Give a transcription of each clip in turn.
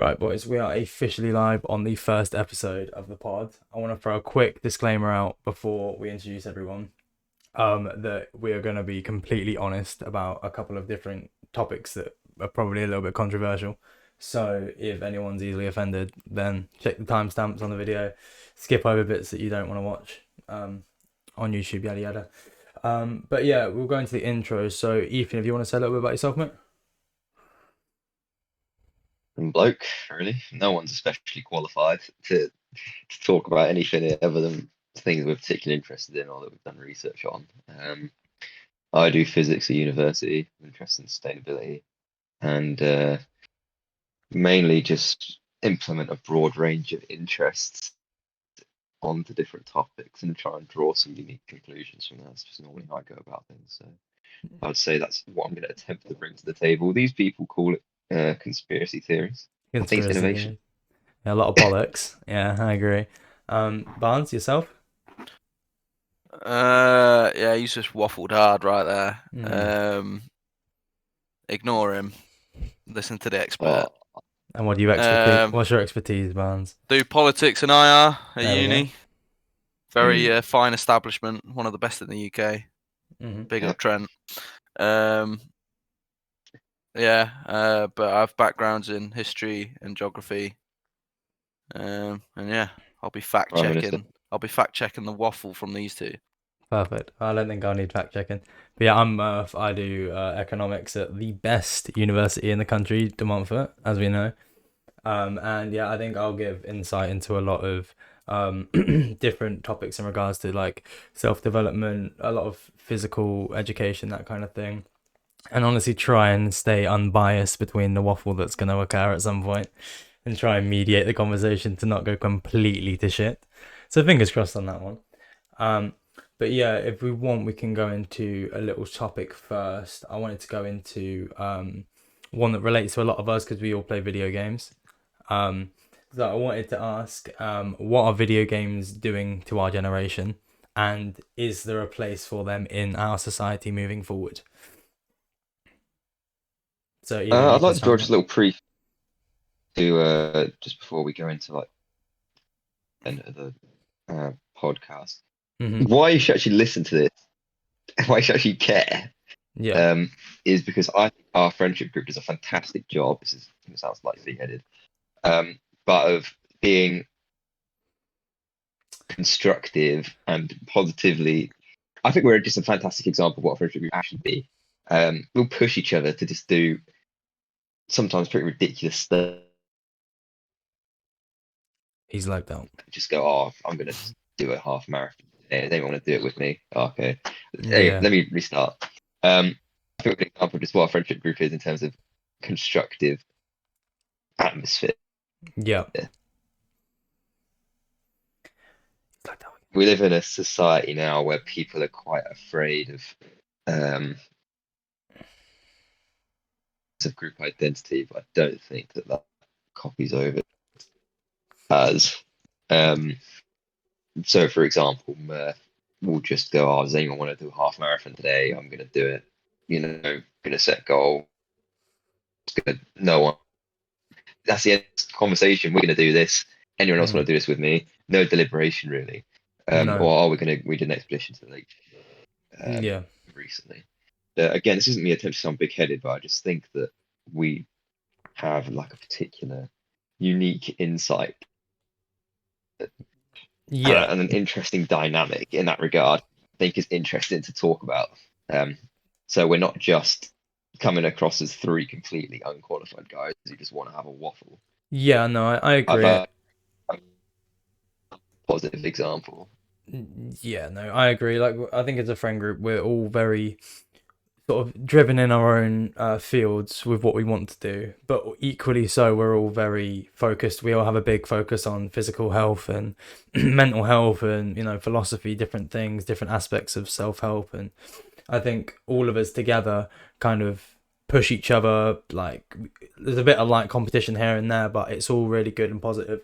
Right, boys, we are officially live on the first episode of the pod. I want to throw a quick disclaimer out before we introduce everyone. That we are going to be completely honest about a couple of different topics that are probably a little bit controversial. So if anyone's easily offended, then check the timestamps on the video, skip over bits that you don't want to watch on YouTube, yada yada. But yeah, we'll go into the intro. So Ethan, if you want to say a little bit about yourself, mate. Bloke, really. No one's especially qualified to talk about anything other than things we're particularly interested in or that we've done research on. I do physics at university, I'm interested in sustainability, and mainly just implement a broad range of interests onto different topics and try and draw some unique conclusions from that. That's just normally how I go about things. So I'd say that's what I'm going to attempt to bring to the table. These people call it conspiracy theories. I think it's Conspiracy innovation. theory. Yeah, a lot of bollocks. Yeah, I agree. Barnes, yourself? Yeah, he's just waffled hard right Mm. there. Ignore him. Listen to the expert. Oh, And what do you expertise? Um, What's your expertise, Barnes? do politics and IR at There we go. uni. Very fine establishment, one of the best in the UK. Big Yeah. up Trent. But I have backgrounds in history and geography. And yeah, I'll be fact Prime Minister. checking. I'll be fact checking the waffle from these two. Perfect. I don't think I'll need fact checking. But yeah, I do economics at the best university in the country, De Montfort, as we know. And yeah, I think I'll give insight into a lot of different topics in regards to like self-development, a lot of physical education, that kind of thing. And honestly, try and stay unbiased between the waffle that's going to occur at some point, and try and mediate the conversation to not go completely to shit. So fingers crossed on that one. But yeah, if we want, we can go into a little topic first. I wanted to go into one that relates to a lot of us because we all play video games. So I wanted to ask, what are video games doing to our generation, and is there a place for them in our society moving forward? So either of you I'd can like to draw start. just a little brief to just before we go into like end of the podcast. Mm-hmm. Why you should actually listen to this, why you should actually care, Yeah. is because I think our friendship group does a fantastic job. It sounds like big-headed, but of being constructive and positively. I think we're just a fantastic example of what a friendship group actually be. We'll push each other to just do sometimes pretty ridiculous stuff. He's like that. Just go, oh, I'm gonna do a half marathon. They don't want to do it with me. Okay, Yeah. let me restart. I think an example of just what a friendship group is in terms of constructive atmosphere. Yeah. Like that. We live in a society now where people are quite afraid of group identity, but I don't think that copies over as. So, for example, we'll just go, oh, does anyone want to do a half marathon today? I'm going to do it. Going to set a goal. No one. That's the end of the conversation. We're going to do this. Anyone else want to do this with me? No deliberation, really. No. Or we did an expedition to the lake Yeah. recently. Again, this isn't me attempting to sound big-headed, but I just think that we have like a particular unique insight Yeah. and an interesting dynamic in that regard. I think is interesting to talk about. So we're not just coming across as three completely unqualified guys who just want to have a waffle. Yeah, no, I agree. A positive example. Yeah, no, I agree. Like, I think as a friend group, we're all very sort of driven in our own fields with what we want to do, but equally so, we're all very focused. We all have a big focus on physical health and mental health and, philosophy, different things, different aspects of self-help. And I think all of us together kind of push each other. Like, there's a bit of like competition here and there, but it's all really good and positive.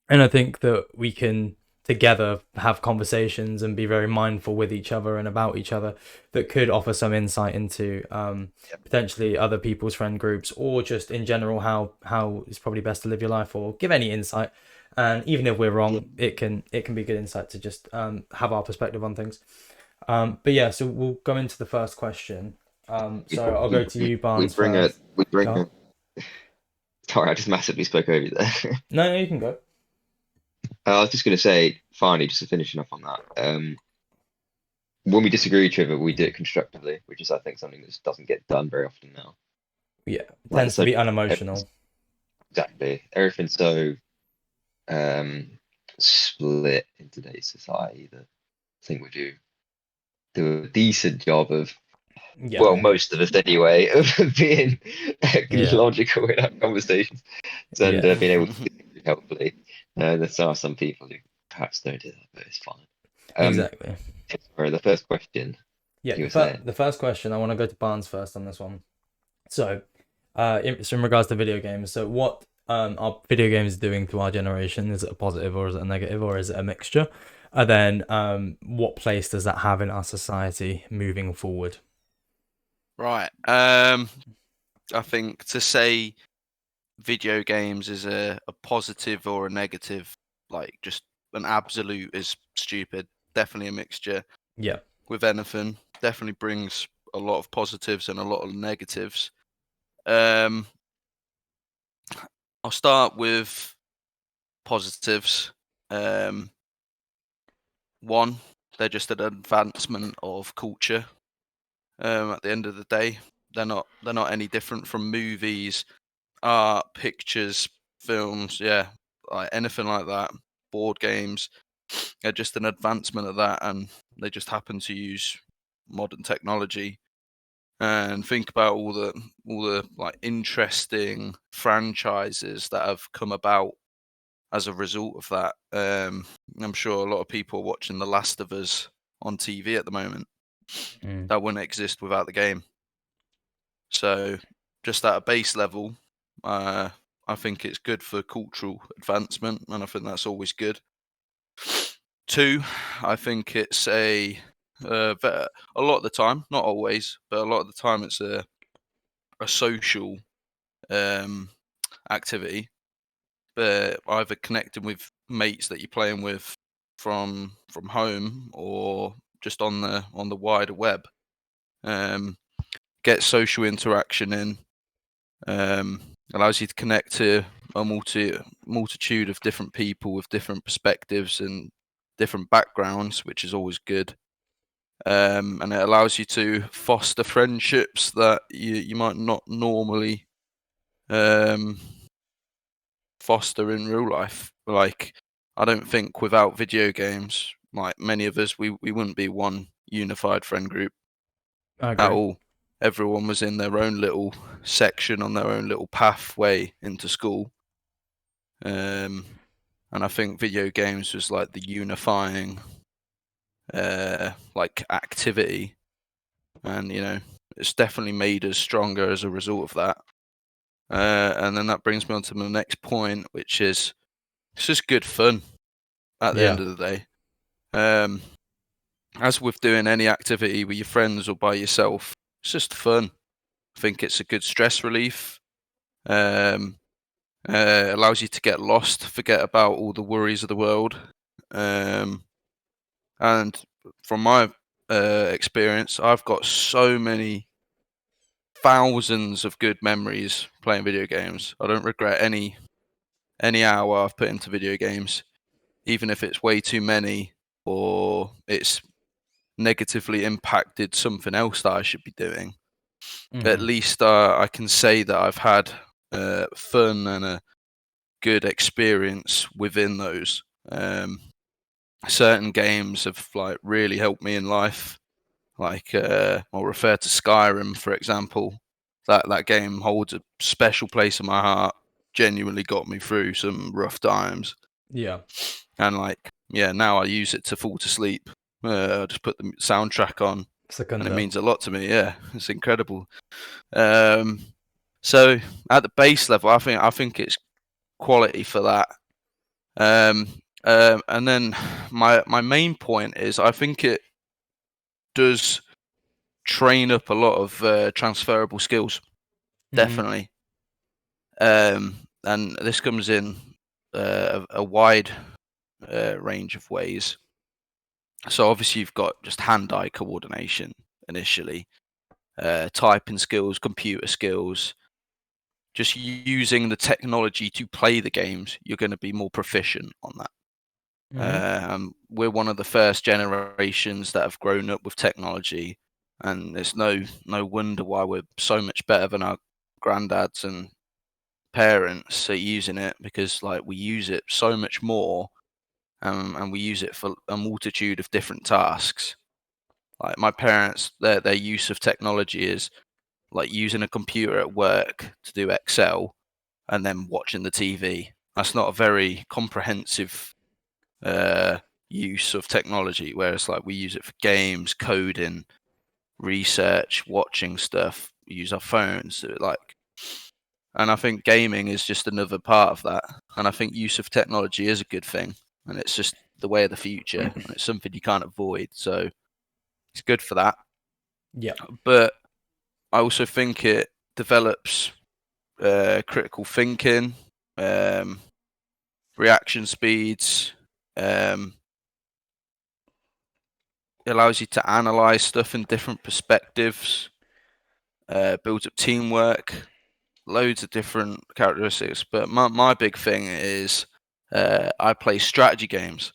And I think that we can together have conversations and be very mindful with each other and about each other that could offer some insight into potentially other people's friend groups, or just in general how it's probably best to live your life, or give any insight. And even if we're wrong, it can be good insight to just have our perspective on things. But yeah, so we'll go into the first question. So I'll go to you, We Barnes, bring a first. we bring Go. a. Sorry, I just massively spoke over you there. No, you can go. I was just going to say, finally, just to finishing off on that, when we disagree with each other, we do it constructively, which is, I think, something that just doesn't get done very often now. Yeah, Like, tends to be unemotional. exactly, everything's so split in today's society that I think we do a decent job of, Yeah, well, most of us anyway, of being yeah, logical in our conversations and yeah, being able to disagree helpfully. There are some people who perhaps don't do that, but it's fine. exactly. Sorry, the first question Yeah, you were saying. the first question, I want to go to Barnes first on this one. So, in regards to video games, so what are video games doing to our generation? Is it a positive or is it a negative or is it a mixture? And then, what place does that have in our society moving forward? Right. I think to say video games is a positive or a negative, like just an absolute, is stupid. Definitely a mixture Yeah, with anything. Definitely brings a lot of positives and a lot of negatives. Um, I'll start with positives. Um, One, they're just an advancement of culture. At the end of the day, they're not any different from movies, art, pictures, films, yeah, like anything like that. Board games are just an advancement of that, and they just happen to use modern technology. And think about all the like interesting franchises that have come about as a result of that. I'm sure a lot of people are watching The Last of Us on TV at the moment. mm. That wouldn't exist without the game. So, just at a base level, I think it's good for cultural advancement, and I think that's always good. Two, I think it's a lot of the time, not always, but a lot of the time, it's a social um, activity, but either connecting with mates that you're playing with from home or just on the wider web. Um, get social interaction in. Um, Allows you to connect to a multitude of different people with different perspectives and different backgrounds, which is always good. And it allows you to foster friendships that you might not normally um, foster in real life. Like, I don't think without video games, like many of us, we wouldn't be one unified friend group I at agree. all. Everyone was in their own little section on their own little pathway into school. And I think video games was like the unifying like activity, and it's definitely made us stronger as a result of that. And then that brings me on to my next point, which is it's just good fun at the end Yeah, of the day. As with doing any activity with your friends or by yourself, it's just fun. I think it's a good stress relief. Um, Allows you to get lost, forget about all the worries of the world. And from my experience, I've got so many thousands of good memories playing video games. I don't regret any hour I've put into video games, even if it's way too many or it's negatively impacted something else that I should be doing. At hmm, least I can say that I've had fun and a good experience within those. Certain games have like really helped me in life. Like I'll refer to Skyrim, for example. That game holds a special place in my heart. Genuinely got me through some rough times, yeah, and like yeah, now I use it to fall to sleep. I just put the soundtrack on, and it Secunda. means a lot to me. Yeah, it's incredible. Um, so at the base level, I think it's quality for that. Um, And then my main point is I think it does train up a lot of transferable skills. Definitely. And this comes in a wide range of ways. So obviously you've got just hand-eye coordination initially, typing skills, computer skills, just using the technology to play the games. You're going to be more proficient on that. We're one of the first generations that have grown up with technology, and there's no wonder why we're so much better than our granddads and parents at using it, because like we use it so much more, and we use it for a multitude of different tasks. Like my parents, their use of technology is like using a computer at work to do Excel and then watching the TV. That's not a very comprehensive use of technology, whereas like we use it for games, coding, research, watching stuff. We use our phones, and I think gaming is just another part of that. And I think use of technology is a good thing, and it's just the way of the future, and it's something you can't avoid. So it's good for that. Yeah. But I also think it develops critical thinking, reaction speeds. It allows you to analyze stuff in different perspectives, builds up teamwork, loads of different characteristics. But my big thing is I play strategy games.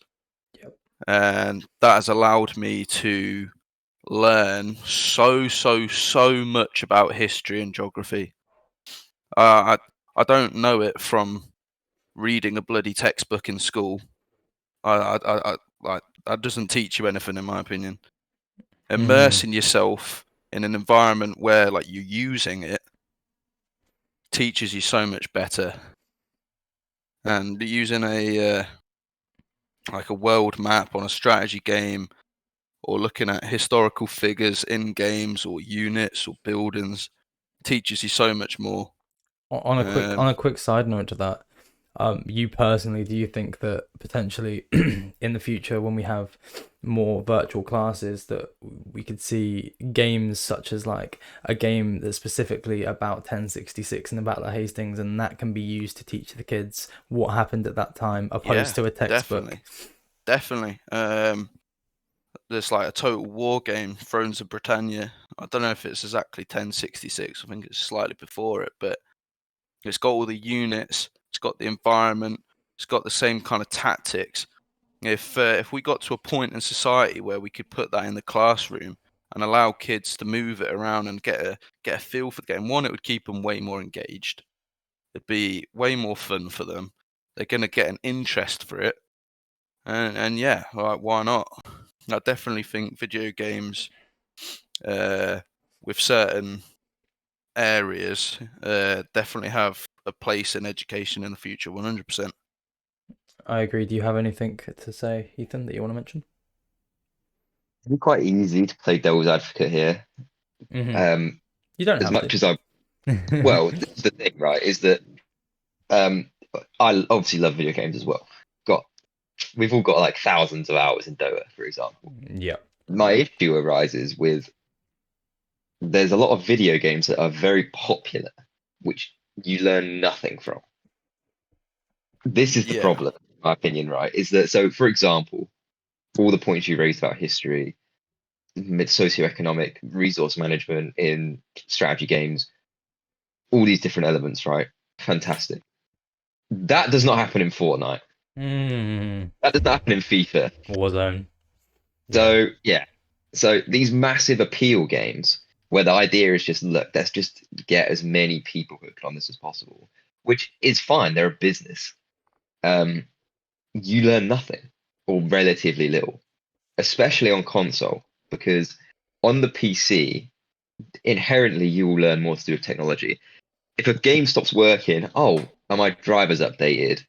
Yep. And that has allowed me to learn so much about history and geography. I don't know it from reading a bloody textbook in school. Like that doesn't teach you anything, in my opinion. Immersing yourself in an environment where like you're using it teaches you so much better. And using a like a world map on a strategy game, or looking at historical figures in games or units or buildings, teaches you so much more. On a quick side note to that, you personally, do you think that potentially in the future, when we have more virtual classes, that we could see games such as like a game that's specifically about 1066 and about the Hastings, and that can be used to teach the kids what happened at that time, opposed to a textbook? Definitely. There's like a Total War game, Thrones of Britannia. I don't know if it's exactly 1066. I think it's slightly before it, but it's got all the units, it's got the environment, it's got the same kind of tactics. If we got to a point in society where we could put that in the classroom and allow kids to move it around and get a feel for the game, one, it would keep them way more engaged. It'd be way more fun for them. They're going to get an interest for it, and yeah, like why not? I definitely think video games, with certain areas, definitely have a place in education in the future, 100%. I agree. Do you have anything to say, Ethan, that you want to mention? It'd be quite easy to play devil's advocate here. You don't As have much to. as I, well, this is the thing, right? Is that I obviously love video games as well. We've all got like thousands of hours in Dota, for example. Yeah. My issue arises with there's a lot of video games that are very popular, which you learn nothing from. This is the Yeah. problem, in my opinion, right? Is that so, for example, all the points you raised about history, socioeconomic, resource management in strategy games, all these different elements, right? Fantastic. That does not happen in Fortnite. That does not happen in FIFA. Warzone. So yeah. So these massive appeal games where the idea is just look, let's just get as many people hooked on this as possible, which is fine. They're a business. You learn nothing or relatively little, especially on console, because on the PC, inherently you will learn more to do with technology. If a game stops working, oh, are my drivers updated?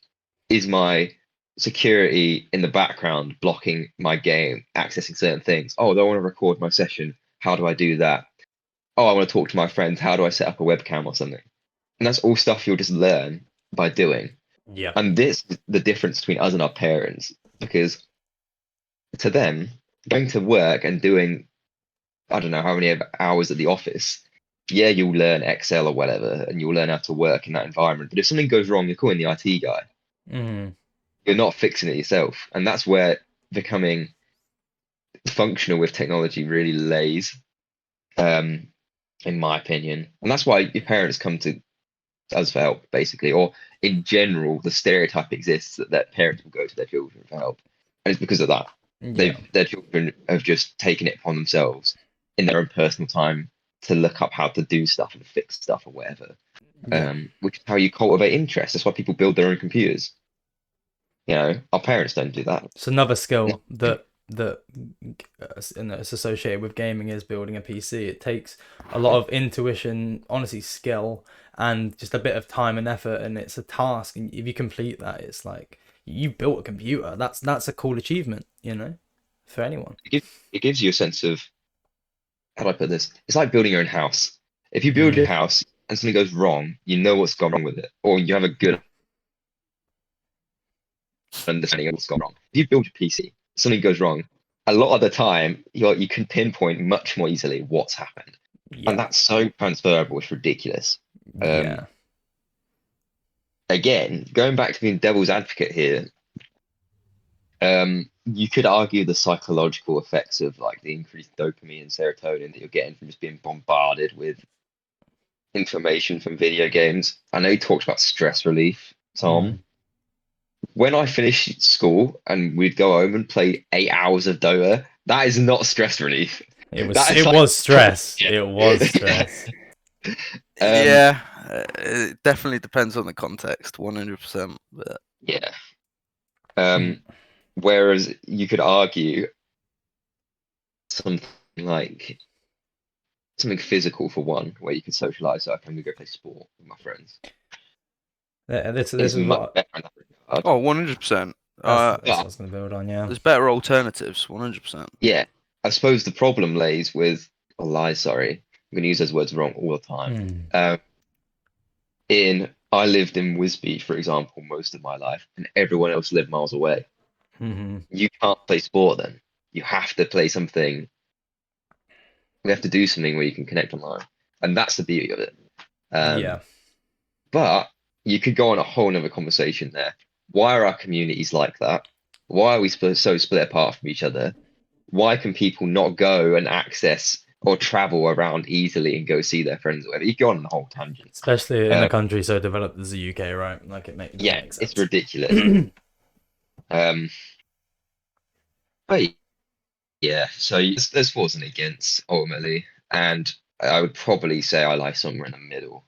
Is my security in the background blocking my game, accessing certain things? Oh, I want to record my session. How do I do that? Oh, I want to talk to my friends. How do I set up a webcam or something? And that's all stuff you'll just learn by doing. Yeah. And this is the difference between us and our parents, because to them, going to work and doing, I don't know how many hours at the office, yeah, you'll learn Excel or whatever, and you'll learn how to work in that environment. But if something goes wrong, you're calling the IT guy. Mm-hmm. You're not fixing it yourself. And that's where becoming functional with technology really lays, um, in my opinion. And that's why your parents come to us for help, basically. Or in general, the stereotype exists that their parents will go to their children for help. And it's because of that. Yeah. Their children have just taken it upon themselves in their own personal time to look up how to do stuff and fix stuff or whatever. Yeah. Which is how you cultivate interest. That's why people build their own computers. You know, our parents don't do that. It's another skill that it's associated with gaming is building a PC. It takes a lot of intuition, honestly, skill, and just a bit of time and effort, and it's a task. And if you complete that, it's like you built a computer. That's a cool achievement, for anyone. It gives you a sense of, how do I put this? It's like building your own house. If you build Mm. your house and something goes wrong, you know what's gone wrong with it, or you have a good understanding of what's gone wrong. If you build your PC, something goes wrong, a lot of the time you can pinpoint much more easily what's happened, and Yeah. that's so transferable. It's ridiculous. Yeah. Again, going back to being devil's advocate here, you could argue the psychological effects of like the increased dopamine and serotonin that you're getting from just being bombarded with information from video games. I know you talked about stress relief, Mm. Tom. When I finished school and we'd go home and play 8 hours of Dota, that is not stress relief. It was That is it like was stress. torture. It was stress. Um, Yeah, it definitely depends on the context, 100%. But yeah. Mm. Whereas you could argue something like something physical for one, where you can socialize. Like I'm gonna go play sport with my friends. This It's is much what better in that regard. 100%. that's what I But was gonna build on. Yeah. There's better alternatives, 100%. yeah, I suppose the problem lays with, or lies, sorry, I'm gonna use those words wrong all the time. Mm. I lived in Wisby, for example, most of my life, and everyone else lived miles away. Hmm. You can't play sport then. You have to play something. You have to do something where you can connect online, and that's the beauty of it. Yeah. Um, but you could go on a whole nother conversation there. Why are our communities like that? Why are we so split apart from each other? Why can people not go and access or travel around easily and go see their friends or whatever? You go on the whole tangent. Especially in a Uh, country so developed as the UK, right? Like it does yeah, make it's sense. ridiculous. Um, but yeah, so there's fors and against ultimately, and I would probably say I lie somewhere in the middle.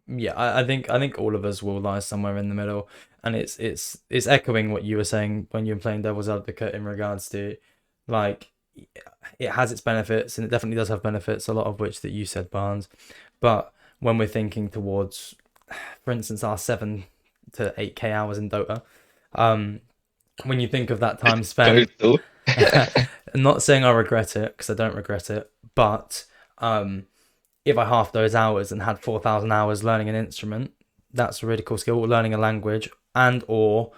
Yeah, I think all of us will lie somewhere in the middle, and it's echoing what you were saying when you were playing devil's advocate in regards to, like, it has its benefits, and it definitely does have benefits, a lot of which that you said, Barnes. But when we're thinking towards, for instance, our 7 to 8K hours in Dota, um, when you think of that time spent, Total. I'm not saying I regret it because I don't regret it, but um if I half those hours and had 4,000 hours learning an instrument, that's a really cool skill. Learning a language and or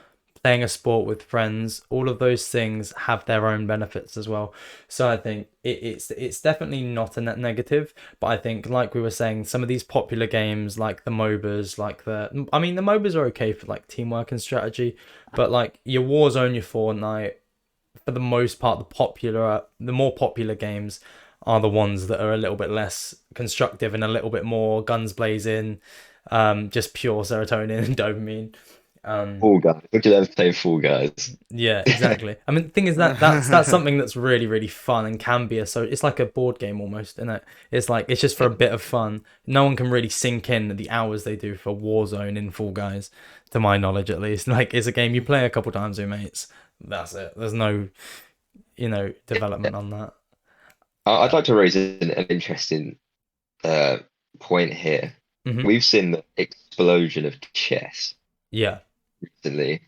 playing a sport with friends, all of those things have their own benefits as well. So I think it's definitely not a net negative, but I think like we were saying, some of these popular games like the MOBAs, the MOBAs are okay for like teamwork and strategy, but like your Warzone, your Fortnite, for the most part, the more popular games are the ones that are a little bit less constructive and a little bit more guns blazing, just pure serotonin and dopamine. Fall Guys. Would you ever play Fall Guys? Yeah, exactly. I mean, the thing is that's something that's really really fun and can be it's like a board game almost, isn't it? It's like it's just for a bit of fun. No one can really sink in the hours they do for Warzone in Fall Guys, to my knowledge at least. Like it's a game you play a couple times with mates. That's it. There's no development on that. I'd like to raise an interesting uh, point here. Hmm. We've seen the explosion of chess Yeah. recently.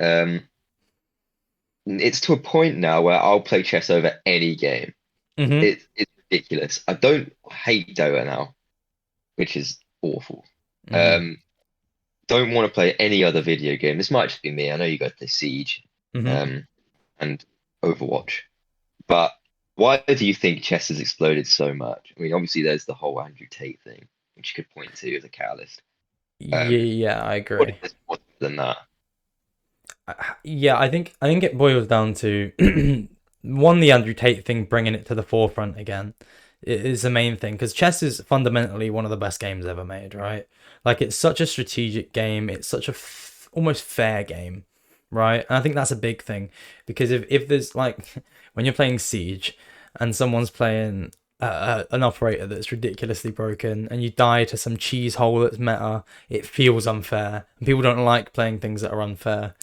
Um, it's to a point now where I'll play chess over any game. Hmm. It's ridiculous. I don't hate Dota now, which is awful. Hmm. Um, don't want to play any other video game. This might just be me. I know you guys play Siege, Hmm. um, and Overwatch, but why do you think chess has exploded so much? I mean, obviously there's the whole Andrew Tate thing, which you could point to as a catalyst. Yeah, Um, yeah, I what agree. is this more than that? Yeah, I think it boils down to one, the Andrew Tate thing, bringing it to the forefront again is the main thing, because chess is fundamentally one of the best games ever made, right? Like, it's such a strategic game, it's such a almost fair game, right? And I think that's a big thing, because if there's like when you're playing Siege and someone's playing an operator that's ridiculously broken and you die to some cheese hole that's meta, it feels unfair, and people don't like playing things that are unfair.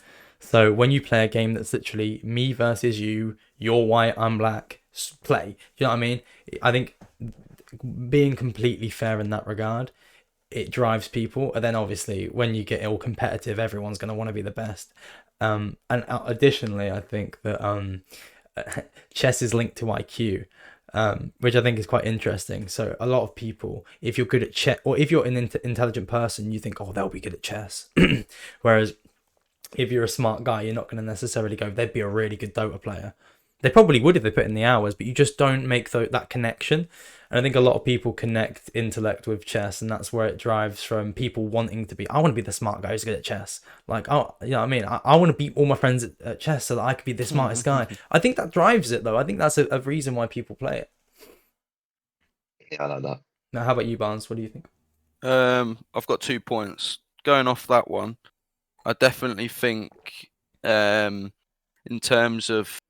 So when you play a game that's literally me versus you, you're white, I'm black, play. Do you know what I mean? I think being completely fair in that regard, it drives people. And then obviously when you get all competitive, everyone's going to want to be the best. And additionally, I think that chess is linked to IQ. Which I think is quite interesting. So a lot of people, if you're good at chess, or if you're an intelligent person, you think, oh, they'll be good at chess. Whereas if you're a smart guy, you're not going to necessarily go, they'd be a really good Dota player. They probably would if they put in the hours, but you just don't make that connection. And I think a lot of people connect intellect with chess, and that's where it drives from people wanting to be, I want to be the smart guy who's good at chess. Like, oh, you know what I mean? I want to beat all my friends at chess so that I could be the smartest guy. I think that drives it, though. I think that's a reason why people play it. Yeah, I like that. Now, how about you, Barnes? What do you think? I've got 2 points. Going off that one, I definitely think, in terms of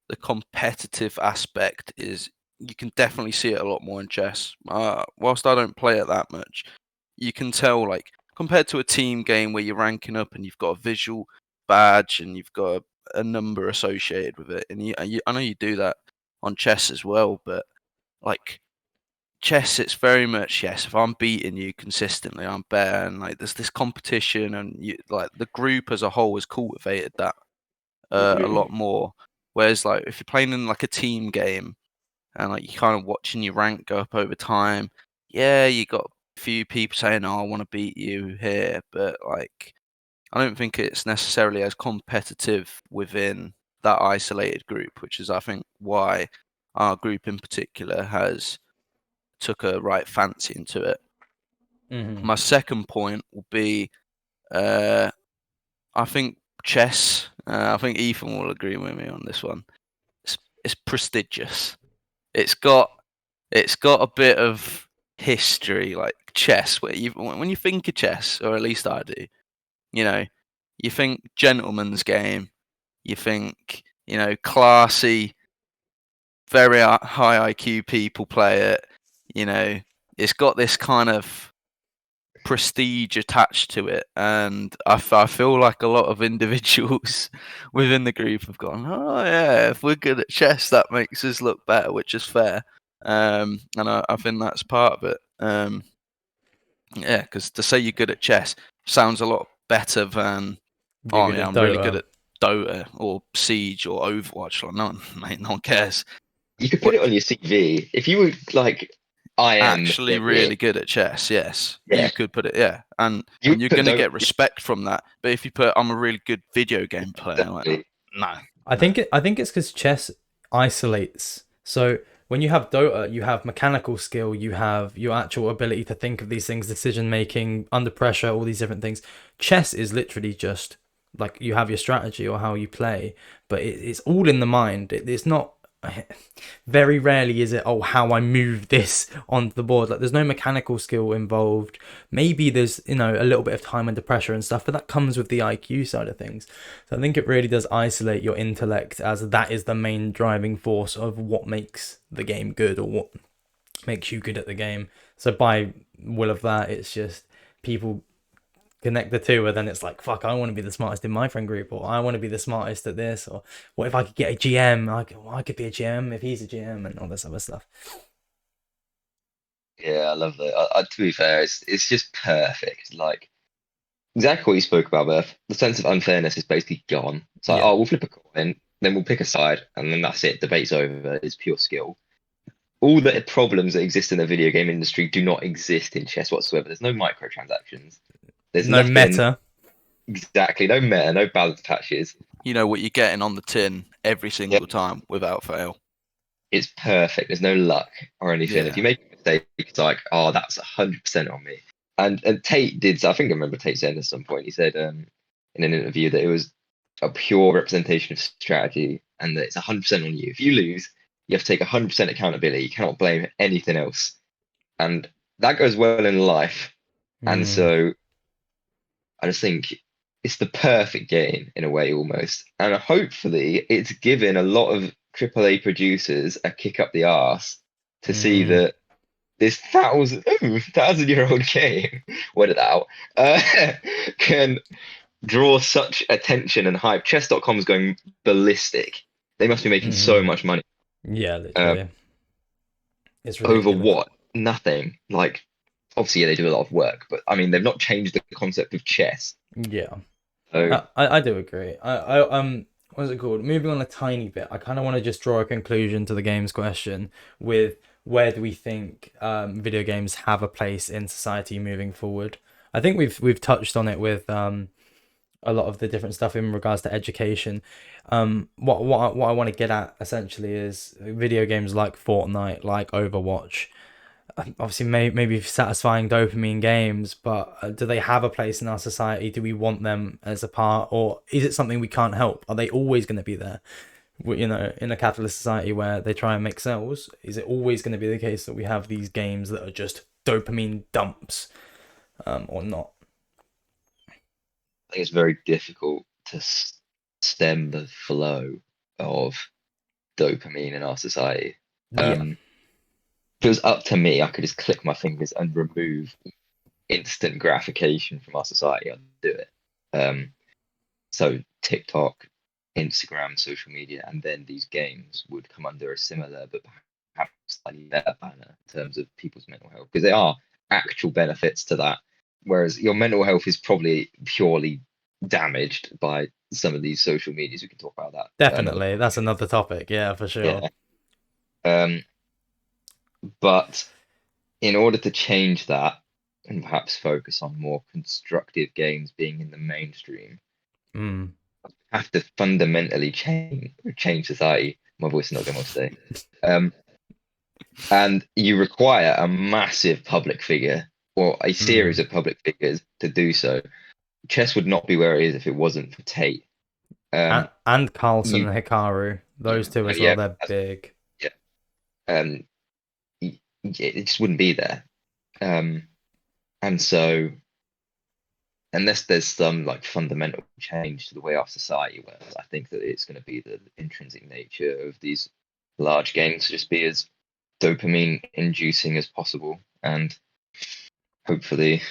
the competitive aspect, is you can definitely see it a lot more in chess. Whilst I don't play it that much, you can tell, like, compared to a team game where you're ranking up and you've got a visual badge and you've got a number associated with it, and I know you do that on chess as well, but like chess, it's very much, yes, if I'm beating you consistently, I'm better, and like there's this competition, and you like the group as a whole has cultivated that a lot more. Whereas like if you're playing in like a team game and like you're kind of watching your rank go up over time, yeah, you got a few people saying, "Oh, I want to beat you here," but like I don't think it's necessarily as competitive within that isolated group, which is I think why our group in particular has took a right fancy into it. Mm-hmm. My second point will be, uh, I think chess. I think Ethan will agree with me on this one. It's prestigious. It's got it's got a bit of history, like chess. Where when you think of chess, or at least I do, you know, you think gentleman's game. You think classy, very high IQ people play it. You know, it's got this kind of prestige attached to it, and I feel like a lot of individuals within the group have gone, oh yeah, if we're good at chess, that makes us look better, which is fair. And I think that's part of it. Yeah, because to say you're good at chess sounds a lot better than, You're oh good yeah, at I'm really good Dota. at Dota or Siege or Overwatch. Like, no one, mate, no one cares. You could put What it on your CV if you were like, I am actually Henry. really good at chess, yes, Yeah, you could put it, yeah, and you and would you're put gonna those get respect from that. But if you put I'm a really good video game player, like exactly. no, I no. think it's because chess isolates. So when you have Dota, you have mechanical skill, you have your actual ability to think of these things, decision making under pressure, all these different things. Chess is literally just like you have your strategy or how you play, but it's all in the mind. It's not. Very rarely is it, oh, how I move this onto the board. Like, there's no mechanical skill involved. Maybe there's a little bit of time under pressure and stuff, but that comes with the IQ side of things. So I think it really does isolate your intellect, as that is the main driving force of what makes the game good, or what makes you good at the game. So by will of that, it's just people connect the two, and then it's like, fuck, I want to be the smartest in my friend group, or I want to be the smartest at this, or what if I could get a GM? I could be a GM if he's a GM, and all this other stuff. Yeah, I love that. To be fair, it's just perfect. Like exactly what you spoke about, but the sense of unfairness is basically gone. It's like, Yeah. oh, we'll flip a coin, then we'll pick a side, and then that's it. Debate's over. It's pure skill. All the problems that exist in the video game industry do not exist in chess whatsoever. There's no microtransactions. There's No nothing meta. exactly, no meta, no balance patches. You know what you're getting on the tin every single Yep. time without fail. It's perfect. There's no luck or anything. Yeah. If you make a mistake, it's like, oh, that's 100% on me. And Tate did. I think I remember Tate saying this at some point. He said in an interview that it was a pure representation of strategy, and that it's 100% on you. If you lose, you have to take 100% accountability. You cannot blame anything else, and that goes well in life. And Mm, so I just think it's the perfect game in a way, almost. And hopefully, it's given a lot of AAA producers a kick up the arse to see mm, that this thousand-year old game, word it out, uh, can draw such attention and hype. Chess.com is going ballistic. They must be making so mm. much money. Yeah, Um, literally. It's over ridiculous. what? Nothing. Like, obviously, yeah, they do a lot of work, but I mean, they've not changed the concept of chess. Yeah. So, I do agree. What's it called? Moving on a tiny bit, I kind of want to just draw a conclusion to the game's question with where do we think video games have a place in society moving forward? I think we've touched on it with a lot of the different stuff in regards to education. What I want to get at essentially is video games like Fortnite, like Overwatch, obviously maybe satisfying dopamine games, but do they have a place in our society? Do we want them as a part, or is it something we can't help? Are they always going to be there? You know, in a capitalist society where they try and make sales, is it always going to be the case that we have these games that are just dopamine dumps, or not? I think it's very difficult to stem the flow of dopamine in our society. Yeah, If it was up to me, I could just click my fingers and remove instant gratification from our society. I'd do it. Um, so TikTok, Instagram, social media, and then these games would come under a similar but perhaps slightly better banner in terms of people's mental health, because there are actual benefits to that. Whereas your mental health is probably purely damaged by some of these social medias. We can talk about that another definitely. That's podcast. another topic. Yeah, for sure. Yeah. Um, but in order to change that and perhaps focus on more constructive games being in the mainstream, Mm. have to fundamentally change society. My voice is not going well today. Um, and you require a massive public figure or a series Mm. of public figures to do so. Chess would not be where it is if it wasn't for Tate. And Carlson You, and Hikaru, those two as well. yeah, They're big. yeah. Um, it just wouldn't be there. And so unless there's some like fundamental change to the way our society works, I think that it's going to be the intrinsic nature of these large games to just be as dopamine inducing as possible. And hopefully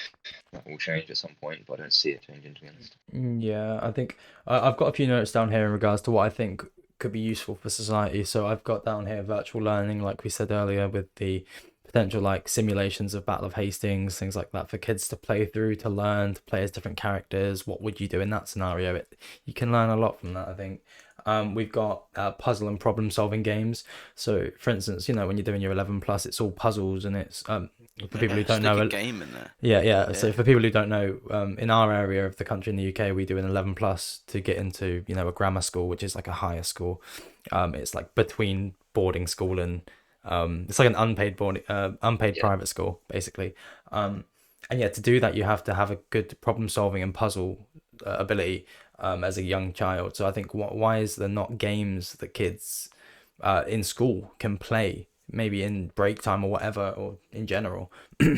that will change at some point, but I don't see it changing, to be honest. Yeah, I think I've got a few notes down here in regards to what I think could be useful for society. So I've got down here virtual learning, like we said earlier, with the potential like simulations of Battle of Hastings, things like that for kids to play through, to learn, to play as different characters. What would you do in that scenario? You can learn a lot from that, I think. We've got puzzle and problem solving games. So, for instance, you know, when you're doing your 11 plus, it's all puzzles, and it's for people who don't Stick a know. game in there. Yeah. So Yeah. for people who don't know, in our area of the country in the UK, we do an 11 plus to get into, you know, a grammar school, which is like a higher school. It's like between boarding school and it's like an unpaid Yeah, private school, basically. And yeah, to do that, you have to have a good problem solving and puzzle ability as a young child. So I think why is there not games that kids in school can play, maybe in break time or whatever, or in general,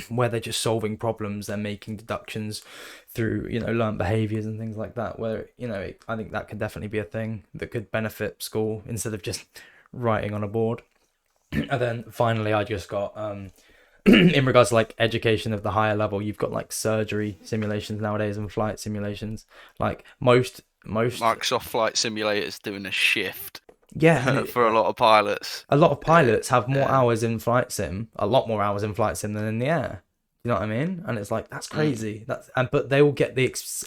where they're just solving problems, they're making deductions through, you know, learned behaviors and things like that, where, you know, I think that could definitely be a thing that could benefit school instead of just writing on a board. And then finally, I just got in regards to like education of the higher level, you've got like surgery simulations nowadays and flight simulations. Like most Microsoft Flight Simulator's doing a shift yeah, and for a lot of pilots. a lot of pilots have more Yeah. hours in flight sim, a lot more hours in flight sim than in the air. You know what I mean? And it's like that's crazy. But they will get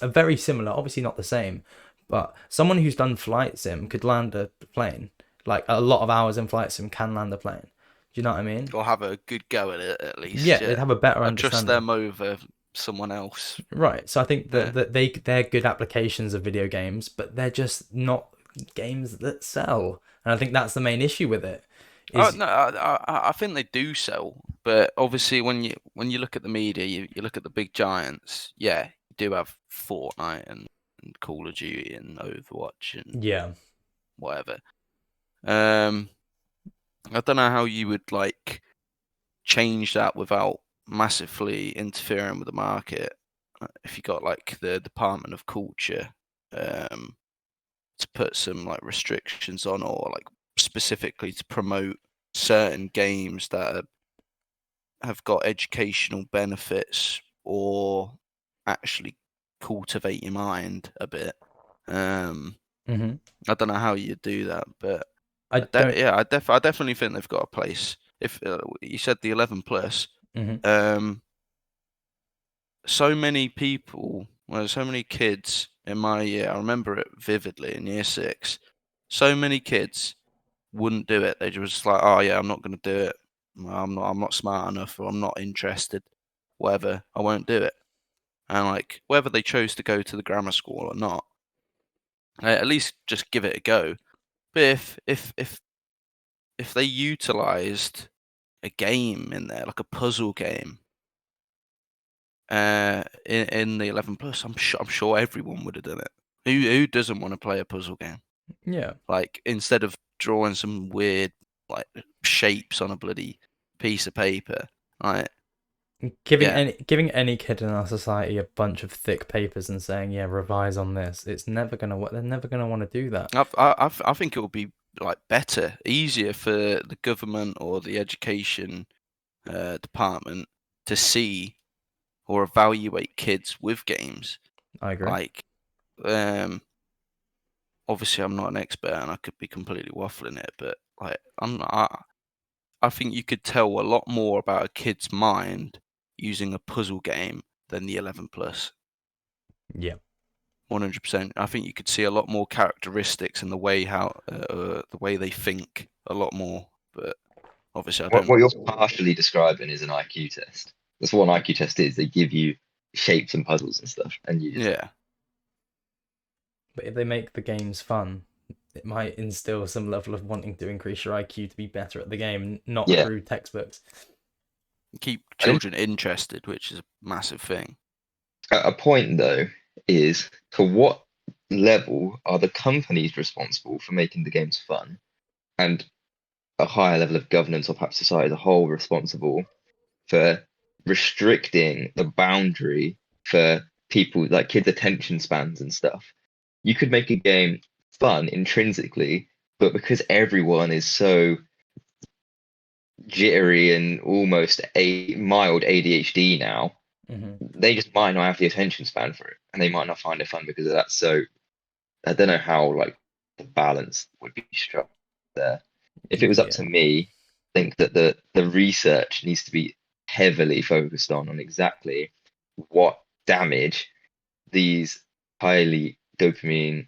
a very similar, obviously not the same, but someone who's done flight sim could land a plane. Like a lot of hours in flight sim can land a plane. Do you know what I mean? Or have a good go at it at least. Yeah, they'd have a better I trust understanding. them over someone else. Right. So I think Yeah. that they're good applications of video games, but they're just not games that sell. And I think that's the main issue with it. Oh Is no, I think they do sell, but obviously when you look at the media, you look at the big giants. Yeah, you do have Fortnite and Call of Duty and Overwatch and yeah. whatever. Um, I don't know how you would like change that without massively interfering with the market. If you got like the Department of Culture, um, to put some like restrictions on, or like specifically to promote certain games that have got educational benefits or actually cultivate your mind a bit. Um, hmm I don't know how you do that, but I don't. I definitely think they've got a place. If you said the 11 plus, hmm um, so many people, well, so many kids in my year, I remember it vividly in year 6. So many kids wouldn't do it. They were just like, "Oh yeah, I'm not going to do it. I'm not smart enough, or I'm not interested. Whatever, I won't do it." And like whether they chose to go to the grammar school or not, at least just give it a go. But if they utilized a game in there, like a puzzle game, in the 11 plus, I'm sure everyone would have done it. Who doesn't want to play a puzzle game? Yeah. Like instead of drawing some weird like shapes on a bloody piece of paper, like yeah, Giving any kid in our society a bunch of thick papers and saying, "Yeah, revise on this," it's never gonna. They're never gonna want to do that. I think it would be like better, easier for the government or the education department to see or evaluate kids with games. I agree. Like, um, obviously, I'm not an expert and I could be completely waffling it, but like, I think you could tell a lot more about a kid's mind using a puzzle game than the 11 plus. Yeah. 100%. I think you could see a lot more characteristics in the way they think a lot more. But obviously, I don't. What you're partially describing is an IQ test. That's what an IQ test is. They give you shapes and puzzles and stuff, and you just Yeah, But if they make the games fun, it might instill some level of wanting to increase your IQ to be better at the game, not yeah. through textbooks. keep And children interested, which is a massive thing. a point though is to what level are the companies responsible for making the games fun, and a higher level of governance or perhaps society as a whole responsible for restricting the boundary for people like kids' attention spans and stuff. You could make a game fun intrinsically, but because everyone is so jittery and almost a mild ADHD now, hmm they just might not have the attention span for it, and they might not find it fun because of that. So I don't know how like the balance would be struck there. If it was up Yeah. to me, I think that the research needs to be heavily focused on exactly what damage these highly dopamine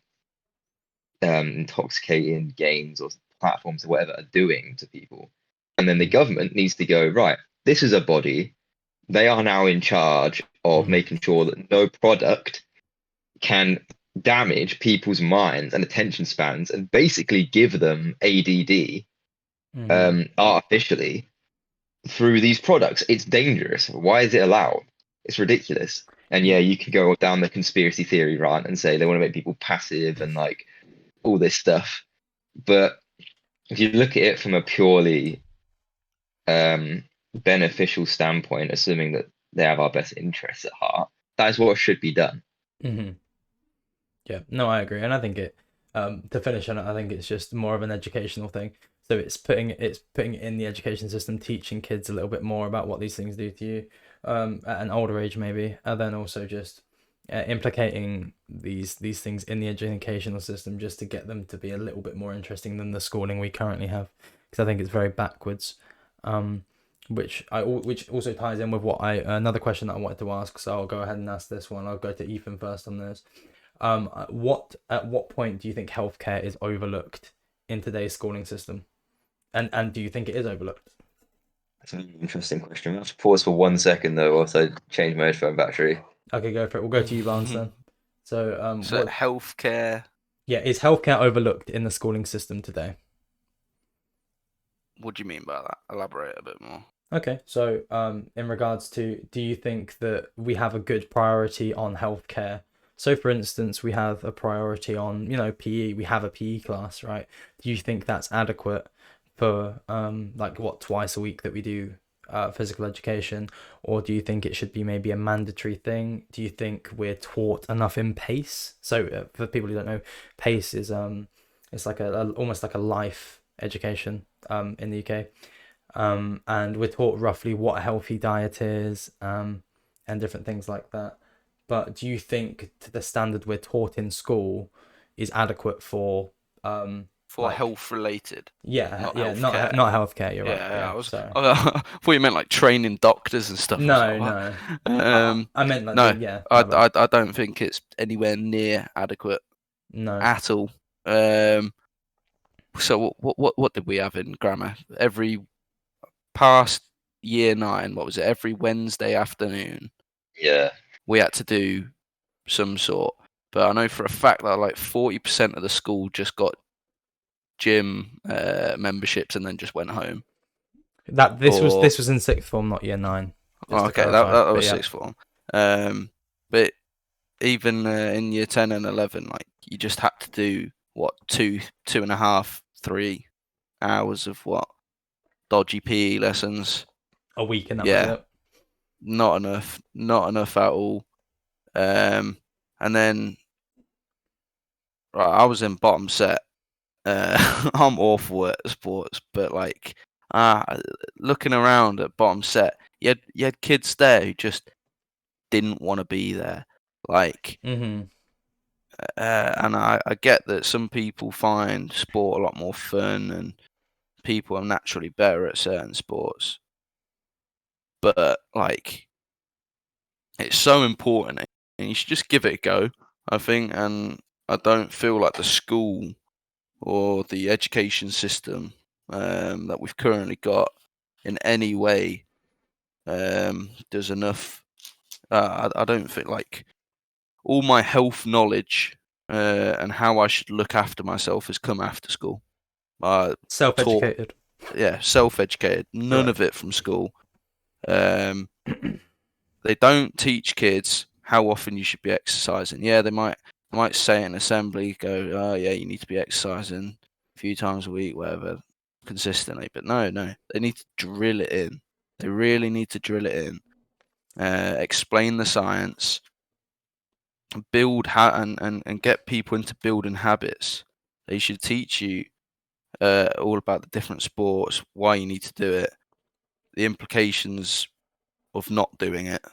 intoxicating games or platforms or whatever are doing to people. And then the hmm government needs to go, right, this is a body. They are now in charge of hmm making sure that no product can damage people's minds and attention spans and basically give them ADD hmm artificially through these products. It's dangerous. Why is it allowed? It's ridiculous. And yeah, you can go down the conspiracy theory rant and say they want to make people passive and like all this stuff. But if you look at it from a purely beneficial standpoint, assuming that they have our best interests at heart, that is what should be done. hmm Yeah, no, I agree, and I think it. To finish on it, I think it's just more of an educational thing. So it's putting it in the education system, teaching kids a little bit more about what these things do to you, at an older age maybe, and then also just implicating these things in the educational system just to get them to be a little bit more interesting than the schooling we currently have, because I think it's very backwards. Um, which also ties in with what I another question that I wanted to ask. So I'll go ahead and ask this one. I'll go to Ethan first on this. At what point do you think healthcare is overlooked in today's schooling system, and do you think it is overlooked? That's an interesting question. I have to pause for 1 second though, whilst I change my headphone battery. Okay, go for it. We'll go to you, Barnes, then. So, So healthcare. Yeah, is healthcare overlooked in the schooling system today? What do you mean by that? Elaborate a bit more. Okay, so in regards to, do you think that we have a good priority on healthcare? So, for instance, we have a priority on, PE. We have a PE class, right? Do you think that's adequate for like what, twice a week that we do physical education, or do you think it should be maybe a mandatory thing? Do you think we're taught enough in PACE? So, for people who don't know, PACE is it's like almost like a life education in the UK. And we're taught roughly what a healthy diet is, and different things like that. But do you think the standard we're taught in school is adequate for For health related, not not healthcare. healthcare? You're right. Yeah, Yeah, sorry. I thought you meant like training doctors and stuff. No, Like, no. I meant like no, yeah. I don't think it's anywhere near adequate No. at all. So what did we have in grammar? Every past year 9, what was it? Every Wednesday afternoon, Yeah. we had to do some sort. But I know for a fact that like 40% of the school just got gym memberships and then just went home. This was in sixth form, not year 9. Okay, that was sixth form. But even in year 10 and 11, like you just had to do what 2.5, 3 hours of what dodgy PE lessons A week, and that was it. Not enough at all. And then right, I was in bottom set. I'm awful at sports, but like looking around at bottom set, you had kids there who just didn't want to be there. Like, Mm-hmm. and I get that some people find sport a lot more fun, and people are naturally better at certain sports. But like, it's so important, and you should just give it a go, I think. And I don't feel like the school or the education system that we've currently got in any way does enough. I don't think like all my health knowledge and how I should look after myself has come after school. Self-educated. Self-educated. None of it from school. They don't teach kids how often you should be exercising. Yeah, they might say in assembly, go, oh yeah, you need to be exercising a few times a week, whatever, consistently. But no, they need to drill it in. They really need to drill it in. Explain the science, build and get people into building habits. They should teach you all about the different sports, why you need to do it, the implications of not doing it,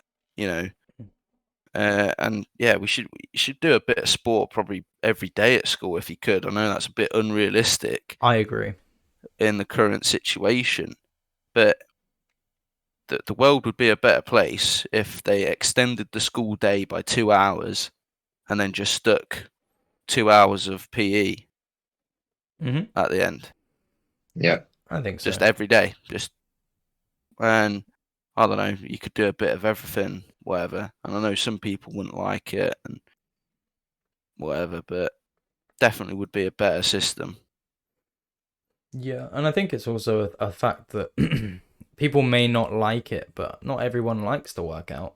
and yeah, we should do a bit of sport probably every day at school if you could. I know that's a bit unrealistic. I agree. In the current situation, but the world would be a better place if they extended the school day by 2 hours and then just stuck 2 hours of PE at the end. Yeah, I think so. Just every day, and I don't know, you could do a bit of everything, whatever. And I know some people wouldn't like it and whatever, but definitely would be a better system. Yeah, and I think it's also a fact that people may not like it, but not everyone likes to work out.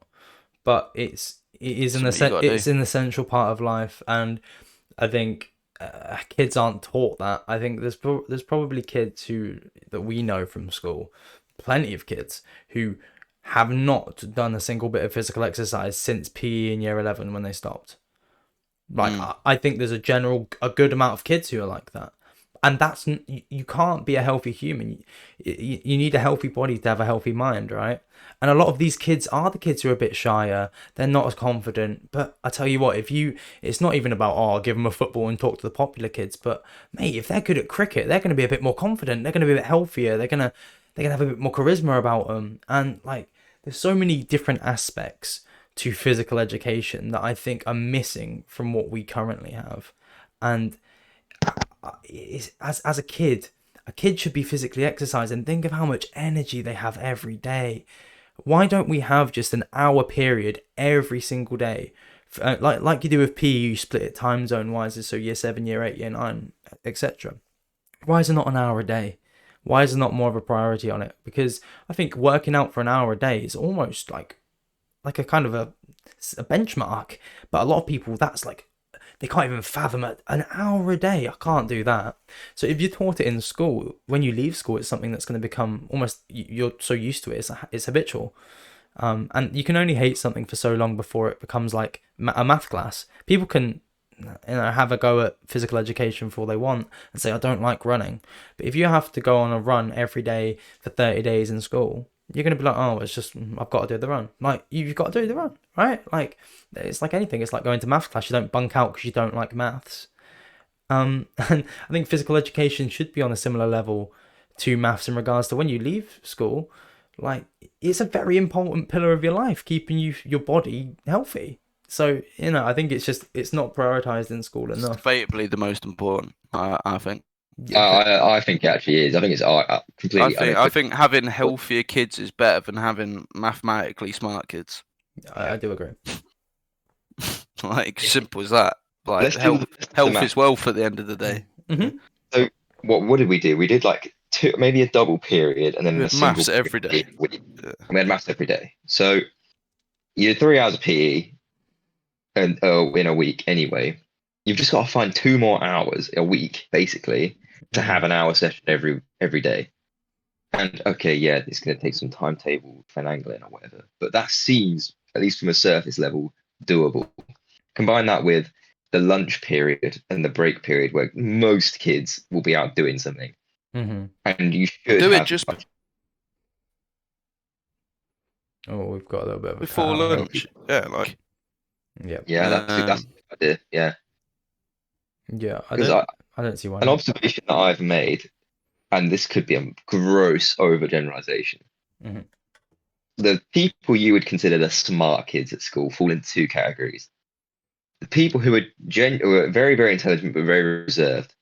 But it's an essential part of life, and I think kids aren't taught that. I think there's probably kids that we know from school, plenty of kids who have not done a single bit of physical exercise since PE in year 11 when they stopped. Like I think there's a good amount of kids who are like that. And that's, you can't be a healthy human. You need a healthy body to have a healthy mind, right? And a lot of these kids are the kids who are a bit shyer. They're not as confident. But I tell you what, it's not even about, I'll give them a football and talk to the popular kids. But mate, if they're good at cricket, they're going to be a bit more confident. They're going to be a bit healthier. They're going to have a bit more charisma about them. And like, there's so many different aspects to physical education that I think are missing from what we currently have. And as a kid, a kid should be physically exercising. Think of how much energy they have every day. Why don't we have just an hour period every single day? Like you do with PE, you split it time zone wise, so year 7, year 8, year 9, etc. Why is it not an hour a day? Why is there not more of a priority on it? Because I think working out for an hour a day is almost like a kind of a benchmark. But a lot of people, that's like, they can't even fathom it. An hour a day, I can't do that. So if you taught it in school, when you leave school, it's something that's going to become almost, you're so used to it, it's habitual. And you can only hate something for so long before it becomes like a math class. People can, have a go at physical education for all they want and say, I don't like running. But if you have to go on a run every day for 30 days in school, you're going to be like, oh, it's just, I've got to do the run. Like, you've got to do the run, right? Like, it's like anything. It's like going to math class. You don't bunk out because you don't like maths. And I think physical education should be on a similar level to maths in regards to when you leave school. Like, it's a very important pillar of your life, keeping your body healthy. So, I think it's not prioritized in school It's enough. debatably the most important, I think. I think it actually is. I think it's completely I think having healthier kids is better than having mathematically smart kids. I do agree. Like, simple as that. Like, Let's do health is wealth at the end of the day. Mm-hmm. So what did we do? We did like maybe a double period and then We a had single maths every day. week. Yeah. We had maths every day. So you had 3 hours of PE and in a week anyway. You've just got to find 2 more hours a week, basically, to have an hour session every day. And okay, yeah, it's going to take some timetable finagling or whatever, but that seems, at least from a surface level, doable. Combine that with the lunch period and the break period, where most kids will be out doing something, and you should Do it have just Oh, we've got a little bit of a before cut out here. lunch. Yeah, like Yeah, that's a good idea. Yeah, Yeah, I because don't see why an not. observation that I've made, and this could be a gross overgeneralization. Mhm. The people you would consider the smart kids at school fall into 2 categories. The people who are very, very intelligent but very reserved,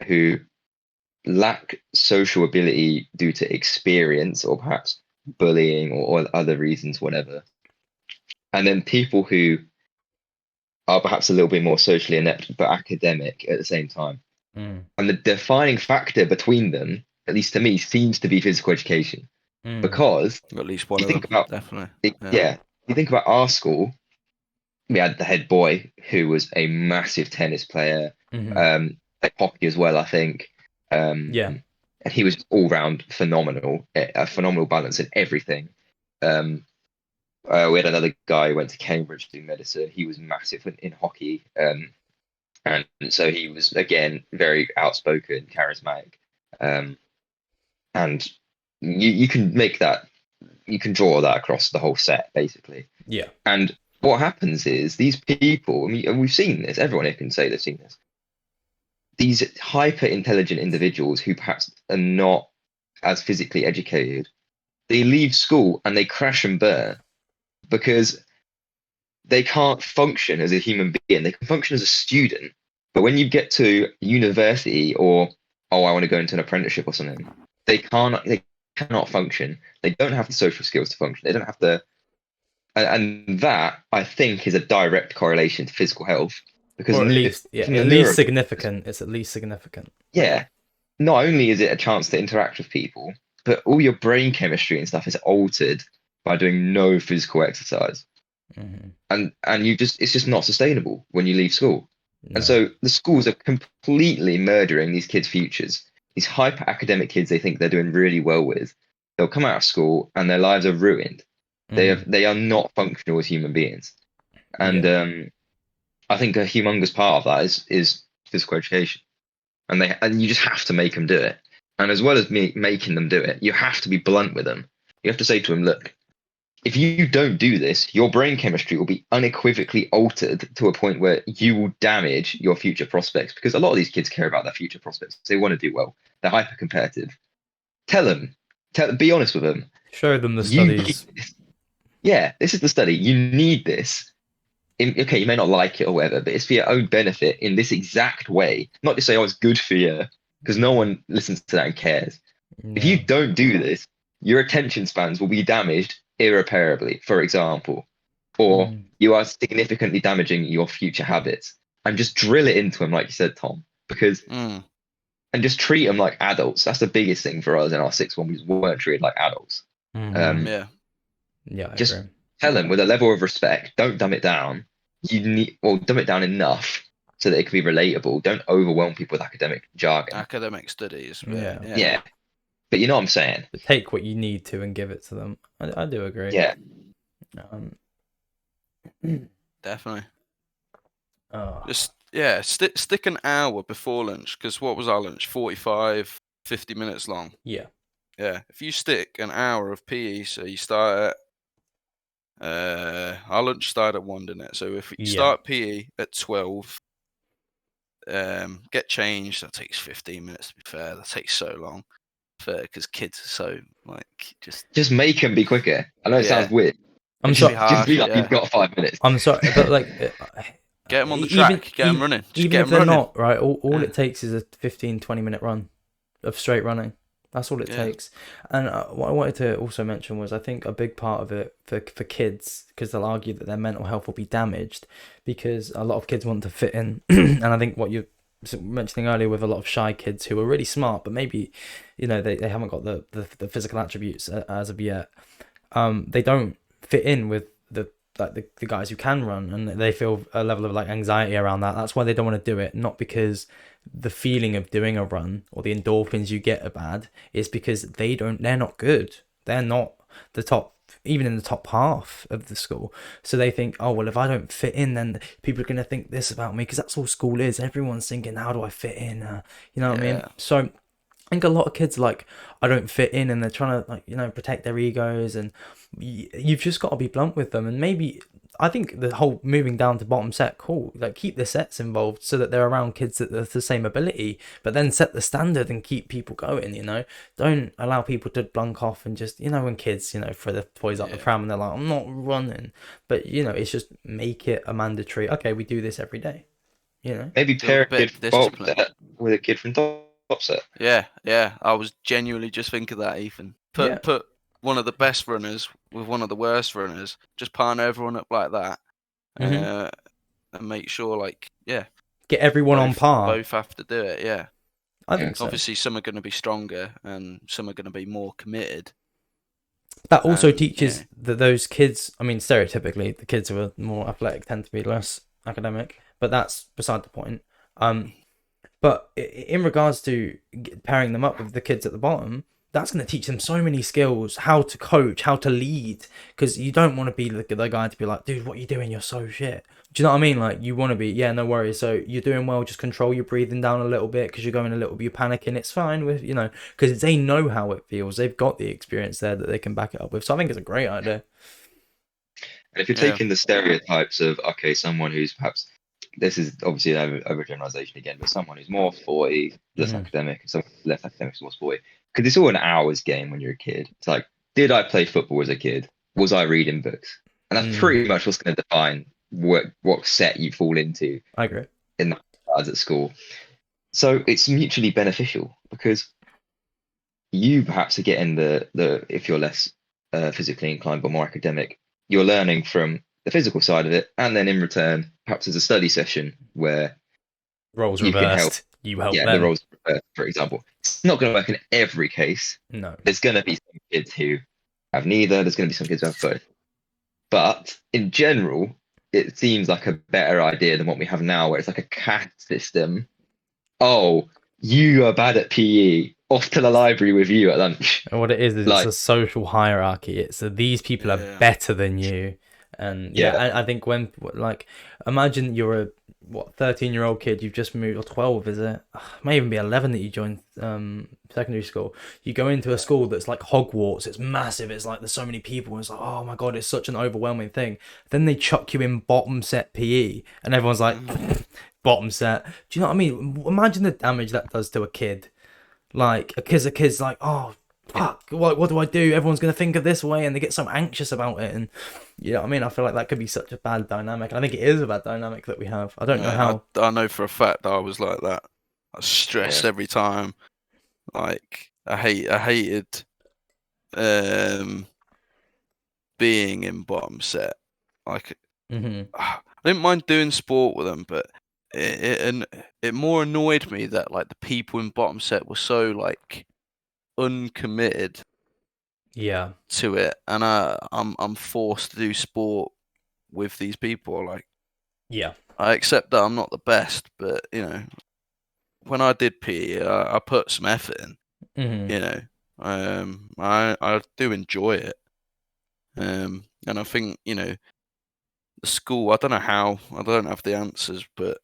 who lack social ability due to experience or perhaps bullying or other reasons, whatever. And then people who are perhaps a little bit more socially inept but academic at the same time. And the defining factor between them, at least to me, seems to be physical education. Because at least one you of think them, about definitely. you think about our school, we had the head boy who was a massive tennis player, like hockey as well, I think. Yeah. And he was all round phenomenal, a phenomenal balance in everything. We had another guy who went to Cambridge to do medicine. He was massive in hockey, and so he was again very outspoken, charismatic, and you can make that, you can draw that across the whole set basically. Yeah. And what happens is these people, I mean, and we've seen this, everyone here can say they've seen this. These hyper intelligent individuals who perhaps are not as physically educated, they leave school and they crash and burn because they can't function as a human being. They can function as a student, but when you get to university or, oh, I want to go into an apprenticeship or something, they cannot function. They don't have the social skills to function. They don't have the, and that I think is a direct correlation to physical health, because Or at least, significant. It's at least significant. Yeah, not only is it a chance to interact with people, but all your brain chemistry and stuff is altered by doing no physical exercise. And it's just not sustainable when you leave school. No. And so the schools are completely murdering these kids' futures. These hyper academic kids they think they're doing really well with, they'll come out of school and their lives are ruined. They are not functional as human beings. And I think a humongous part of that is physical education. And you just have to make them do it. And as well as making them do it, you have to be blunt with them. You have to say to them, look, if you don't do this, your brain chemistry will be unequivocally altered to a point where you will damage your future prospects, because a lot of these kids care about their future prospects. They want to do well. They're hyper competitive. Tell them, be honest with them. Show them the studies. Yeah, this is the study. You need this. Okay, you may not like it or whatever, but it's for your own benefit in this exact way. Not just say, oh, it's good for you. because no one listens to that and cares. If you Yeah. don't do this, your attention spans will be damaged irreparably, for example, or Mm. you are significantly damaging your future habits. And just drill it into them, like you said, Tom, because Mm. and just treat them like adults. That's the biggest thing for us in our sixth one. We weren't treated like adults. Mhm. Yeah. Yeah, I Just agree. tell them with a level of respect. Don't dumb it down. You need, well, dumb it down enough so that it can be relatable. Don't overwhelm people with academic jargon. Academic studies. Yeah. Yeah, but you know what I'm saying. But take what you need to and give it to them. I do agree. Yeah, Um, Definitely. oh, Just stick an hour before lunch, because what was our lunch? 45, 50 minutes long. yeah. Yeah. If you stick an hour of PE, so you start at our lunch started at 1, didn't it? So if you Yeah. start PE at 12, get changed, that takes 15 minutes, to be fair. That takes so long. Because kids are so like just make them be quicker. I know it sounds Yeah. weird. I'm It can sorry. be Just be harsh, like, yeah. you've got 5 minutes. I'm sorry, but like, Get 'em on the even track, get 'em running, just even get if 'em they're running. not right, all Yeah. it takes is a 15-20 minute run of straight running. That's all it Yeah. takes. And what I wanted to also mention was I think a big part of it for kids, because they'll argue that their mental health will be damaged because a lot of kids want to fit in, and I think what you mentioning earlier with a lot of shy kids who are really smart, but maybe they haven't got the physical attributes as of yet. They don't fit in with the guys who can run, and they feel a level of like anxiety around that. That's why they don't want to do it. Not because the feeling of doing a run or the endorphins you get are bad. It's because they're not good. They're not the top, even in the top half of the school. So they think, oh well, if I don't fit in, then people are gonna think this about me, because that's all school is. Everyone's thinking, how do I fit in? You know what I mean? So I think a lot of kids like, I don't fit in, and they're trying to protect their egos, and you've just got to be blunt with them. And maybe I think the whole moving down to bottom set, cool, like keep the sets involved so that they're around kids that are the same ability, but then set the standard and keep people going. Don't allow people to blunk off and just when kids throw the toys up the pram and they're like, I'm not running, but it's just make it a mandatory. Okay, we do this every day. Maybe Build pair a a bit kid of from bottom discipline. set with a kid from top set. Yeah. I was genuinely just thinking that, Ethan. Put one of the best runners with one of the worst runners. Just partner everyone up like that, and make sure, get everyone on par. Both have to do it. Yeah, I think so. obviously some are going to be stronger and some are going to be more committed. That also teaches that those kids, I mean, stereotypically, the kids who are more athletic tend to be less academic, but that's beside the point. But in regards to pairing them up with the kids at the bottom, that's going to teach them so many skills, how to coach, how to lead, because you don't want to be the guy to be like, dude, what are you doing? You're so shit. Do you know what I mean? Like, you want to be, yeah, no worries. So you're doing well. Just control your breathing down a little bit because you're going a little bit, you're panicking. It's fine with, because they know how it feels. They've got the experience there that they can back it up with. So I think it's a great idea. And if you're taking the stereotypes of, okay, someone who's perhaps, this is obviously an overgeneralization again, but someone who's more 40, less academic, and someone less academic, more 40, because it's all an hours game when you're a kid. It's like, did I play football as a kid? Was I reading books? And that's pretty much what's going to define what set you fall into. I agree. In that at school. So it's mutually beneficial because you perhaps are getting the if you're less physically inclined but more academic, you're learning from the physical side of it, and then in return, perhaps there's a study session where roles you reversed. Can help. You help them. The roles reversed, for example. It's not going to work in every case. No. There's going to be some kids who have neither. There's going to be some kids who have both. But in general, it seems like a better idea than what we have now, where it's like a caste system. Oh, you are bad at PE. Off to the library with you at lunch. And what it is it's a social hierarchy. It's these people are better than you. And I think when, like, imagine you're a 13-year-old kid, you've just moved, or 12, is it? It may even be 11 that you joined secondary school. You go into a school that's like Hogwarts. It's massive. It's like there's so many people. It's like, oh my god, it's such an overwhelming thing. Then they chuck you in bottom set PE, and everyone's like, bottom set. Do you know what I mean? Imagine the damage that does to a kid. Like, because a kid's like, oh, fuck, what do I do? Everyone's going to think of this way, and they get so anxious about it. And, you know what I mean? I feel like that could be such a bad dynamic. And I think it is a bad dynamic that we have. I don't know how. I know for a fact that I was like that. I was stressed every time. Like I hated being in bottom set. Like I didn't mind doing sport with them, but it more annoyed me that like the people in bottom set were so like uncommitted Yeah. to it, and I'm forced to do sport with these people. Like Yeah. I accept that I'm not the best, but you know, when I did PE, I put some effort in. You know, I do enjoy it, and I think you know the school. I don't know how. I don't have the answers, but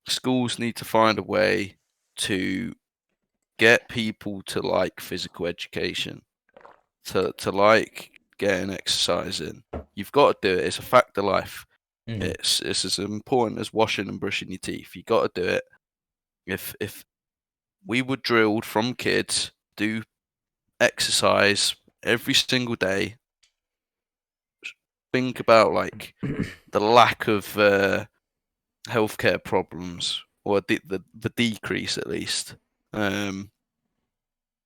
schools need to find a way to get people to like physical education, to like getting exercise in. You've got to do it. It's a fact of life. It's as important as washing and brushing your teeth. You got to do it. If we were drilled from kids, do exercise every single day. Think about like the lack of healthcare problems, or the decrease at least.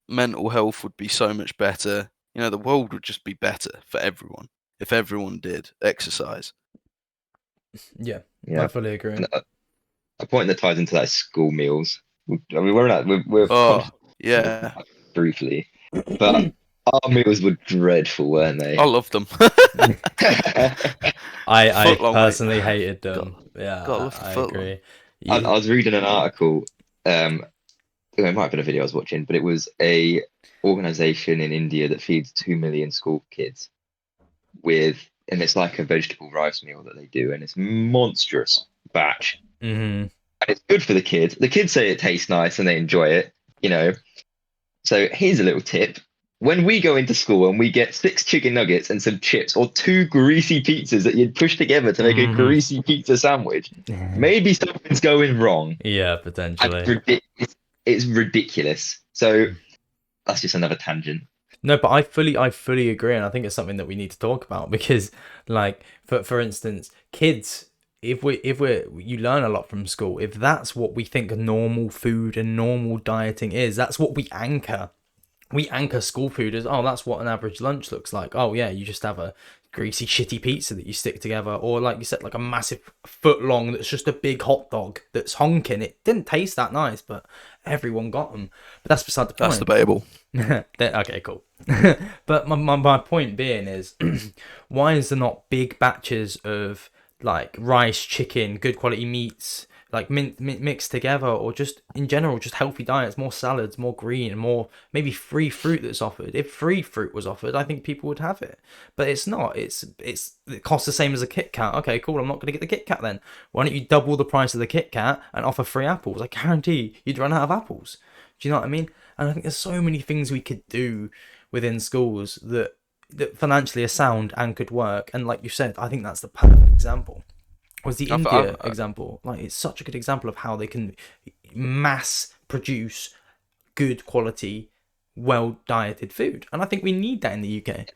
Mental health would be so much better. You know, the world would just be better for everyone if everyone did exercise. Yeah. Yeah. I fully agree. And a point that ties into that is school meals. I mean, we're Oh yeah, briefly, but our meals were dreadful, weren't I they? love them. I Footlong, mate. personally hated them. Gotta love the I footlong. agree. I was reading an article. It might have been a video I was watching, but it was a organization in India that feeds 2 million school kids and it's like a vegetable rice meal that they do, and it's monstrous batch. Mm-hmm. And it's good for the kids. The kids say it tastes nice and they enjoy it, you know. So here's a little tip. When we go into school and we get 6 chicken nuggets and some chips or 2 greasy pizzas that you'd push together to make a greasy pizza sandwich, maybe something's going wrong. Yeah, And potentially. it's ridiculous. So that's just another tangent. No, but I fully agree, and I think it's something that we need to talk about because, like, for instance, kids, if you learn a lot from school. If that's what we think normal food and normal dieting is, that's what we anchor. We anchor school food as, oh, that's what an average lunch looks like. Oh yeah, you just have a greasy shitty pizza that you stick together, or like you said, like a massive foot long that's just a big hot dog that's honking. It didn't taste that nice, but everyone got them. But that's beside the point. That's debatable. Okay, cool. But my point being is, why is there not big batches of like rice, chicken, good quality meats, like mixed together, or just in general, just healthy diets, more salads, more green, more maybe free fruit that's offered. If free fruit was offered, I think people would have it. But it's not. It costs the same as a Kit Kat. Okay, cool. I'm not going to get the Kit Kat then. Why don't you double the price of the Kit Kat and offer free apples? I guarantee you'd run out of apples. Do you know what I mean? And I think there's so many things we could do within schools that financially are sound and could work. And like you said, I think that's the perfect example. Was the India example. Like, it's such a good example of how they can mass produce good quality, well dieted food. And I think we need that in the UK.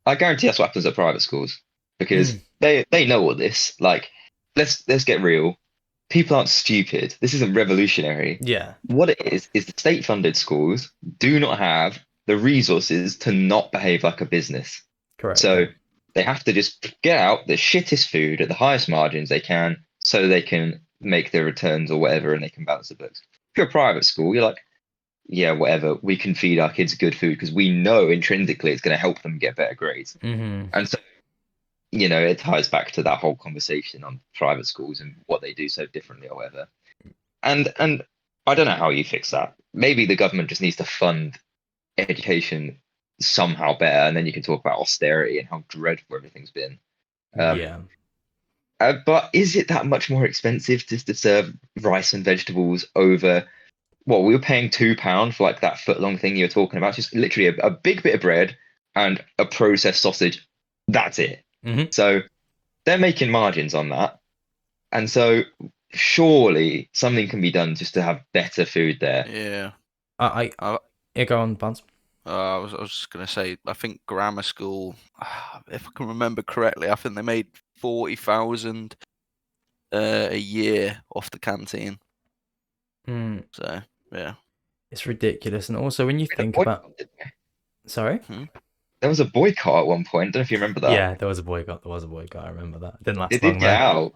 I guarantee that's what happens at private schools because they know all this. Like, let's get real. People aren't stupid. This isn't revolutionary. Yeah. What it is the state-funded schools do not have the resources to not behave like a business. Correct. So they have to just get out the shittest food at the highest margins they can so they can make their returns or whatever and they can balance the books. If you're a private school, you're like, yeah, whatever, we can feed our kids good food because we know intrinsically it's going to help them get better grades. And so, you know, it ties back to that whole conversation on private schools and what they do so differently or whatever. And I don't know how you fix that. Maybe the government just needs to fund education somehow better, and then you can talk about austerity and how dreadful everything's been. Yeah. But is it that much more expensive just to serve rice and vegetables over what we were paying £2 for, like that foot long thing you were talking about? Just literally a big bit of bread and a processed sausage. That's it. So they're making margins on that, and so surely something can be done just to have better food there. Yeah. Yeah, go on, Buns. I was just gonna say, I think grammar school, if I can remember correctly, I think they made 40,000 a year off the canteen. Mm, So yeah. it's ridiculous. And also, when you We had a think about, boycott, didn't we? sorry, There was a boycott at one point. Don't know if you remember that. yeah, there was a boycott. There was a boycott. I remember that. It didn't last It did long get though.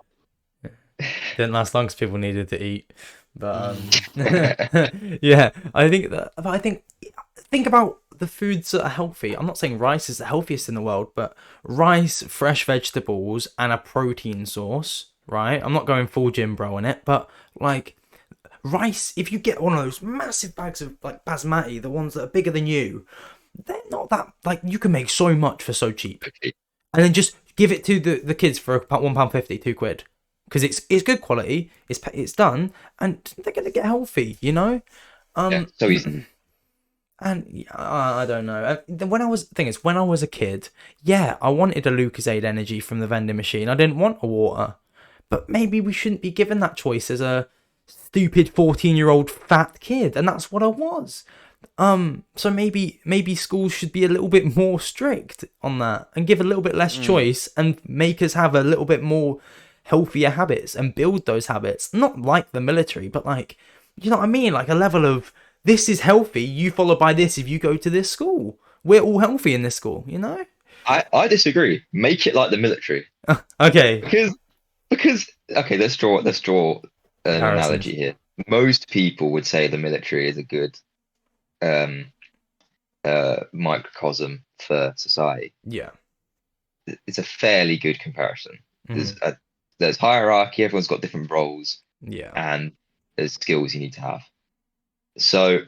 out. Didn't last long because people needed to eat. But Yeah, yeah, I think that. But I think about the foods that are healthy. I'm not saying rice is the healthiest in the world, but rice, fresh vegetables, and a protein source. Right? I'm not going full gym bro in it, but like rice. If you get one of those massive bags of like basmati, the ones that are bigger than you, they're not that like you can make so much for so cheap, and then just give it to the kids for £1.50, £2, because it's good quality. It's done, and they're gonna get healthy. You know. so easy. And I don't know. When I was thing is when I was a kid, yeah, I wanted a Lucozade Energy from the vending machine. I didn't want a water, but maybe we shouldn't be given that choice as a stupid 14-year-old fat kid, and that's what I was. So maybe schools should be a little bit more strict on that and give a little bit less choice and make us have a little bit more healthier habits and build those habits. Not like the military, but like you know what I mean? Like a level of this is healthy, you follow by this if you go to this school. We're all healthy in this school, you know? I disagree. Make it like the military Okay. because okay, let's draw an Comparisons. analogy here. Most people would say the military is a good um microcosm for society. Yeah. It's a fairly good comparison. Mhm. There's hierarchy, everyone's got different roles, Yeah. and there's skills you need to have. So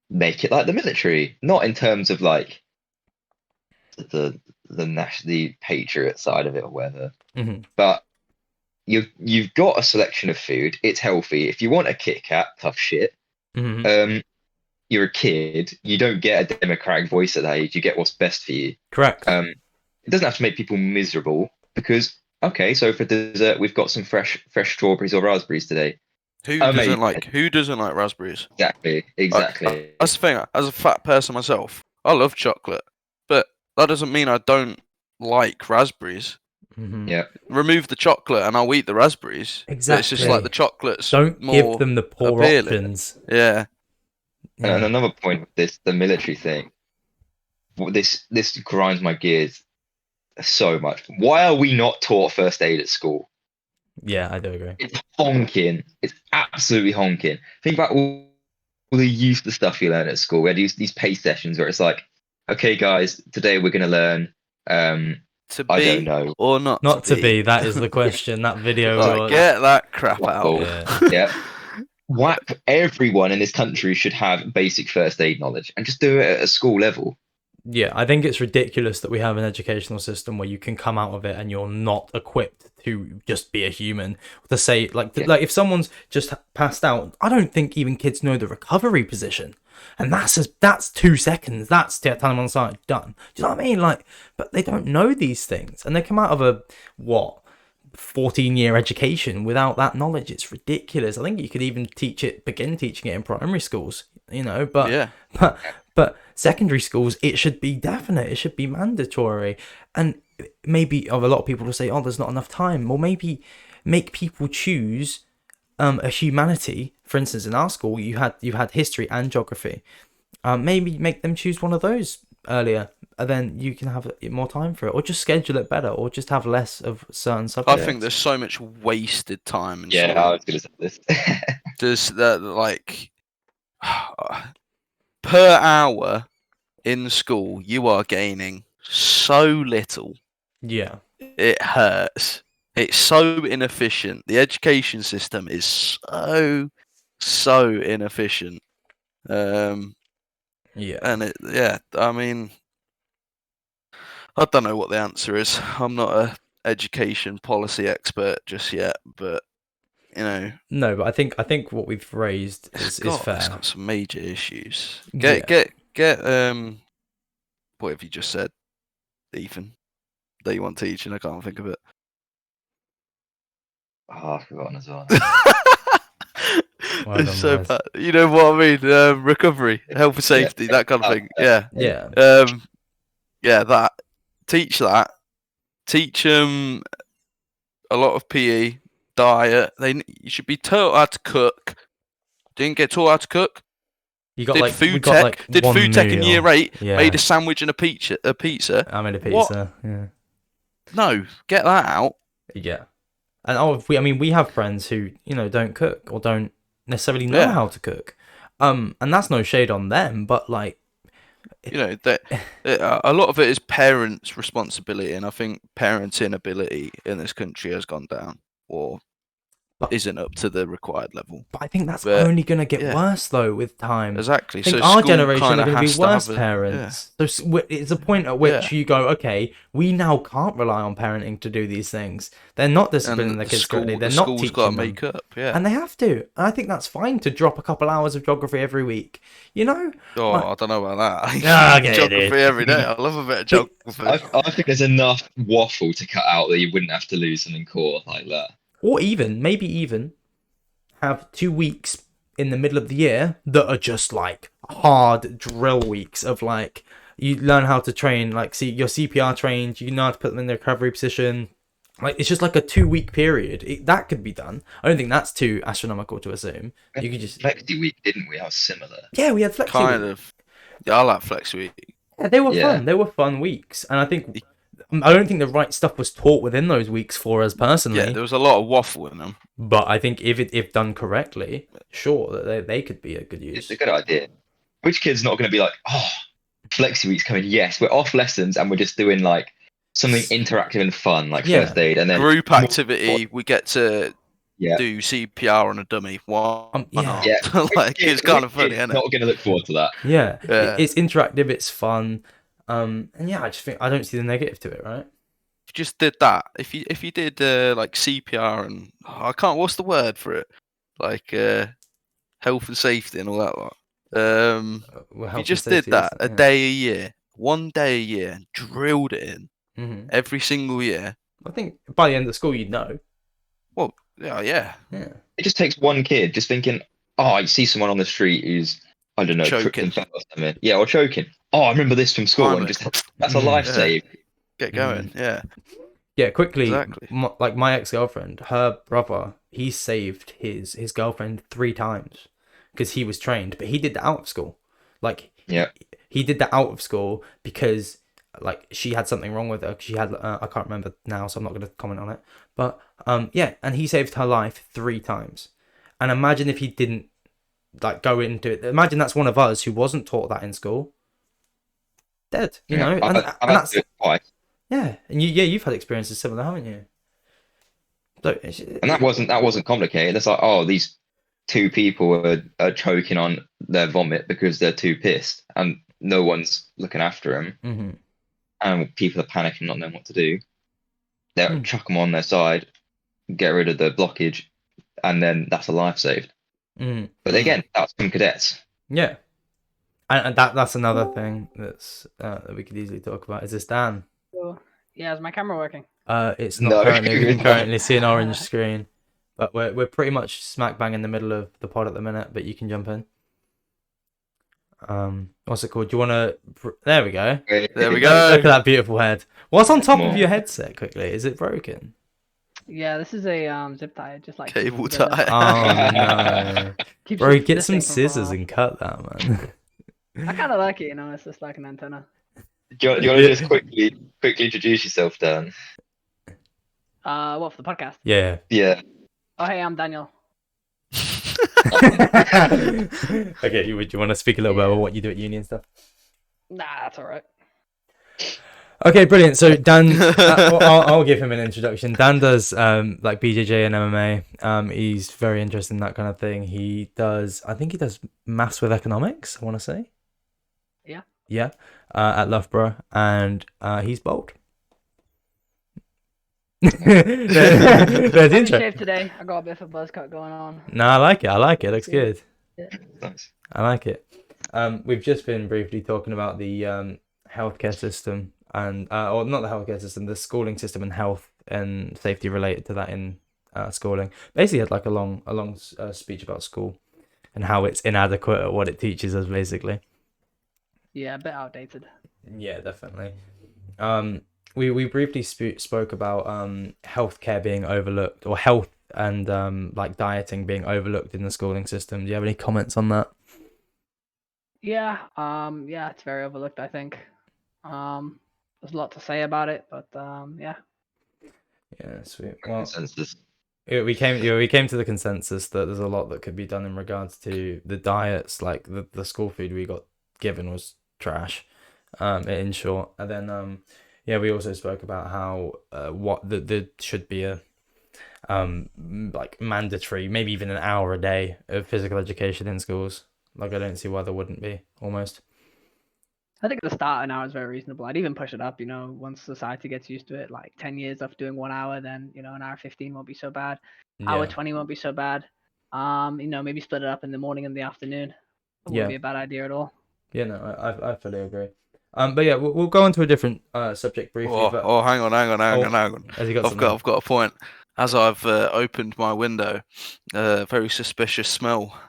make it like the military, not in terms of like the patriot side of it or whatever, Mhm. but you've got a selection of food. It's healthy. If you want a Kit Kat, tough shit. Mhm. Um, you're a kid. You don't get a democratic voice at that age. You get what's best for you. Correct. It doesn't have to make people miserable because okay, so for dessert we've got some fresh strawberries or raspberries today. Amazing. Who doesn't like raspberries? Exactly. That's the thing. As a fat person myself, I love chocolate, but that doesn't mean I don't like raspberries. Mhm. Yeah. Remove the chocolate and I'll eat the raspberries. But it's just Exactly. like the chocolate's Don't more give them the poor appealing. options. Yeah. And Yeah. another point with this, the military thing, this grinds my gears so much. Why are we not taught first aid at school? Yeah, I do agree. It's honking. It's absolutely honking. Think about all the useless stuff you learn at school. We had these pay sessions where it's like, okay, guys, today we're gonna learn. To I don't be know. or not, Not to be. be. That is the question. That video Like, was. get that crap What out. goal? Yeah. Yeah. Whack, everyone in this country should have basic first aid knowledge and just do it at a school level. Yeah, I think it's ridiculous that we have an educational system where you can come out of it and you're not equipped to just be a human. To say Yeah. like if someone's just passed out, I don't think even kids know the recovery position, and that's 2 seconds. That's time on the side done. Do you know what I mean? Like, but they don't know these things, and they come out of a what 14-year education without that knowledge. It's ridiculous. I think you could even begin teaching it in primary schools, you know, but Yeah. but secondary schools, it should be definite, it should be mandatory. And maybe a lot of people will say, oh, there's not enough time. Well, maybe make people choose a humanity. For instance, in our school, you had history and geography. Maybe make them choose one of those earlier, and then you can have more time for it, or just schedule it better, or just have less of certain I subjects. think there's so much wasted time in Yeah, school. I was gonna say this. There's that like per hour in school, you are gaining so little. Yeah. It hurts. It's so inefficient. The education system is so inefficient. Yeah. And I mean, I don't know what the answer is. I'm not a education policy expert just yet, but you know, No, but I think what we've raised it's is fair. got some major issues. Yeah. Get what have you just said, Ethan? That you want teaching? I can't think of it. Oh, I've forgotten as well. Well It's done, so boys. bad. You know what I mean? Recovery, health and safety, that kind of thing. Yeah. Yeah. Yeah, that. Teach that. Teach them a lot of PE, diet. You should be taught how to cook. Didn't get taught how to cook. You got Did like we food got tech. like Did one food tech in year meal. 8. Yeah. Made a sandwich and a pizza. I made a What? pizza. Yeah. No, get that out. Yeah. And we have friends who, don't cook or don't necessarily know Yeah. how to cook. And that's no shade on them, but like, That a lot of it is parents' responsibility, and I think parenting ability in this country has gone down or But- isn't up to the required level. but I think that's But, only gonna get yeah. worse though with time. Exactly. I think So our school generation are kinda going to be has to worse have parents. So it's a point at which you go, okay, we now can't rely on parenting to do these things. They're not disciplining and their kids correctly. the They're not school's teaching got to them. make up. Yeah. And they have to. And I think that's fine to drop a couple hours of geography every week. Oh, Like- I don't know about that. Okay, Geography dude. every day. I love a bit of geography. I think there's enough waffle to cut out that you wouldn't have to lose something core like that. Or maybe even have 2 weeks in the middle of the year that are just like hard drill weeks of like, you learn how to train, like, see, you're CPR trained, you know how to put them in the recovery position. Like, it's just like a 2 week period. That could be done. I don't think that's too astronomical to assume. You could just... Flexi week, didn't we? How similar. Yeah, we had flexi Kind week. of. Yeah, I like Flex Week. Yeah, they were Yeah. fun. They were fun weeks. And I don't think the right stuff was taught within those weeks for us personally. Yeah, there was a lot of waffle in them. But I think if done correctly, sure, that they could be a good use. It's a good idea. Which kid's not going to be like, oh, flexi week's coming? Yes, we're off lessons and we're just doing like something interactive and fun, like Yeah. first aid, and then Group activity, we get to Yeah. do CPR on a dummy. Why Yeah. not? Yeah. Like, it's kind of funny, Kid's isn't not it? going to look forward to that. Yeah, Yeah. It's interactive, it's fun, and yeah, I just think I don't see the negative to it, right? If you just did that, if you did like CPR and I can't. What's the word for it? Like health and safety and all that lot. Well, If health you and just safety did that is- a day a year, 1 day a year, and drilled it in Mhm. every single year. I think by the end of school, you'd know. Well, yeah. Yeah, It just takes one kid just thinking, oh, you see someone on the street who's, I don't know, tripped Choking. and fell or something. Yeah, or choking. Oh, I remember this from school. And Finally. just that's a Mhm. life Yeah. save. Get going. Yeah. yeah. Quickly, Exactly. like my ex-girlfriend, her brother, he saved his girlfriend 3 times because he was trained, but he did that out of school. Like, Yeah. he did that out of school because like she had something wrong with her. She had I can't remember now, so I'm not going to comment on it. But yeah, and he saved her life 3 times. And imagine if he didn't like go into it. Imagine that's one of us who wasn't taught that in school. Dead, you know. I've And had to that's do it twice. yeah, and you've had experiences similar, haven't you? So And that wasn't complicated. It's like, oh, these 2 people are choking on their vomit because they're too pissed, and no one's looking after them, Mhm. and people are panicking, not knowing what to do. They'll Hmm. chuck them on their side, get rid of the blockage, and then that's a life saved. Mhm. But again, that's some cadets. Yeah, and that's another thing that's that we could easily talk about. Is this Dan? So, yeah, is my camera working? It's not No. currently. We can currently see an orange screen, but we're pretty much smack bang in the middle of the pod at the minute. But you can jump in. What's it called? Do you want to? There we go. There we Look go. at that beautiful head. What's on top of More. your headset? Quickly, is it broken? Yeah, this is a zip tie, just like Cable keeps it together. tie. Oh no, Keeps bro! it Get some distinct from scissors far. and cut that, man. I kind of like it, it's just like an antenna. Do you want to just quickly introduce yourself, Dan? What, for the podcast? Yeah. Yeah. Oh, hey, I'm Daniel. Okay, do you want to speak a little bit about what you do at uni and stuff? Nah, that's all right. Okay, brilliant. So Dan, I'll give him an introduction. Dan does like BJJ and MMA. He's very interested in that kind of thing. I think he does maths with economics, I want to say. Yeah. Yeah, at Loughborough, and he's bold. That's I'm in interesting. shape today. I got a bit of a buzz cut going on. No, I like it. It looks Yeah. good. Nice. I like it. We've just been briefly talking about the healthcare system and or not the healthcare system, the schooling system and health and safety related to that in schooling. Basically, had like a long speech about school and how it's inadequate at what it teaches us, basically. Yeah, a bit outdated. Yeah, definitely. We briefly spoke about healthcare being overlooked or health and like dieting being overlooked in the schooling system. Do you have any comments on that? Yeah, yeah, it's very overlooked, I think. There's a lot to say about it, but yeah. Yeah, sweet. Well, Consensus. we came to the consensus that there's a lot that could be done in regards to the diets. Like the school food we got given was trash, in short. And then yeah, we also spoke about how what there should be a like mandatory, maybe even an hour a day of physical education in schools. Like I don't see why there wouldn't be, almost. I think the start an hour is very reasonable. I'd even push it up, once society gets used to it, like 10 years of doing 1 hour, then, an hour 15 won't be so bad. Hour Yeah. 20 won't be so bad. Maybe split it up in the morning and the afternoon. It Yeah. wouldn't be a bad idea at all. Yeah, no, I fully agree. But yeah, we'll go on to a different subject briefly. Oh, hang on. Has he got something? I've got a point. As I've opened my window, a very suspicious smell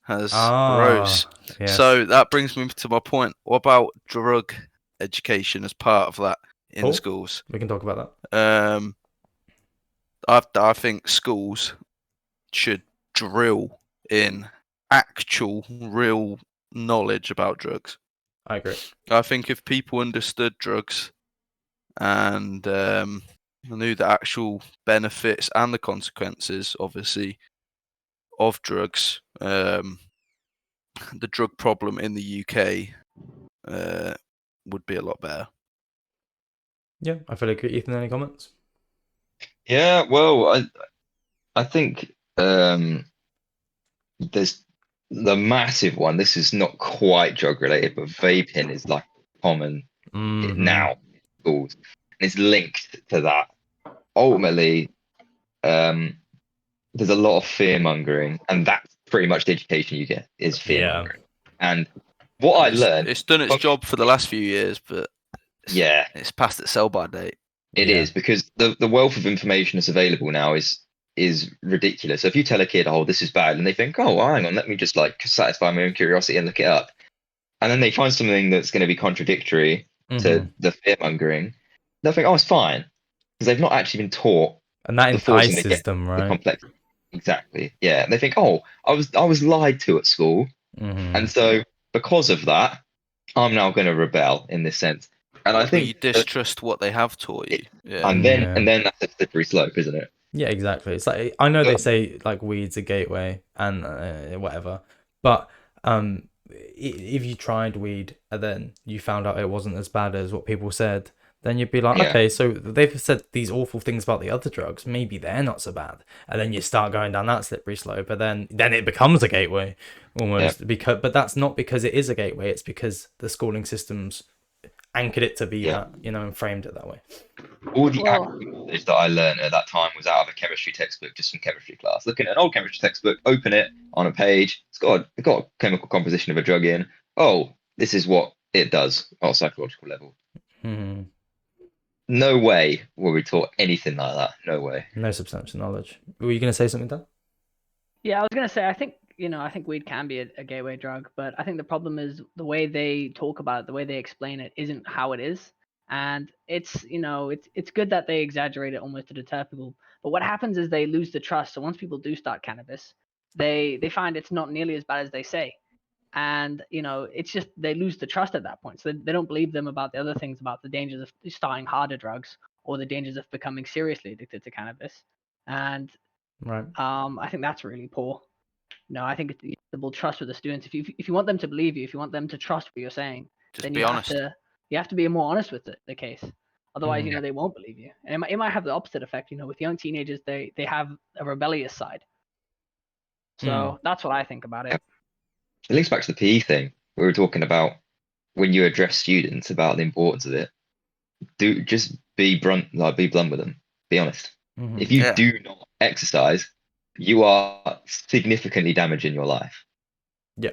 has arose. Yes. So that brings me to my point. What about drug education as part of that in Cool. schools? We can talk about that. I think schools should drill in actual, real knowledge about drugs. I agree. I think if people understood drugs and knew the actual benefits and the consequences, obviously, of drugs, the drug problem in the UK would be a lot better. Yeah, I fully agree. Ethan, any comments? Yeah, well, I think there's the massive one. This is not quite drug related, but vaping is like common now in schools, and it's linked to that. Ultimately, there's a lot of fear mongering, and that's pretty much the education you get is fear mongering. And what I learned, it's done its job for the last few years, but it's past its sell-by date. It is, because the wealth of information that's available now is ridiculous. So if you tell a kid, "Oh, this is bad," and they think, "Oh, well, hang on, let me just like satisfy my own curiosity and look it up," and then they find something that's going to be contradictory to the fear mongering, they'll think, "Oh, it's fine," because they've not actually been taught. And that entices them, right? The complex. Exactly. Yeah. And they think, "Oh, I was lied to at school," and so because of that, I'm now going to rebel in this sense. And I think you distrust what they have taught you. And then that's a slippery slope, isn't it? Yeah, exactly. It's like, I know they say like weed's a gateway and whatever, but if you tried weed and then you found out it wasn't as bad as what people said, then you'd be like, okay, so they've said these awful things about the other drugs, maybe they're not so bad, and then you start going down that slippery slope, but then it becomes a gateway almost, but that's not because it is a gateway, it's because the schooling systems anchored it to be that, and framed it that way. All the knowledge that I learned at that time was out of a chemistry textbook, just from chemistry class. Looking at an old chemistry textbook, open it on a page, it's got a chemical composition of a drug in. Oh, this is what it does on a psychological level. No way were we taught anything like that. No way. No substantial knowledge. Were you going to say something, Dan? Yeah, I was going to say, I think weed can be a gateway drug, but I think the problem is the way they talk about it, the way they explain it isn't how it is. And it's good that they exaggerate it almost to deter people. But what happens is they lose the trust. So once people do start cannabis, they find it's not nearly as bad as they say. And, it's just they lose the trust at that point. So they don't believe them about the other things, about the dangers of starting harder drugs or the dangers of becoming seriously addicted to cannabis. And I think that's really poor. I think it's the build trust with the students. If you want them to believe you, if you want them to trust what you're saying, then be honest. You have to be more honest with the case. Otherwise, they won't believe you. And it might have the opposite effect. With young teenagers, they have a rebellious side. So that's what I think about it. It links back to the PE thing. We were talking about when you address students about the importance of it. Just be blunt with them. Be honest. If you do not exercise, you are significantly damaging your life. Yeah,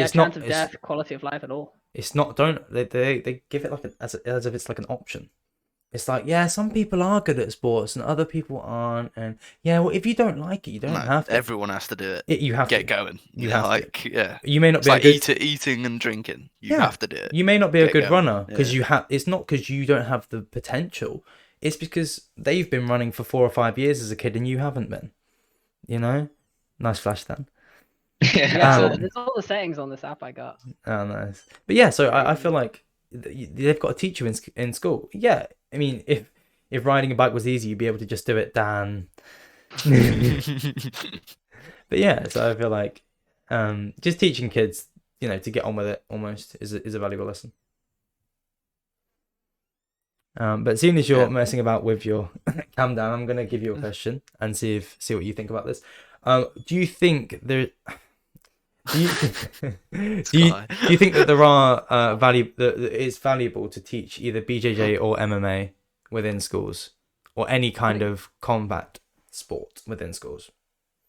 chance of death, quality of life at all. It's not. They give it like as if it's like an option. It's like, some people are good at sports and other people aren't, and well, if you don't like it, you don't have to. Everyone has to do it. You have to get going. You have to. You may not it's be like a good... eating and drinking. You have to do it. You may not be a good runner because you have. It's not because you don't have the potential. it's because they've been running for 4 or 5 years as a kid and you haven't been. You know, nice flash then. Yeah, Yeah, so there's all the settings on this app I got. Oh, nice. But yeah, so I Crazy. feel like they've got to teach you in school. Yeah, I mean, if riding a bike was easy, you'd be able to just do it, Dan. But yeah, so I feel like just teaching kids, to get on with it almost is a valuable lesson. But seeing as you're Yeah. messing about with your calm down, I'm gonna give you a question and see what you think about this. Do you think there? Do you do you think that there are that it's valuable to teach either BJJ or MMA within schools, or any kind of combat sport within schools?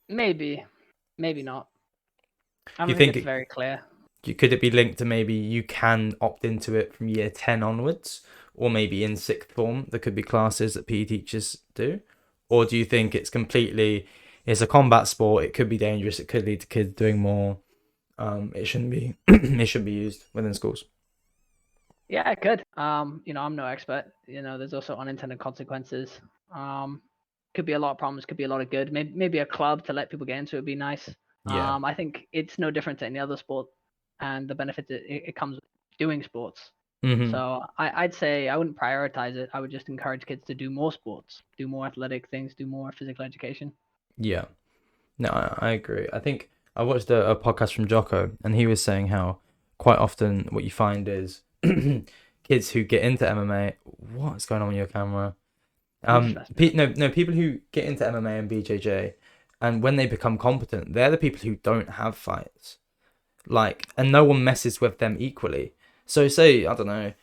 Maybe, maybe not. I Do you don't think think it's very clear. could it be linked to maybe you can opt into it from year 10 onwards, or maybe in sixth form there could be classes that PE teachers do, or do you think it's a combat sport, it could be dangerous, it could lead to kids doing more, it shouldn't be it shouldn't be used within schools? Yeah, it could. I'm no expert. There's also unintended consequences. Could be a lot of problems, could be a lot of good. Maybe a club to let people get into it would be nice. Yeah. I think it's no different to any other sport, and the benefit that it comes with doing sports. Mm-hmm. So I'd say I wouldn't prioritize it. I would just encourage kids to do more sports, do more athletic things, do more physical education. Yeah. No, I agree. I think I watched a podcast from Jocko, and he was saying how quite often what you find is kids who get into MMA. What's going on with your camera? No, people who get into MMA and BJJ, and when they become competent, they're the people who don't have fights, and no one messes with them equally. So say, I don't know,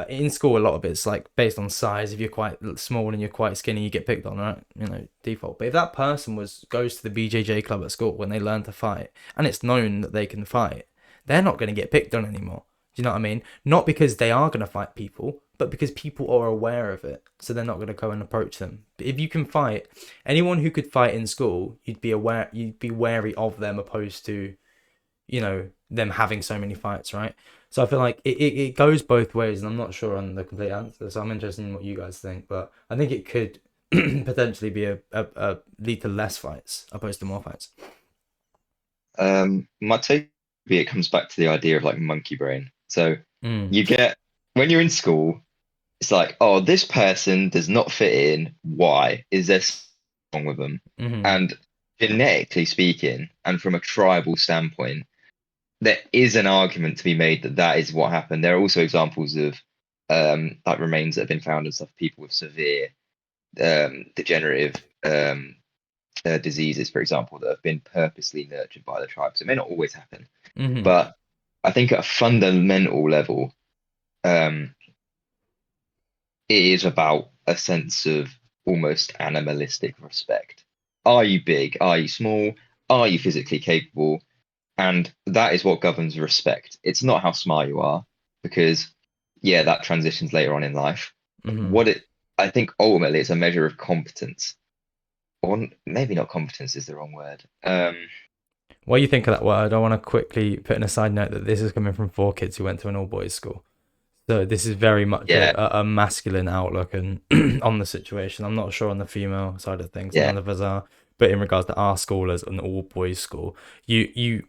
in school a lot of it's like based on size. If you're quite small and you're quite skinny, you get picked on, right? Default. But if that person goes to the BJJ club at school when they learn to fight, and it's known that they can fight, they're not going to get picked on anymore. Do you know what I mean? Not because they are going to fight people, but because people are aware of it, so they're not going to go and approach them. But if you can fight, anyone who could fight in school, you'd be wary of them, opposed to them having so many fights, right? So I feel like it goes both ways, and I'm not sure on the complete answer, so I'm interested in what you guys think. But I think it could potentially be a lead to less fights opposed to more fights. My take would be it comes back to the idea of like monkey brain. So Mm. you get when you're in school, it's like, oh, this person does not fit in. Why? Is there something wrong with them? Mm-hmm. And genetically speaking, and from a tribal standpoint, there is an argument to be made that is what happened. There are also examples of like remains that have been found and stuff, people with severe degenerative diseases, for example, that have been purposely nurtured by the tribe. So it may not always happen, Mm-hmm. but I think at a fundamental level, it is about a sense of almost animalistic respect. Are you big? Are you small? Are you physically capable? And that is what governs respect. It's not how smart you are, because yeah, that transitions later on in life. Mm-hmm. I think ultimately it's a measure of competence, or maybe not competence is the wrong word. What do you think of that word? I want to quickly put in a side note that this is coming from 4 kids who went to an all boys school. So this is very much Yeah. a masculine outlook and on the situation. I'm not sure on the female side of things. Yeah. None of us are. But in regards to our school as an all boys school, you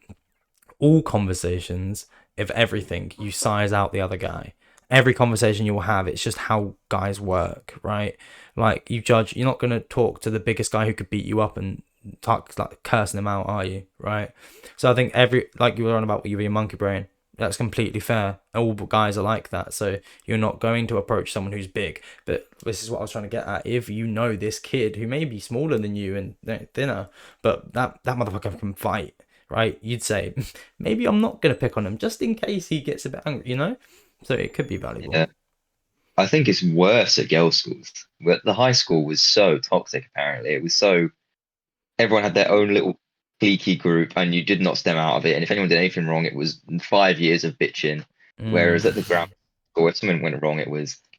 all conversations of everything, you size out the other guy. Every conversation you will have, it's just how guys work, right? Like you're not going to talk to the biggest guy who could beat you up and talk like cursing him out, are you? Right? So I think like you were on about your monkey brain, that's completely fair. All guys are like that. So you're not going to approach someone who's big. But this is what I was trying to get at. If you know this kid who may be smaller than you and thinner, but that motherfucker can fight, right? You'd say, maybe I'm not going to pick on him just in case he gets a bit angry, So it could be valuable. Yeah. I think it's worse at girls' schools. The high school was so toxic, apparently. It was so... Everyone had their own little cliquey group, and you did not stem out of it. And if anyone did anything wrong, it was 5 years of bitching. Whereas at the grammar school, if something went wrong,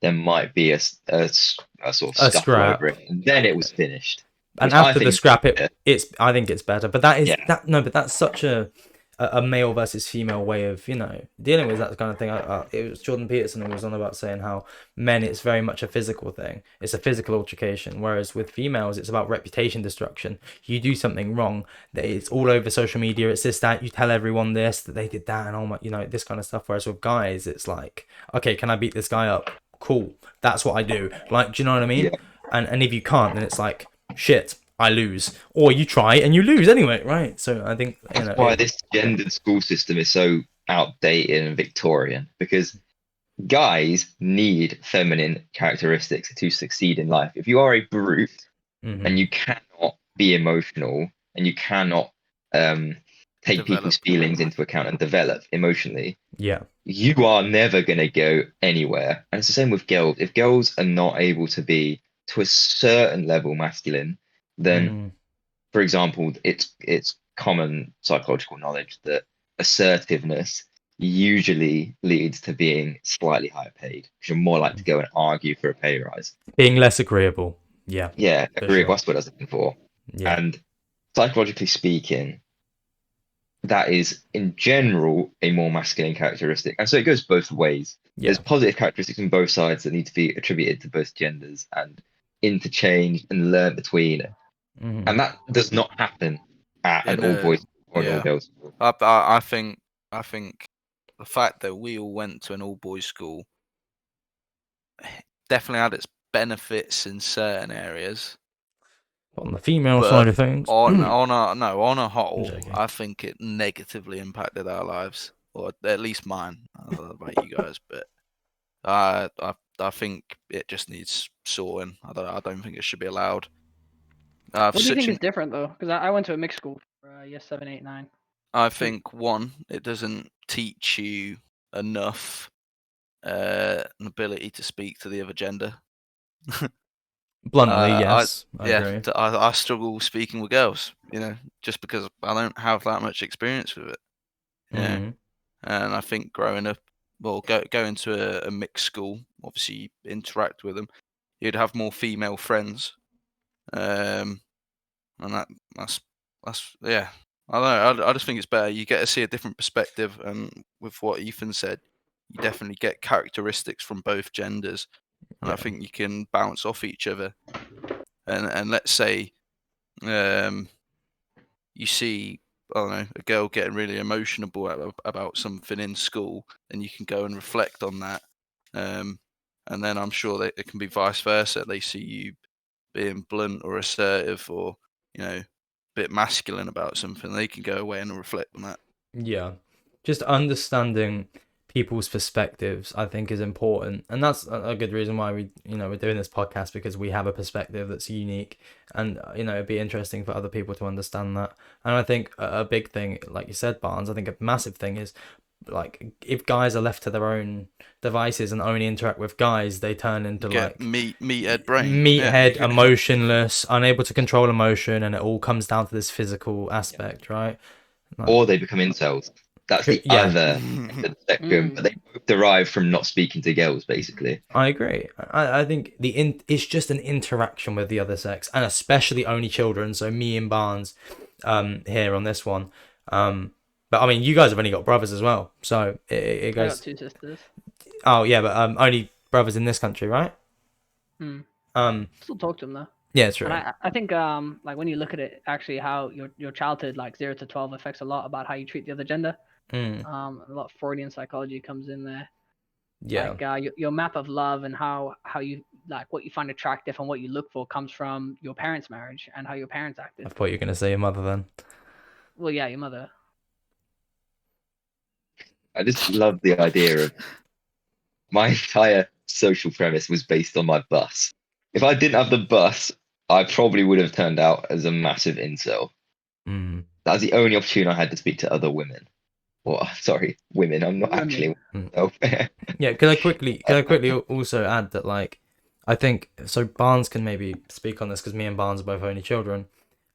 there might be a sort of scuffle scrap over it, and then it was finished. And Which I after the think scrap, I think it's better. But that is Yeah. that no, but that's such a a male versus female way of, dealing with that kind of thing. It was Jordan Peterson who was on about saying how men, it's very much a physical thing. It's a physical altercation, whereas with females, it's about reputation destruction. You do something wrong, it's all over social media. It's this, that, you tell everyone this, that they did that, and all my, this kind of stuff. Whereas with guys, it's like, okay, can I beat this guy up? Cool, that's what I do. Like, do you know what I mean? Yeah. And if you can't, then it's like, shit, I lose. Or you try and you lose anyway, right? So I think That's why this gendered school system is so outdated and Victorian, because guys need feminine characteristics to succeed in life. If you are a brute and you cannot be emotional and you cannot take people's feelings into account and develop emotionally, you are never going to go anywhere. And it's the same with girls. If girls are not able to be to a certain level masculine, then for example, it's common psychological knowledge that assertiveness usually leads to being slightly higher paid, because you're more likely to go and argue for a pay rise. Being less agreeable. Yeah, agreeable. That's what I was looking for. Yeah. And psychologically speaking, that is in general a more masculine characteristic. And so it goes both ways. There's positive characteristics on both sides that need to be attributed to both genders and interchanged and learned between. And that does not happen at an all boys or an all girls school. I think the fact that we all went to an all boys school definitely had its benefits in certain areas. On the female side of things, on a whole, I think it negatively impacted our lives, or at least mine. I don't know about you guys, but I think it just needs sorting. I don't think it should be allowed. What do you think is different though? Because I went to a mixed school for year 7, 8, 9. I think one, it doesn't teach you enough an ability to speak to the other gender. Bluntly, yes. I agree. I struggle speaking with girls, just because I don't have that much experience with it. And I think growing up, going to a mixed school, obviously you interact with them, you'd have more female friends, and that's yeah. I don't know. I just think it's better. You get to see a different perspective, and with what Ethan said, you definitely get characteristics from both genders, and I think you can bounce off each other. And let's say, you see, I don't know, a girl getting really emotional about something in school, and you can go and reflect on that. And then I'm sure that it can be vice versa. They see you being blunt or assertive, or a bit masculine about something, they can go away and reflect on that. Yeah, just understanding people's perspectives, I think, is important, and that's a good reason why we're doing this podcast, because we have a perspective that's unique, and it'd be interesting for other people to understand that. And I think a big thing, like you said, Barnes, I think a massive thing is, like, if guys are left to their own devices and only interact with guys, they turn into like meathead brain, emotionless, unable to control emotion, and it all comes down to this physical aspect, right? Like, or they become incels. That's the other end of the spectrum, but they both derive from not speaking to girls, basically. I agree. I think it's just an interaction with the other sex, and especially only children. So me and Barnes, here on this one, but I mean, you guys have only got brothers as well, so it goes. I got 2 sisters. Oh yeah, but only brothers in this country, right? Still talk to them though. Yeah, true. And I think like when you look at it, actually, how your childhood, like 0 to 12, affects a lot about how you treat the other gender. A lot of Freudian psychology comes in there. Yeah. Like your map of love and how you like what you find attractive and what you look for comes from your parents' marriage and how your parents acted. I thought you were gonna say your mother then. Well, yeah, your mother. I just love the idea of my entire social premise was based on my bus. If I didn't have the bus, I probably would have turned out as a massive incel. That was the only opportunity I had to speak to other women. Or sorry, women. I'm not actually. Yeah, can I quickly also add that, like, I think so. Barnes can maybe speak on this, because me and Barnes are both only children.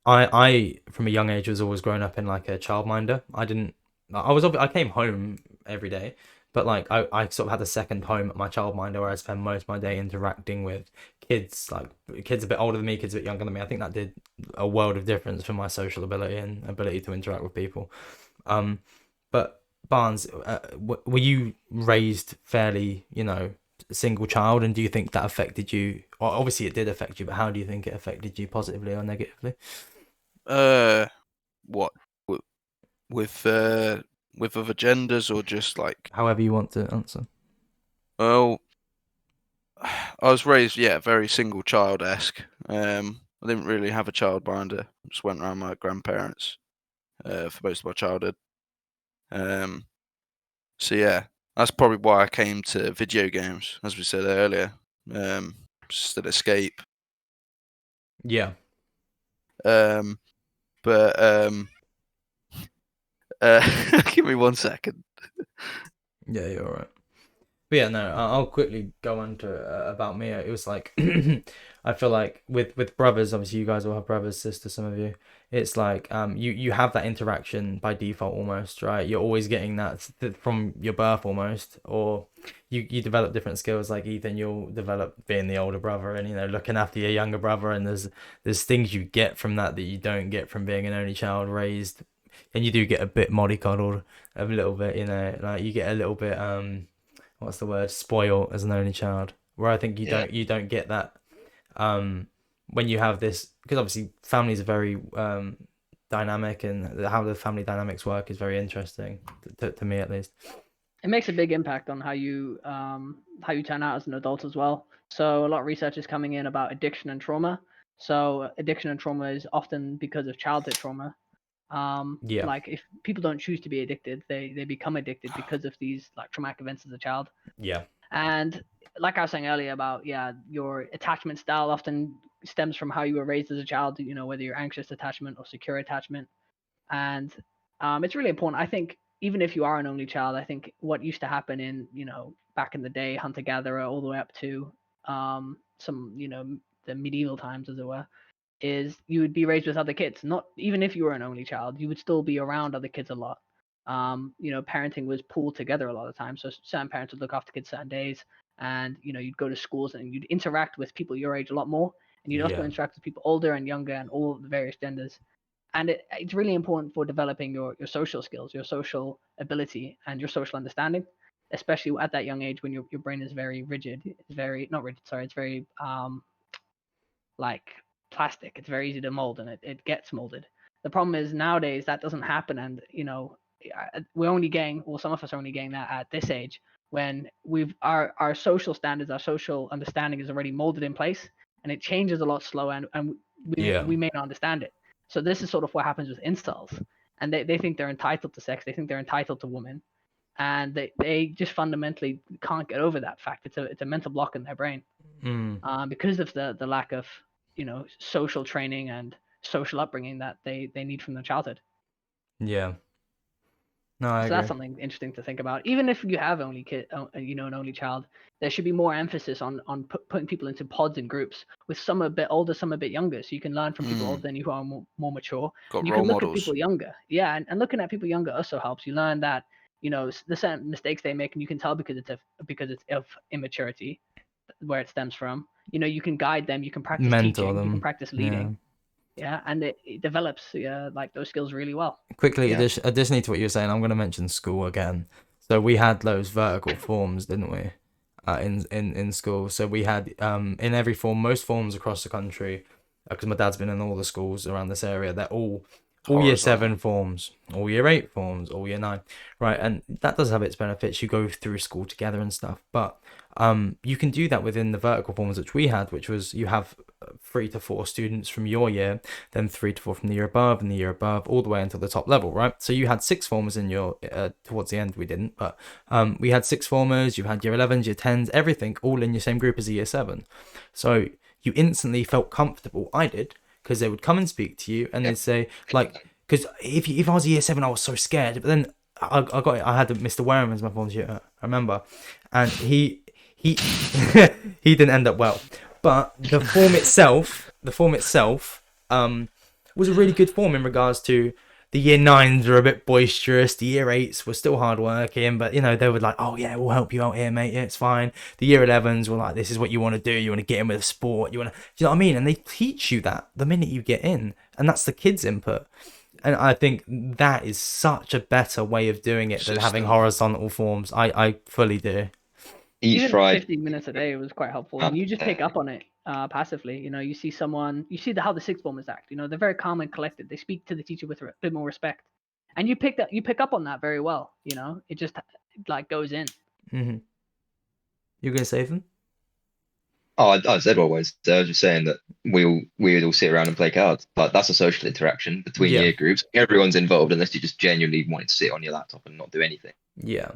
I from a young age was always growing up in like a childminder. I came home every day, but like I sort of had a second home at my childminder, where I spend most of my day interacting with kids, like kids a bit older than me, kids a bit younger than me. I think that did a world of difference for my social ability and ability to interact with people. But Barnes, were you raised fairly, single child, and do you think that affected you? Well, obviously it did affect you, but how do you think it affected you positively or negatively? What w- with other genders or just like? However you want to answer. Well, I was raised, yeah, very single child-esque. I didn't really have a childminder. Just went around my grandparents for most of my childhood. So yeah, that's probably why I came to video games, as we said earlier. Just an escape. Yeah. Um, but give me 1 second. Yeah, you're all right. But yeah, no, I'll quickly go on to about me. It was like, I feel like with brothers, obviously you guys all have brothers, sisters, some of you. It's like you have that interaction by default almost, right? You're always getting that from your birth almost, or you develop different skills. Like Ethan, you'll develop being the older brother and looking after your younger brother, and there's things you get from that you don't get from being an only child raised, and you do get a bit mollycoddled a little bit, like you get a little bit what's the word, spoiled as an only child, where I think you don't get that when you have this, because obviously families are very dynamic, and how the family dynamics work is very interesting to me at least. It makes a big impact on how you turn out as an adult as well. So a lot of research is coming in about addiction and trauma. So addiction and trauma is often because of childhood trauma. Yeah. Like if people don't choose to be addicted, they become addicted because of these like traumatic events as a child. Yeah. And like I was saying earlier about your attachment style often stems from how you were raised as a child. Whether you're anxious attachment or secure attachment, and it's really important. I think even if you are an only child, I think what used to happen in back in the day, hunter gatherer, all the way up to some the medieval times, as it were, is you would be raised with other kids. Not even if you were an only child, you would still be around other kids a lot. Parenting was pooled together a lot of times. So certain parents would look after kids certain days, and you'd go to schools and you'd interact with people your age a lot more, and you'd also Yeah. interact with people older and younger and all the various genders. And it's really important for developing your social skills, your social ability, and your social understanding, especially at that young age when your brain is very rigid. It's very not rigid, sorry. It's very like plastic. It's very easy to mold, and it gets molded. The problem is nowadays that doesn't happen, and we're only getting, well, some of us are only getting that at this age when our social standards, our social understanding is already molded in place, and it changes a lot slower, and Yeah. we may not understand it. So this is sort of what happens with incels, and they think they're entitled to sex, they think they're entitled to women, and they just fundamentally can't get over that fact. It's a mental block in their brain because of the lack of social training and social upbringing that they need from their childhood. Yeah. No, I So that's agree. something interesting to think about. Even if you have an only child, there should be more emphasis on putting people into pods and groups with some a bit older, some a bit younger, so you can learn from people older than you who are more mature. Got You role can look at models. people younger, yeah, and looking at people younger also helps. You learn that the certain mistakes they make, and you can tell because it's of immaturity where it stems from. You can guide them, you can practice Mentor teaching, you can them. practice Yeah. leading, and it develops like those skills really well. Quickly, Yeah. additionally to what you were saying, I'm going to mention school again. So we had those vertical forms, didn't we? In school. So we had in every form, most forms across the country, because my dad's been in all the schools around this area. They're all year Horizontal. 7 forms, all year 8 forms, all year 9, right? And that does have its benefits. You go through school together and stuff, but you can do that within the vertical forms which we had, which was you have 3 to 4 students from your year, then 3 to 4 from the year above, and the year above, all the way until the top level, right? So you had 6 formers in your towards the end. We didn't, but we had 6 formers. You had year 11s, year 10s, everything all in your same group as a year 7. So you instantly felt comfortable. I did, because they would come and speak to you, and they'd say, like, because if I was a year 7, I was so scared. But then I had Mr. Wareham as my form tutor, I remember, and he he didn't end up well. But the form itself was a really good form in regards to the year 9s were a bit boisterous, the year 8s were still hard working, but they were like, oh yeah, we'll help you out here, mate, yeah, it's fine. The year 11s were like, this is what you want to do, you want to get in with a sport, do you know what I mean? And they teach you that the minute you get in, and that's the kids' input. And I think that is such a better way of doing it than having System. horizontal forms. I fully do. Eat Even fried. 15 minutes a day was quite helpful, and you just pick up on it passively. You know, you see someone, you see how the sixth formers act. You know, they're very calm and collected. They speak to the teacher with a bit more respect, and you pick up on that very well. You know, it just like goes in. Hmm. You gonna save them? Oh, I said always. So I was just saying that we would all sit around and play cards. But that's a social interaction between Yeah. year groups. Everyone's involved unless you just genuinely want to sit on your laptop and not do anything. Yeah.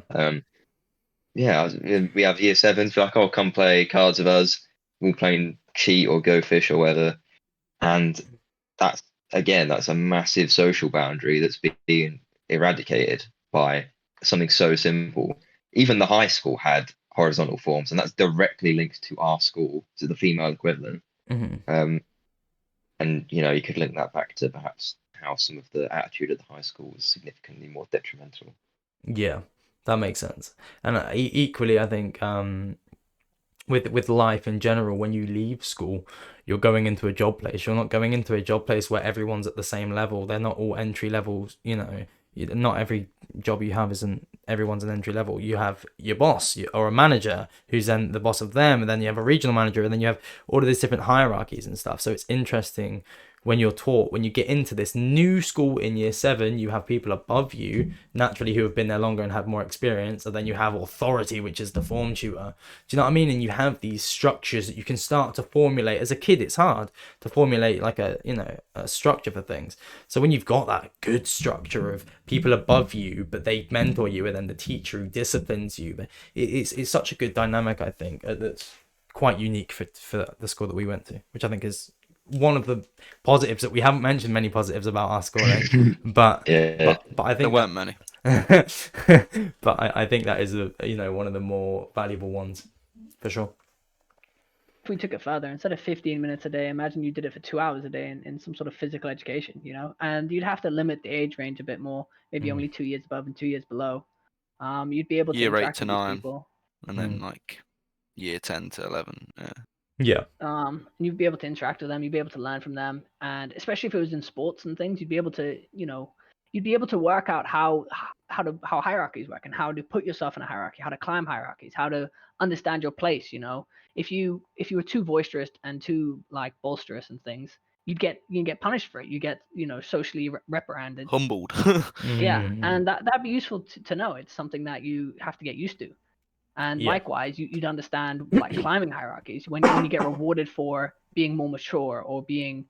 Yeah, we have year sevens like, oh, come play cards with us. We'll play cheat or go fish or whatever. And that's that's a massive social boundary that's being eradicated by something so simple. Even the high school had horizontal forms, and that's directly linked to our school, to the female equivalent. Hmm. And you could link that back to perhaps how some of the attitude at the high school was significantly more detrimental. Yeah, that makes sense. And equally, I think with life in general, when you leave school, you're going into a job place. You're not going into a job place where everyone's at the same level. They're not all entry levels. Not every job you have isn't everyone's an entry level. You have your boss or a manager who's then the boss of them, and then you have a regional manager, and then you have all of these different hierarchies and stuff. So it's interesting when you're taught, when you get into this new school in year 7, you have people above you naturally who have been there longer and have more experience, and then you have authority, which is the form tutor. Do you know what I mean? And you have these structures that you can start to formulate. As a kid, it's hard to formulate like a structure for things. So when you've got that good structure of people above you, but they mentor you, and then the teacher who disciplines you, but it's such a good dynamic, I think, that's quite unique for the school that we went to, which I think is one of the positives that we haven't mentioned many positives about our schooling, but Yeah. but I There think weren't many. but I think that is one of the more valuable ones for sure. If we took it further, instead of 15 minutes a day, imagine you did it for 2 hours a day in some sort of physical education, you know, and you'd have to limit the age range a bit more, maybe only 2 years above and 2 years below. You'd be able to Year 8 interact to with these 9, people. and then like year 10 to 11. Yeah. Yeah. You'd be able to interact with them. You'd be able to learn from them, and especially if it was in sports and things, you'd be able to, you'd be able to work out how hierarchies work and how to put yourself in a hierarchy, how to climb hierarchies, how to understand your place. You know, if you were too boisterous and too like bolsterous and things, you get punished for it. You get socially reprimanded. Humbled. Yeah, Mm. and that'd be useful to know. It's something that you have to get used to. And Yeah. likewise, you'd understand like climbing hierarchies when you get rewarded for being more mature or being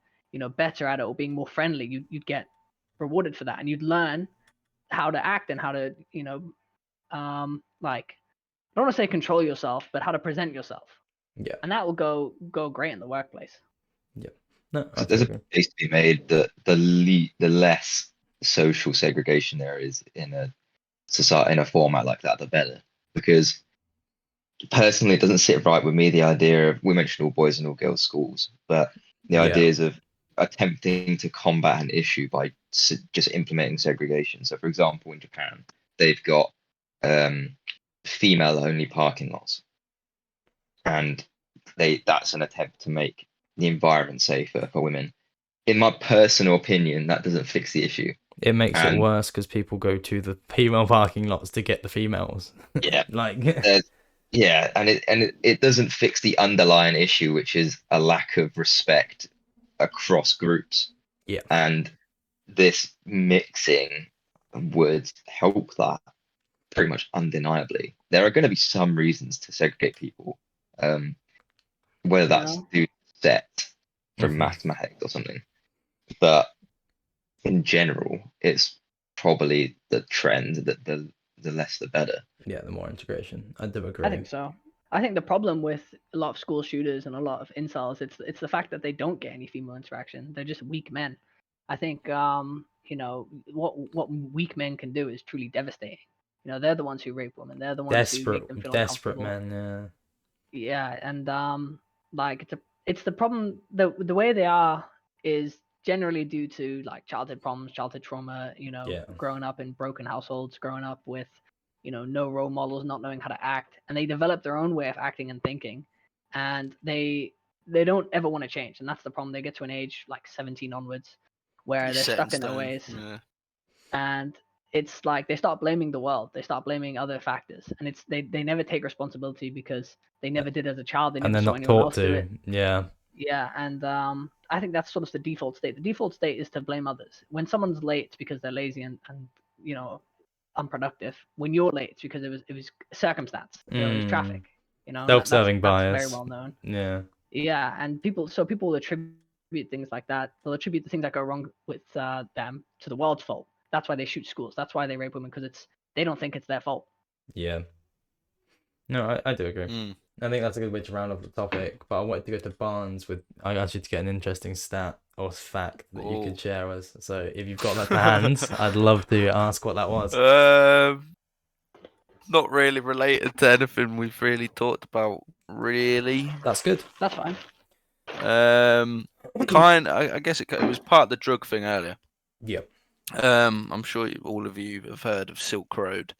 better at it or being more friendly. You'd get rewarded for that, and you'd learn how to act and how to like I don't want to say control yourself, but how to present yourself. Yeah. And that will go great in the workplace. Yeah. No, I There's a agree. case to be made that the less social segregation there is in a society, in a format like that, the better. Because personally, it doesn't sit right with me, the idea of, we mentioned all boys and all girls schools, but the ideas of attempting to combat an issue by just implementing segregation. So, for example, in Japan, they've got female only parking lots, and that's an attempt to make the environment safer for women. In my personal opinion, that doesn't fix the issue. It makes it And worse because people go to the female parking lots to get the females. yeah, Like, yeah, and it doesn't fix the underlying issue, which is a lack of respect across groups. yeah. And this mixing would help that pretty much undeniably. There are going to be some reasons to segregate people, whether that's due to set from Mhm. mathematics or something. But in general, it's probably the trend that the less the better. Yeah, the more integration. I do agree. I think so. I think the problem with a lot of school shooters and a lot of incels, it's the fact that they don't get any female interaction. They're just weak men. I think what weak men can do is truly devastating. They're the ones who rape women. They're the ones who make them feel Desperate uncomfortable. men. Yeah, and like it's the problem. The way they are is generally due to like childhood problems, childhood trauma. Yeah. Growing up in broken households, growing up with no role models, not knowing how to act, and they develop their own way of acting and thinking, and they don't ever want to change, and that's the problem. They get to an age like 17 onwards where It's they're set in stuck in their stone. ways, Yeah. and it's like they start blaming the world, they start blaming other factors, and it's they never take responsibility because they never did as a child, they And never they're saw not anyone taught else do to. it. Yeah. Yeah, and I think that's sort of the default state. The default state is to blame others. When someone's late, it's because they're lazy and you know unproductive. When you're late, it's because it was circumstance. It was traffic. You know, and Self-serving that's very bias. well known. Yeah. Yeah, and people will attribute things like that. They'll attribute the things that go wrong with them to the world's fault. That's why they shoot schools. That's why they rape women, because they don't think it's their fault. Yeah. No, I do agree. Mm. I think that's a good way to round off the topic. But I wanted to go to Barnes with I asked you to get an interesting stat or fact that you could Oh. share with us. So if you've got that to hand, I'd love to ask what that was. Not really related to anything we've really talked about. Really. That's good. That's fine. I guess it was part of the drug thing earlier. Yep. I'm sure all of you have heard of Silk Road.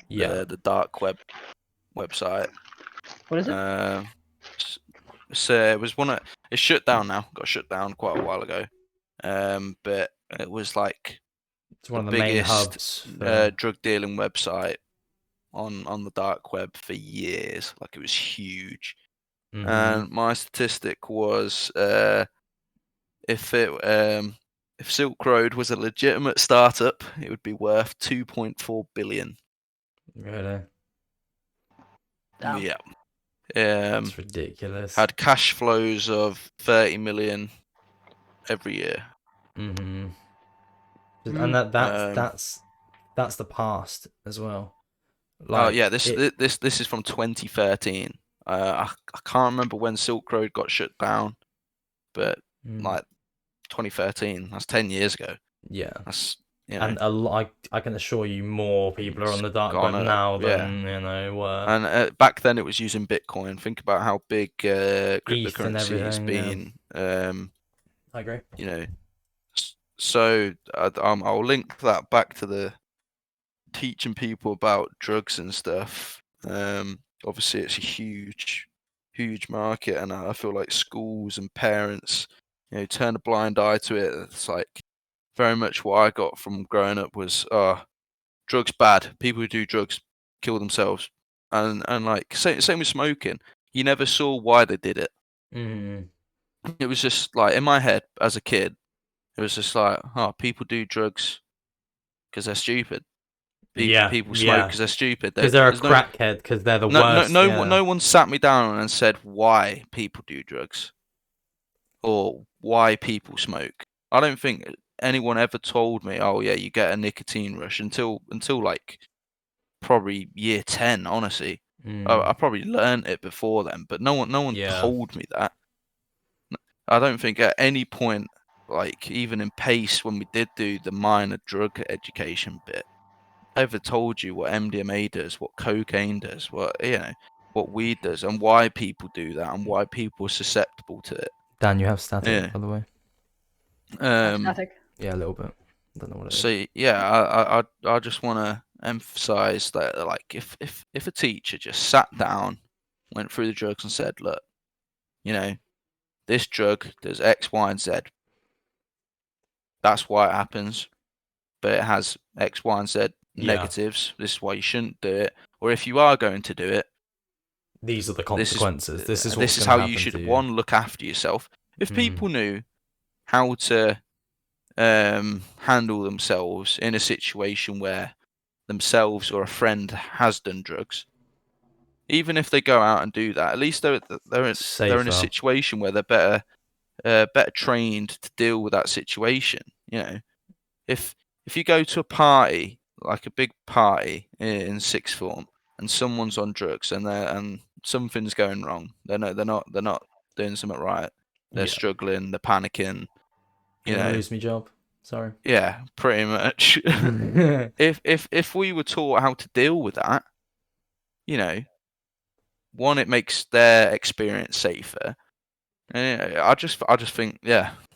Yeah. The dark web website. What is it? So it was it's shut down now. Got shut down quite a while ago. But it was like It's one of the biggest main hubs for... drug dealing website on the dark web for years. Like it was huge. Mhm. And my statistic was if Silk Road was a legitimate startup, it would be worth 2.4 billion. Really? Damn. Yeah. It's ridiculous. Had cash flows of 30 million every year. Mm-hmm. Mm. And that's the past as well. Like, yeah, this is from 2013. I can't remember when Silk Road got shut down, but like 2013. That's 10 years ago. Yeah. That's and I can assure you more people are on the dark web now than were. And back then it was using Bitcoin. Think about how big cryptocurrency has been. I agree. So I'll link that back to the teaching people about drugs and stuff. Obviously it's a huge market, and I feel like schools and parents turn a blind eye to it. It's like very much what I got from growing up was drugs bad, people who do drugs kill themselves, and like same with smoking. You never saw why they did it. It was just like in my head as a kid, it was just like, people do drugs because they're stupid. People smoke because they're stupid. Because they're a crackhead. Because they're the worst. No one sat me down and said why people do drugs or why people smoke. I don't think anyone ever told me, oh yeah, you get a nicotine rush until like probably year 10. Honestly, I probably learned it before then, but no one told me that. I don't think at any point, like even in PACE when we did do the minor drug education bit, ever told you what MDMA does, what cocaine does, what weed does, and why people do that, and why people are susceptible to it. Dan, you have static, by the way. Static? Yeah, a little bit. I don't know what it is. So yeah, I just want to emphasize that, like, if a teacher just sat down, went through the drugs, and said, look, this drug does X, Y, and Z. That's why it happens, but it has X, Y, and Z negatives. This is why you shouldn't do it. Or if you are going to do it, these are the consequences. This is how you should look after yourself. If people knew how to handle themselves in a situation where themselves or a friend has done drugs, even if they go out and do that, at least they're in a situation where they're better trained to deal with that situation. If you go to a party, like a big party in sixth form, and someone's on drugs and something's going wrong, they're not doing something right. They're struggling. They're panicking. You're gonna lose me job. Sorry. Yeah, pretty much. if we were taught how to deal with that, one, it makes their experience safer. And I just think,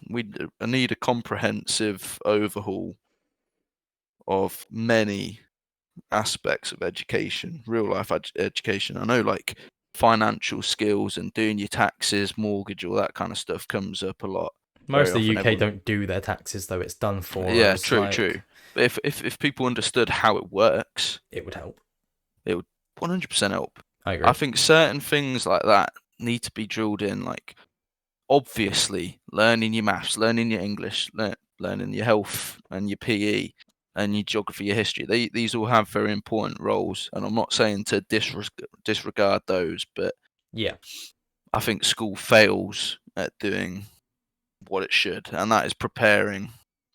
we need a comprehensive overhaul of many aspects of education, real life education. I know, like, financial skills and doing your taxes, mortgage, all that kind of stuff comes up a lot. Most of very the often UK everyone- don't do their taxes though. It's done for Yeah, us. true, like, true. But if people understood how it works, it would help. it would 100% help. I agree. I think certain things like that need to be drilled in, like obviously learning your maths, learning your English, learning your health and your PE and your geography, your history. These all have very important roles, and I'm not saying to disregard those, but Yeah. I think school fails at doing what it should, and that is preparing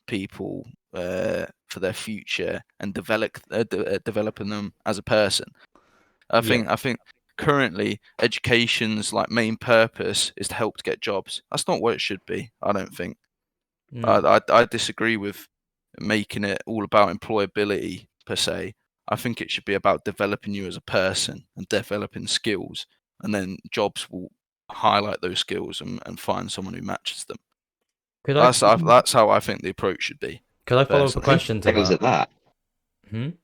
people for their future and developing them as a person. I think currently education's like main purpose is to help to get jobs. That's not what it should be. I don't think. Mm. I disagree with making it all about employability per se. I think it should be about developing you as a person and developing skills, and then jobs will highlight those skills and find someone who matches them. Could I That's how I think the approach should be. follow up a personally. question to Fails at that? that.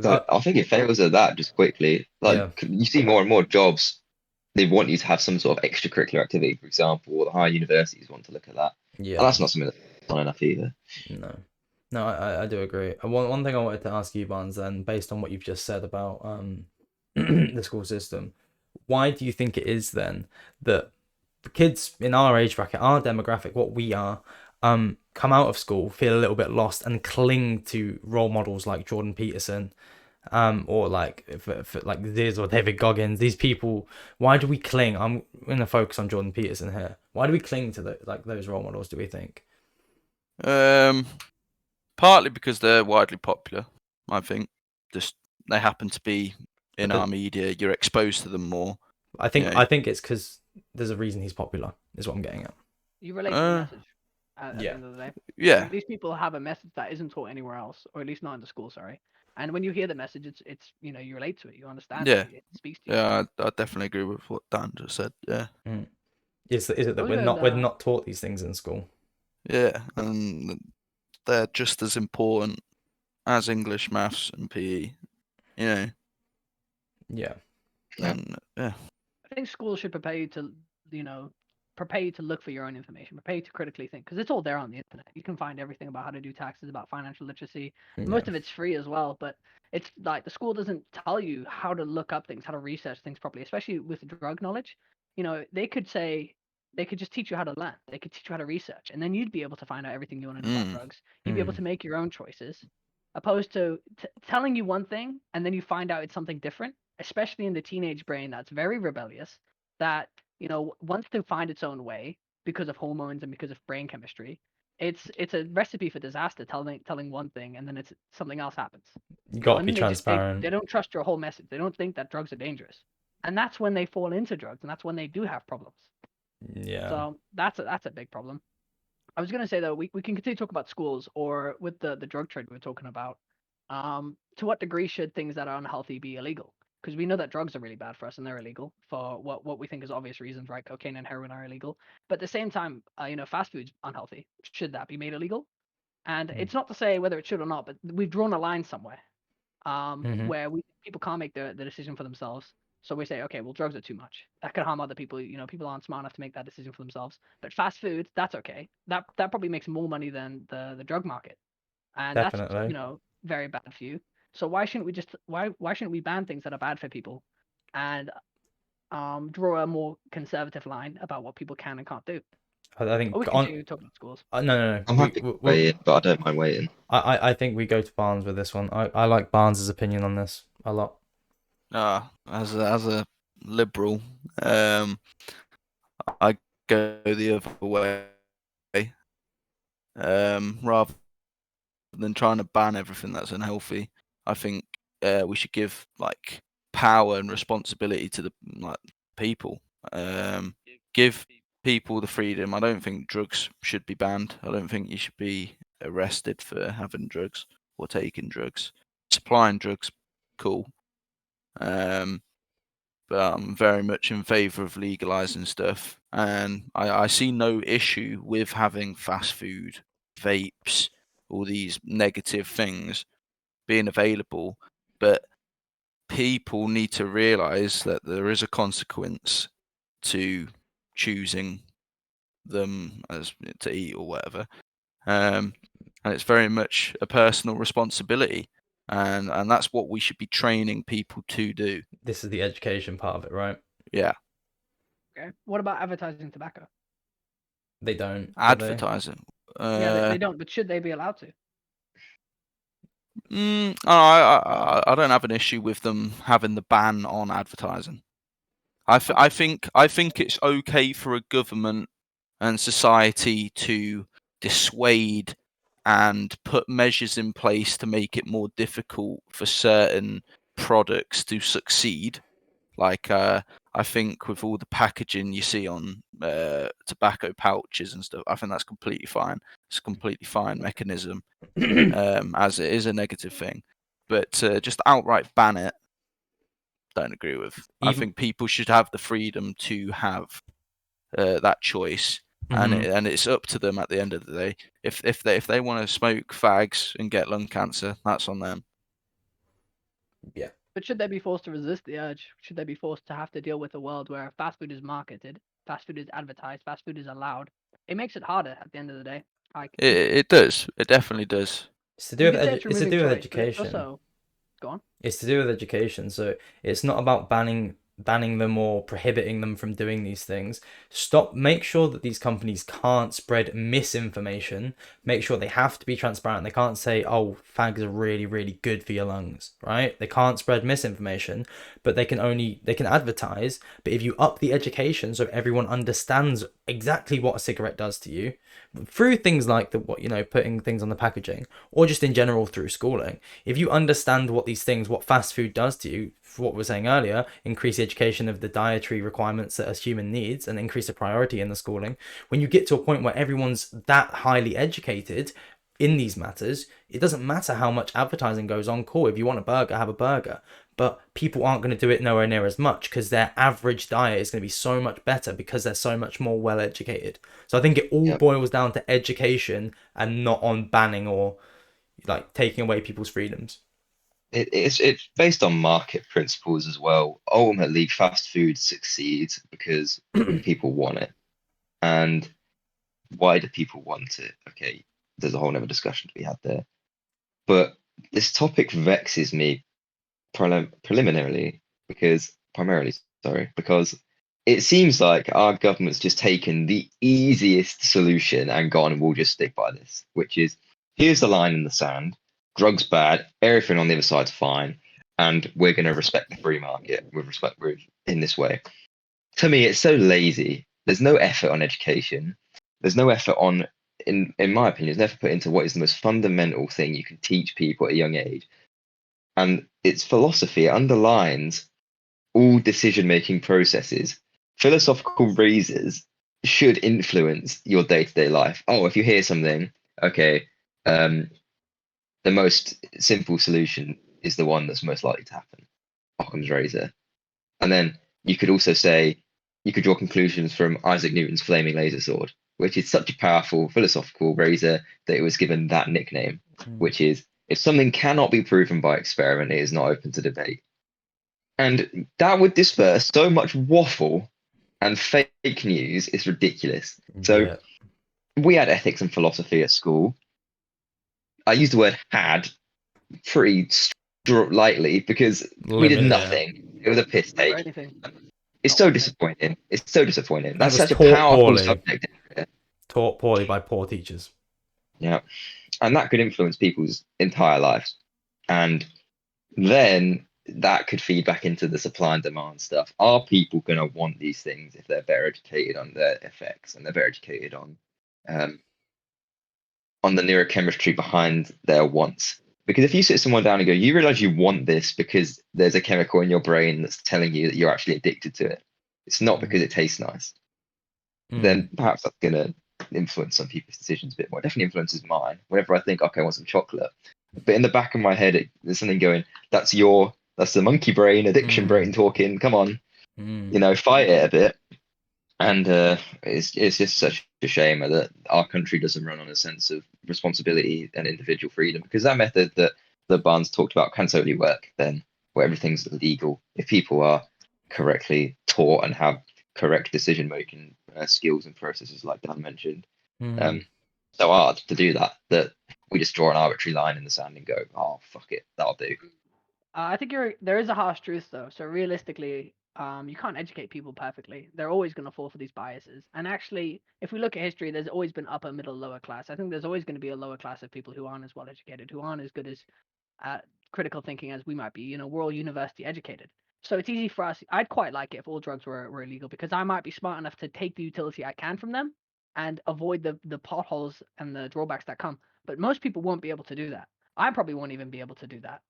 Uh, I think it fails at that just quickly. Yeah. Like you see more and more jobs, they want you to have some sort of extracurricular activity, for example, or the higher universities want to look at that. And Yeah. that's not something that's done enough either. No. No, I do agree. One thing I wanted to ask you, Barnes, then, based on what you've just said about the school system, why do you think it is then that the kids in our age bracket, our demographic, what we are, come out of school, feel a little bit lost, and cling to role models like Jordan Peterson, or like like Ziz or David Goggins? These people, why do we cling? I'm gonna focus on Jordan Peterson here. Why do we cling to those role models? Do we think? Partly because they're widely popular. I think just they happen to be in But our media. You're exposed to them more. I think Yeah. it's because there's a reason he's popular. Is what I'm getting at. You relate to the message at the Yeah. end of the day. Yeah, These people have a message that isn't taught anywhere else, or at least not in the school. Sorry. And when you hear the message, it's you relate to it, you understand Yeah. it, it speaks to you. yeah. I definitely agree with what Dan just said. Yeah, Is it that I was we're gonna, not taught these things in school? yeah, and they're just as important as English, maths, and PE. You know, Yeah. and yeah, I think schools should prepare you to, prepare you to look for your own information, prepare you to critically think, because it's all there on the internet. You can find everything about how to do taxes, about financial literacy. Most of it's free as well, but it's like the school doesn't tell you how to look up things, how to research things properly, especially with drug knowledge. They could just teach you how to learn. They could teach you how to research, and then you'd be able to find out everything you want to know about drugs. You'd be able to make your own choices, opposed to telling you one thing and then you find out it's something different, especially in the teenage brain that's very rebellious, that wants to find its own way because of hormones and because of brain chemistry. It's a recipe for disaster, telling one thing and then it's something else happens. You got to And be then transparent. they don't trust your whole message. They don't think that drugs are dangerous, and that's when they fall into drugs, and that's when they do have problems. Yeah. So that's a big problem. I was gonna say though, we can continue to talk about schools or with the drug trade we were talking about. To what degree should things that are unhealthy be illegal? Because we know that drugs are really bad for us and they're illegal for what we think is obvious reasons, right? Cocaine and heroin are illegal, but at the same time, fast food's unhealthy. Should that be made illegal? And it's not to say whether it should or not, but we've drawn a line somewhere, where people can't make the decision for themselves. So we say, okay, well, drugs are too much. That could harm other people. People aren't smart enough to make that decision for themselves. But fast food, that's okay. That probably makes more money than the drug market, and that's Definitely. very bad for you. So why shouldn't we just why shouldn't we ban things that are bad for people, and draw a more conservative line about what people can and can't do? I think Or we continue talking about schools. no. I'm happy to weigh in, but I don't mind waiting. I think we go to Barnes with this one. I like Barnes's opinion on this a lot. as a liberal, I go the other way. Rather than trying to ban everything that's unhealthy, I think we should give like power and responsibility to the people. Give people the freedom. I don't think drugs should be banned. I don't think you should be arrested for having drugs or taking drugs. Supplying drugs, cool. But I'm very much in favour of legalising stuff, and I see no issue with having fast food, vapes, all these negative things being available, but people need to realise that there is a consequence to choosing them as to eat or whatever. And it's very much a personal responsibility, and that's what we should be training people to do. This is the education part of it, right? Yeah, Okay. What about advertising tobacco? They don't. Do they? advertising. Yeah, they don't, but should they be allowed to? I don't have an issue with them having the ban on advertising. I think it's okay for a government and society to dissuade and put measures in place to make it more difficult for certain products to succeed. Like I think with all the packaging you see on tobacco pouches and stuff, I think that's completely fine. It's a completely fine mechanism, as it is a negative thing. But just outright ban it, don't agree with. I think people should have the freedom to have that choice, and it's up to them at the end of the day. If they want to smoke fags and get lung cancer, that's on them. Yeah. But should they be forced to resist the urge? Should they be forced to have to deal with a world where fast food is marketed, fast food is advertised, fast food is allowed? It makes it harder at the end of the day. Like It does. It definitely does. It's to do with it's it's to do with choice, but education. also, go on. It's to do with education. So it's not about banning them or prohibiting them from doing these things. Make sure that these companies can't spread misinformation. Make sure they have to be transparent. They can't say, oh, fags are really, really good for your lungs, right? They can't spread misinformation, but they can advertise. But if you up the education so everyone understands exactly what a cigarette does to you, through things like putting things on the packaging, or just in general through schooling, if you understand what fast food does to you, for what we were saying earlier, increase the education of the dietary requirements that a human needs and increase the priority in the schooling, when you get to a point where everyone's that highly educated in these matters, it doesn't matter how much advertising goes on. Cool, if you want a burger, have a burger. But people aren't going to do it nowhere near as much because their average diet is going to be so much better because they're so much more well educated. So I think it all boils down to education and not on banning or like taking away people's freedoms. It's based on market principles as well. Ultimately, fast food succeeds because people want it. And why do people want it? Okay, there's a whole other discussion to be had there. But this topic vexes me primarily because it seems like our government's just taken the easiest solution and gone, we'll just stick by this, which is here's the line in the sand. Drugs bad, everything on the other side's fine, and we're going to respect the free market in this way. To me, it's so lazy. There's no effort on education. There's no effort on, in my opinion, there's no effort put into what is the most fundamental thing you can teach people at a young age. And its philosophy underlines all decision-making processes. Philosophical reasons should influence your day-to-day life. Oh, if you hear something, okay, the most simple solution is the one that's most likely to happen. Occam's razor. And then you could also say, you could draw conclusions from Isaac Newton's flaming laser sword, which is such a powerful philosophical razor that it was given that nickname, which is, if something cannot be proven by experiment, it is not open to debate. And that would disperse so much waffle and fake news, it's ridiculous. So we had ethics and philosophy at school. I use the word had pretty lightly because we did nothing. It was a piss take. It's so disappointing. It's so disappointing. That's such a powerful subject. Taught poorly by poor teachers. Yeah. And that could influence people's entire lives. And then that could feed back into the supply and demand stuff. Are people going to want these things if they're better educated on their effects and they're better educated on the neurochemistry behind their wants? Because if you sit someone down and go, you realize you want this because there's a chemical in your brain that's telling you that you're actually addicted to it. It's not because it tastes nice. Then perhaps that's going to influence some people's decisions a bit more. It definitely influences mine. Whenever I think, okay, I want some chocolate. But in the back of my head, there's something going, that's the monkey brain, addiction brain talking. Come on, fight it a bit. And it's just such a shame that our country doesn't run on a sense of responsibility and individual freedom, because that method that Barnes talked about can totally work then, where everything's legal. If people are correctly taught and have correct decision making skills and processes like Dan mentioned. Mhm. So hard to do that we just draw an arbitrary line in the sand and go, oh fuck it, that'll do. I think there is a harsh truth though. So realistically, you can't educate people perfectly. They're always going to fall for these biases. And actually, if we look at history, there's always been upper, middle, lower class. I think there's always going to be a lower class of people who aren't as well educated, who aren't as good as critical thinking as we might be. You know, we're all university educated. So it's easy for us. I'd quite like it if all drugs were illegal because I might be smart enough to take the utility I can from them and avoid the potholes and the drawbacks that come. But most people won't be able to do that. I probably won't even be able to do that.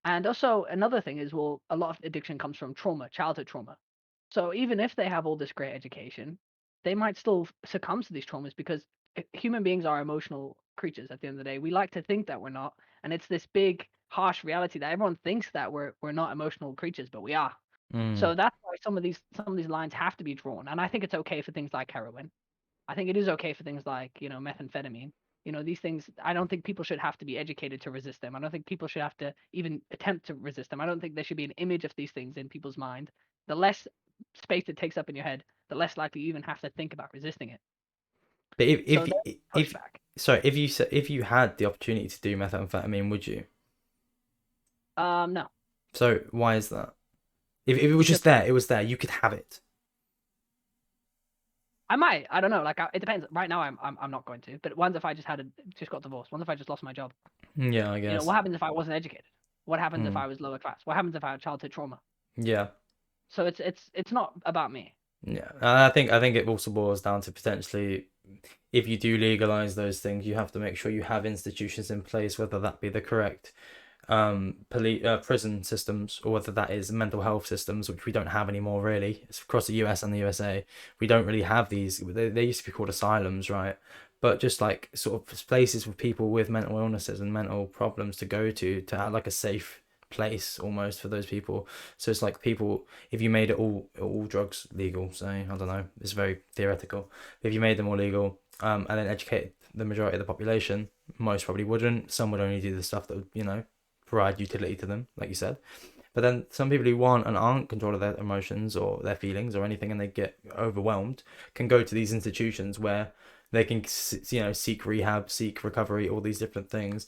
And also another thing is, well, a lot of addiction comes from trauma, childhood trauma. So even if they have all this great education, they might still succumb to these traumas because human beings are emotional creatures at the end of the day. We like to think that we're not, and it's this big harsh reality that everyone thinks that we're not emotional creatures, but we are. Mm. So that's why some of these lines have to be drawn. And I think it's okay for things like heroin. I think it is okay for things like, methamphetamine. These things, I don't think people should have to be educated to resist them. I don't think people should have to even attempt to resist them. I don't think there should be an image of these things in people's mind. The less space it takes up in your head, the less likely you even have to think about resisting it. But So there's if pushback. sorry, if you had the opportunity to do methamphetamine, would you? No, So why is that? If it was because just there, it was there. You could have it. I might. I don't know. Like it depends. Right now, I'm not going to. But what if I just got divorced? What if I just lost my job? Yeah, I guess. What happens if I wasn't educated? What happens if Mm. I was lower class? What happens if I had childhood trauma? Yeah. So it's not about me. Yeah, and I think it also boils down to potentially, if you do legalize those things, you have to make sure you have institutions in place, whether that be the correct prison systems or whether that is mental health systems, which we don't have anymore really. It's across the US and the USA. We don't really have these. They used to be called asylums, right? But just like sort of places for people with mental illnesses and mental problems to go to have like a safe place almost for those people. So it's like people, if you made it all drugs legal, say, I don't know, it's very theoretical. If you made them all legal, and then educate the majority of the population, most probably wouldn't. Some would only do the stuff that would, provide utility to them, like you said. But then some people who want and aren't in control of their emotions or their feelings or anything, and they get overwhelmed, can go to these institutions where they can, seek rehab, seek recovery, all these different things,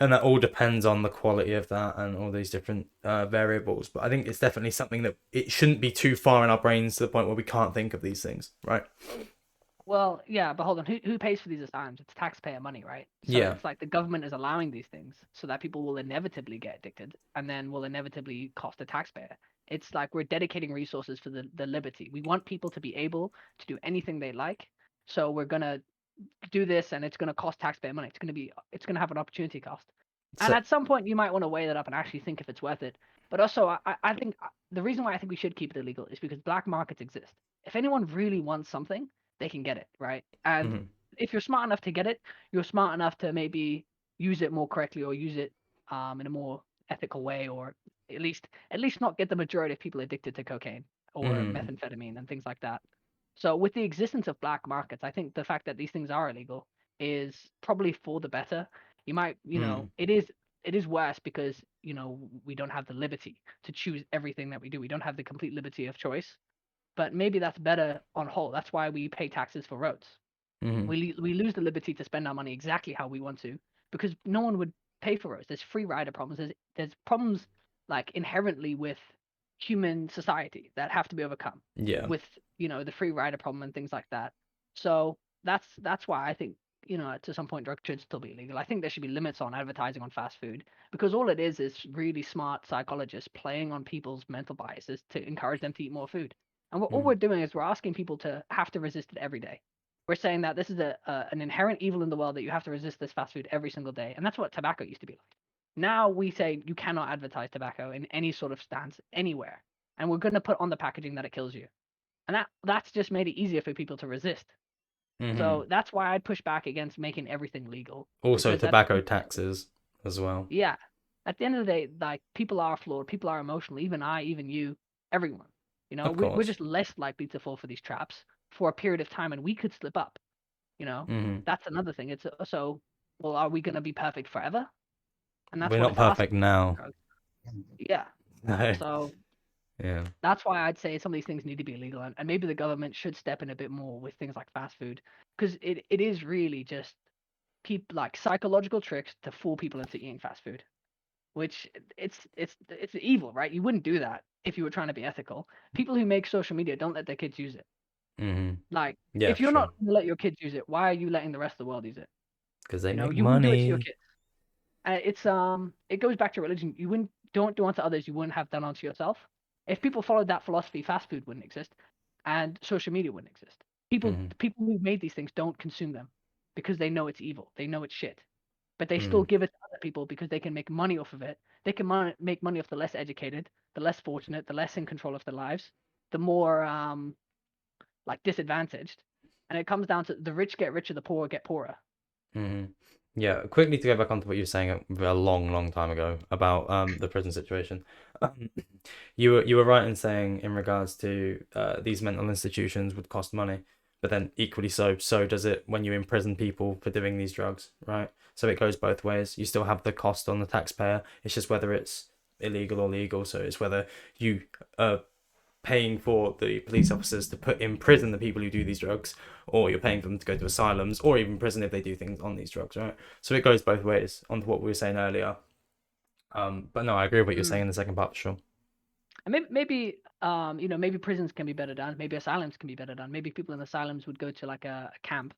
and that all depends on the quality of that and all these different variables. But I think it's definitely something that it shouldn't be too far in our brains to the point where we can't think of these things, right? Well, yeah, but hold on. Who pays for these asylums? It's taxpayer money, right? So Yeah. it's like the government is allowing these things so that people will inevitably get addicted and then will inevitably cost the taxpayer. It's like we're dedicating resources for the liberty. We want people to be able to do anything they like. So we're gonna do this and it's gonna cost taxpayer money. It's gonna have an opportunity cost. And So. at some point you might want to weigh that up and actually think if it's worth it. But also I think the reason why I think we should keep it illegal is because black markets exist. If anyone really wants something, they can get it, right? And Mhm. if you're smart enough to get it, you're smart enough to maybe use it more correctly or use it in a more ethical way, or at least not get the majority of people addicted to cocaine or Mhm. methamphetamine and things like that. So with the existence of black markets, I think the fact that these things are illegal is probably for the better. You might, Mhm. it is worse because, we don't have the liberty to choose everything that we do. We don't have the complete liberty of choice, but maybe that's better on whole. That's why we pay taxes for roads. Mhm. We lose the liberty to spend our money exactly how we want to because no one would pay for roads. There's free rider problems. There's problems like inherently with human society that have to be overcome Yeah. with the free rider problem and things like that. So that's why I think to some point drugs should still be illegal. I think there should be limits on advertising on fast food because all it is really smart psychologists playing on people's mental biases to encourage them to eat more food. And all Mhm. we're doing is we're asking people to have to resist it every day. We're saying that this is an inherent evil in the world that you have to resist this fast food every single day, and that's what tobacco used to be like. Now we say you cannot advertise tobacco in any sort of stance anywhere, and we're going to put on the packaging that it kills you, and that's just made it easier for people to resist. Mhm. So that's why I'd push back against making everything legal Also, because tobacco taxes as well. yeah, at the end of the day, like people are flawed, people are emotional, even I, even you, everyone. Of We're course. just less likely to fall for these traps for a period of time, and we could slip up. you know Mhm. that's another thing. It's so, well, are we going to be perfect forever? And that's We're what not it's perfect asking now. drugs. Yeah. No. So Yeah. That's why I'd say some of these things need to be illegal, and maybe the government should step in a bit more with things like fast food, because it is really just people like psychological tricks to fool people into eating fast food, which it's evil, right? You wouldn't do that if you were trying to be ethical. People who make social media don't let their kids use it. Mm-hmm. Like, Yeah, if for you're sure. not going to let your kids use it, why are you letting the rest of the world use it? Because they make You wouldn't do it to your money. kids. It goes back to religion. You don't do unto others, you wouldn't have done unto yourself. If people followed that philosophy, fast food wouldn't exist, and social media wouldn't exist. Mhm. People who made these things don't consume them because they know it's evil. They know it's shit, but they still Mm. give it to other people because they can make money off of it. They can make money off the less educated, the less fortunate, the less in control of their lives, the more like disadvantaged. And it comes down to the rich get richer, the poor get poorer. Hmm. Yeah, quickly to go back onto what you were saying a long time ago about the prison situation. Um, you were right in saying in regards to these mental institutions would cost money, but then equally so does it when you imprison people for doing these drugs, right? So it goes both ways. You still have the cost on the taxpayer. It's just whether it's illegal or legal. So it's whether you paying for the police officers to put in prison the people who do these drugs, or you're paying them to go to asylums, or even prison if they do things on these drugs, right? So it goes both ways onto what we were saying earlier. But no, I agree with what you're saying in the second part for sure. And maybe maybe prisons can be better done. Maybe asylums can be better done. Maybe people in asylums would go to like a camp,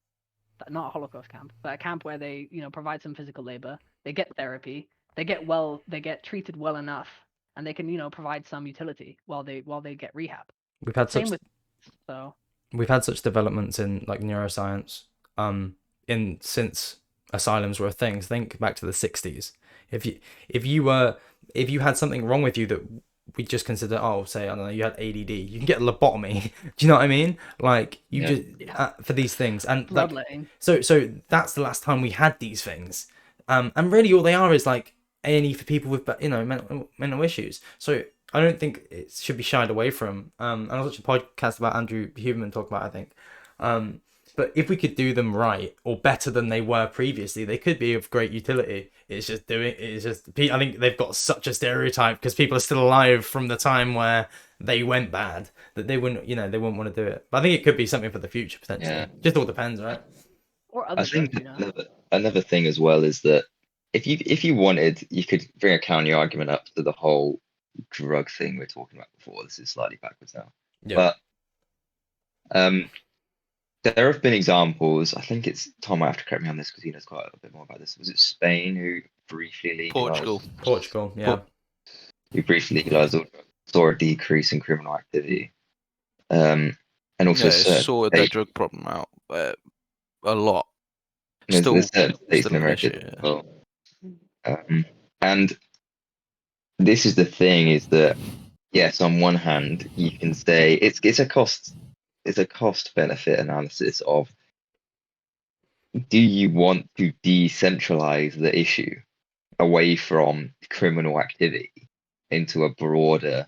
not a Holocaust camp, but a camp where they provide some physical labor. They get therapy. They get treated well enough, and they can provide some utility while they get rehab. We've had Same such with so. we've had such developments in like neuroscience in since asylums were a thing. Think back to the 60s. If you had something wrong with you that we just consider, oh, say, I don't know, you had ADD, you can get a lobotomy. Do you know what I mean? Like you just for these things, and like Bloodletting. so that's the last time we had these things. And really all they are is like A&E for people with mental issues. So I don't think it should be shied away from. And I was watching a podcast about Andrew Huberman talk about it, I think. But if we could do them right or better than they were previously, they could be of great utility. I think they've got such a stereotype because people are still alive from the time where they went bad that they wouldn't want to do it. But I think it could be something for the future potentially. Yeah. Just all depends, right? Or I other think drugs, another thing as well is that if you wanted, you could bring a counter argument up to the whole drug thing we are talking about before. This is slightly backwards now, Yeah. but there have been examples. I think it's Tom might have to correct me on this because he knows quite a bit more about this. Was it Spain who briefly legalized? Portugal, yeah. Who briefly legalized all drugs, saw a decrease in criminal activity, and also it sorted their drug problem out a lot. Still there's certain states in an America issue, as well. And this is the thing: is that yes, on one hand, you can say it's a cost benefit analysis of, do you want to decentralize the issue away from criminal activity into a broader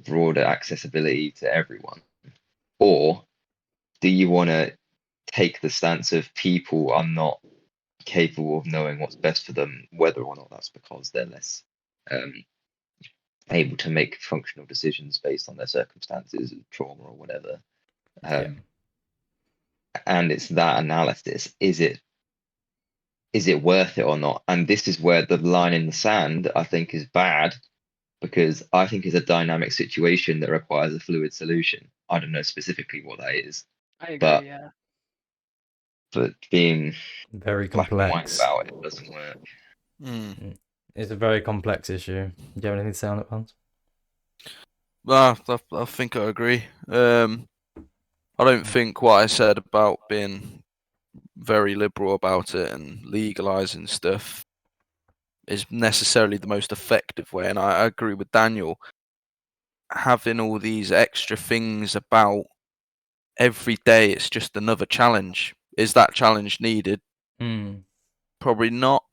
accessibility to everyone, or do you want to take the stance of people are not capable of knowing what's best for them, whether or not that's because they're less able to make functional decisions based on their circumstances, trauma or whatever. And it's that analysis: is it worth it or not? And this is where the line in the sand, I think, is bad, because I think it's a dynamic situation that requires a fluid solution. I don't know specifically what that is. I agree, but yeah. But being very black and white complex about it doesn't work. It's a very complex issue. Do you have anything to say on it, Hans? I think I agree. I don't think what I said about being very liberal about it and legalizing stuff is necessarily the most effective way. And I agree with Daniel. Having all these extra things about every day, it's just another challenge. Is that challenge needed? Probably not.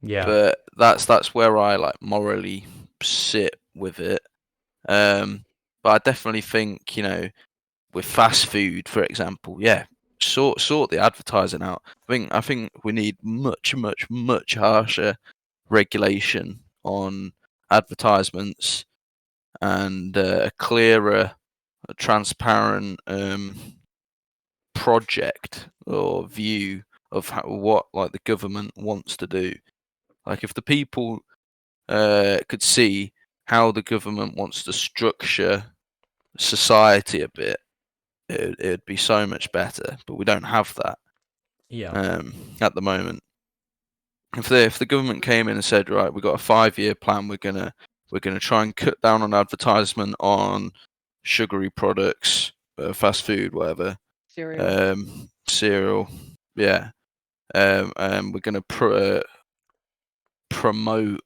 Yeah. But that's where I like morally sit with it. But I definitely think, with fast food, for example, sort the advertising out. I think we need much harsher regulation on advertisements and a clearer, transparent project or view of what like the government wants to do. Like if the people could see how the government wants to structure society a bit, it'd be so much better. But we don't have that at the moment. If the government came in and said, right, we've got a 5-year plan, we're gonna try and cut down on advertisement on sugary products, fast food, whatever, cereal, yeah, we're gonna promote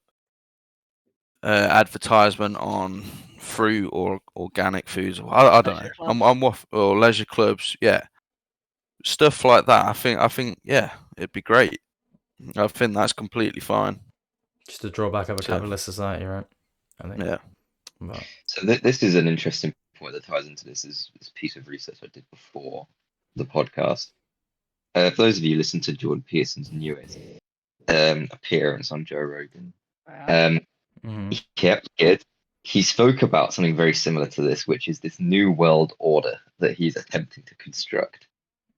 advertisement on fruit or organic foods. I don't know. Or leisure clubs, yeah, stuff like that. I think, yeah, it'd be great. I think that's completely fine. Just a drawback of a capitalist society, right? I think. Yeah. But... So this is an interesting point that ties into this piece of research I did before the podcast. For those of you who listen to Jordan Peterson's newest appearance on Joe Rogan, he spoke about something very similar to this, which is this new world order that he's attempting to construct.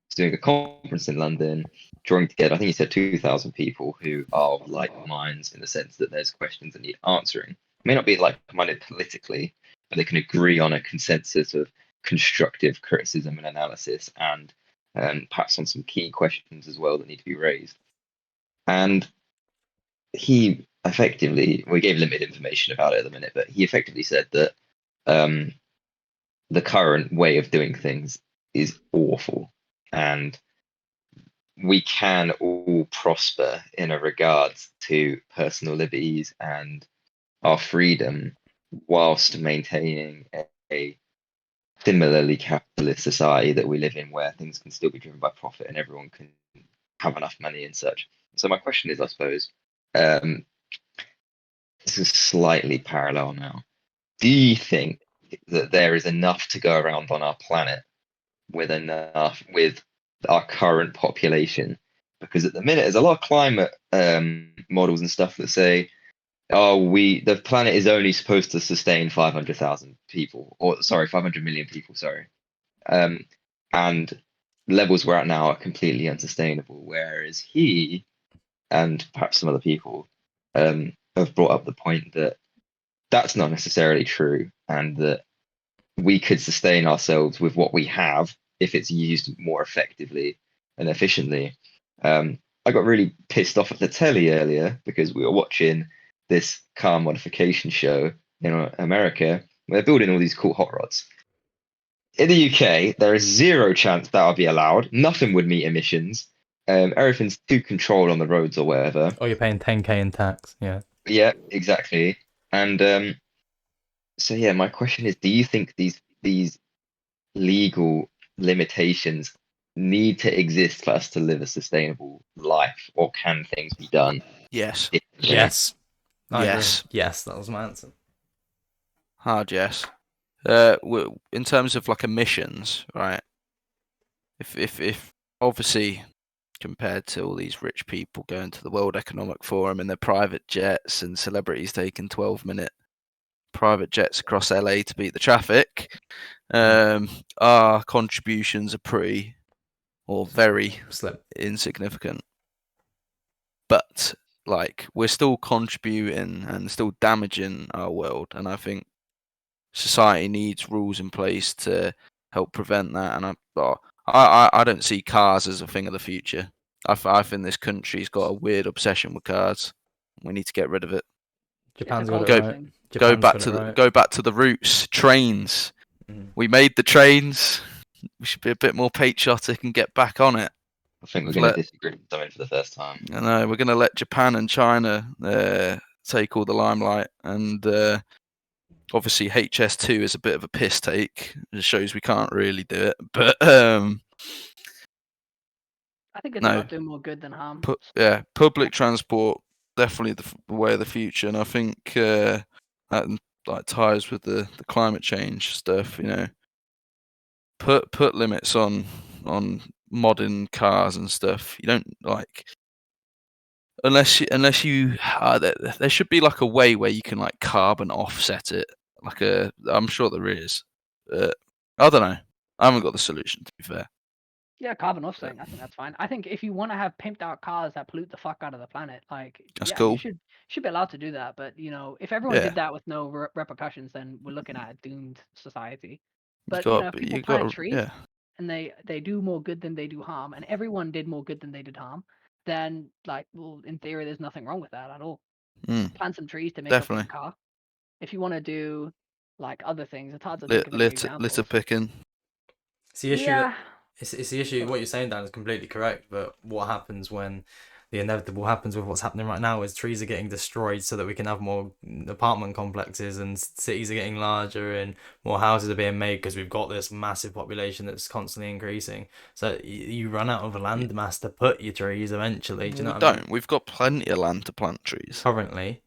He's doing a conference in London, drawing together, I think he said 2,000 people who are of like minds in the sense that there's questions that need answering. May not be like-minded politically, but they can agree on a consensus of constructive criticism and analysis, and perhaps on some key questions as well that need to be raised. And he effectively, we gave limited information about it at the minute, but he effectively said that the current way of doing things is awful, and we can all prosper in a regards to personal liberties and our freedom whilst maintaining a similarly capitalist society that we live in, where things can still be driven by profit and everyone can have enough money and such. So my question is, I suppose, this is slightly parallel now. Do you think that there is enough to go around on our planet with our current population? Because at the minute, there's a lot of climate models and stuff that say, the planet is only supposed to sustain 500,000 people, 500 million people, and levels we're at now are completely unsustainable. Whereas he and perhaps some other people have brought up the point that that's not necessarily true, and that we could sustain ourselves with what we have if it's used more effectively and efficiently. I got really pissed off at the telly earlier because we were watching this car modification show in America. They're building all these cool hot rods. In the UK, there is zero chance that would be allowed. Nothing would meet emissions. Everything's too controlled on the roads or whatever. Oh, you're paying 10k in tax. Yeah. Yeah, exactly. And so yeah, my question is: do you think these legal limitations need to exist for us to live a sustainable life, or can things be done? Yes. Yes. Yes. Yes, that was my answer. Hard yes. In terms of like emissions, right? If obviously compared to all these rich people going to the World Economic Forum in their private jets and celebrities taking 12-minute private jets across LA to beat the traffic, our contributions are pretty or very insignificant. But like we're still contributing and still damaging our world, and I think society needs rules in place to help prevent that. And I don't see cars as a thing of the future. I think this country's got a weird obsession with cars. We need to get rid of it. Japan's got it right. Go back to the roots. Trains. We made the trains. We should be a bit more patriotic and get back on it. I think we're going to disagree with something for the first time. I know, we're going to let Japan and China take all the limelight, and obviously HS2 is a bit of a piss take. It shows we can't really do it, but I think it's about doing more good than harm. Public transport definitely the way of the future, and I think that like ties with the climate change stuff. You know, put limits on modern cars and stuff. You don't like unless you there should be like a way where you can like carbon offset it. I'm sure there is. I don't know. I haven't got the solution, to be fair. Yeah, carbon offsetting. I think that's fine. I think if you want to have pimped out cars that pollute the fuck out of the planet, like, That's yeah, you cool. should be allowed to do that. But if everyone Yeah. did that with no repercussions, then we're looking at a doomed society. But if people You plant got trees yeah. and they do more good than they do harm, and everyone did more good than they did harm, then well, in theory, there's nothing wrong with that at all. Plant some trees to make up one Definitely. car. If you want to do like other things, it's hard to think of any Litter examples. picking. It's the issue. Yeah. It's the issue. What you're saying, Dan, is completely correct. But what happens when the inevitable happens with what's happening right now is trees are getting destroyed so that we can have more apartment complexes, and cities are getting larger and more houses are being made because we've got this massive population that's constantly increasing. So you run out of land mass to put your trees eventually. Do you know what I mean? We've got plenty of land to plant trees. Currently,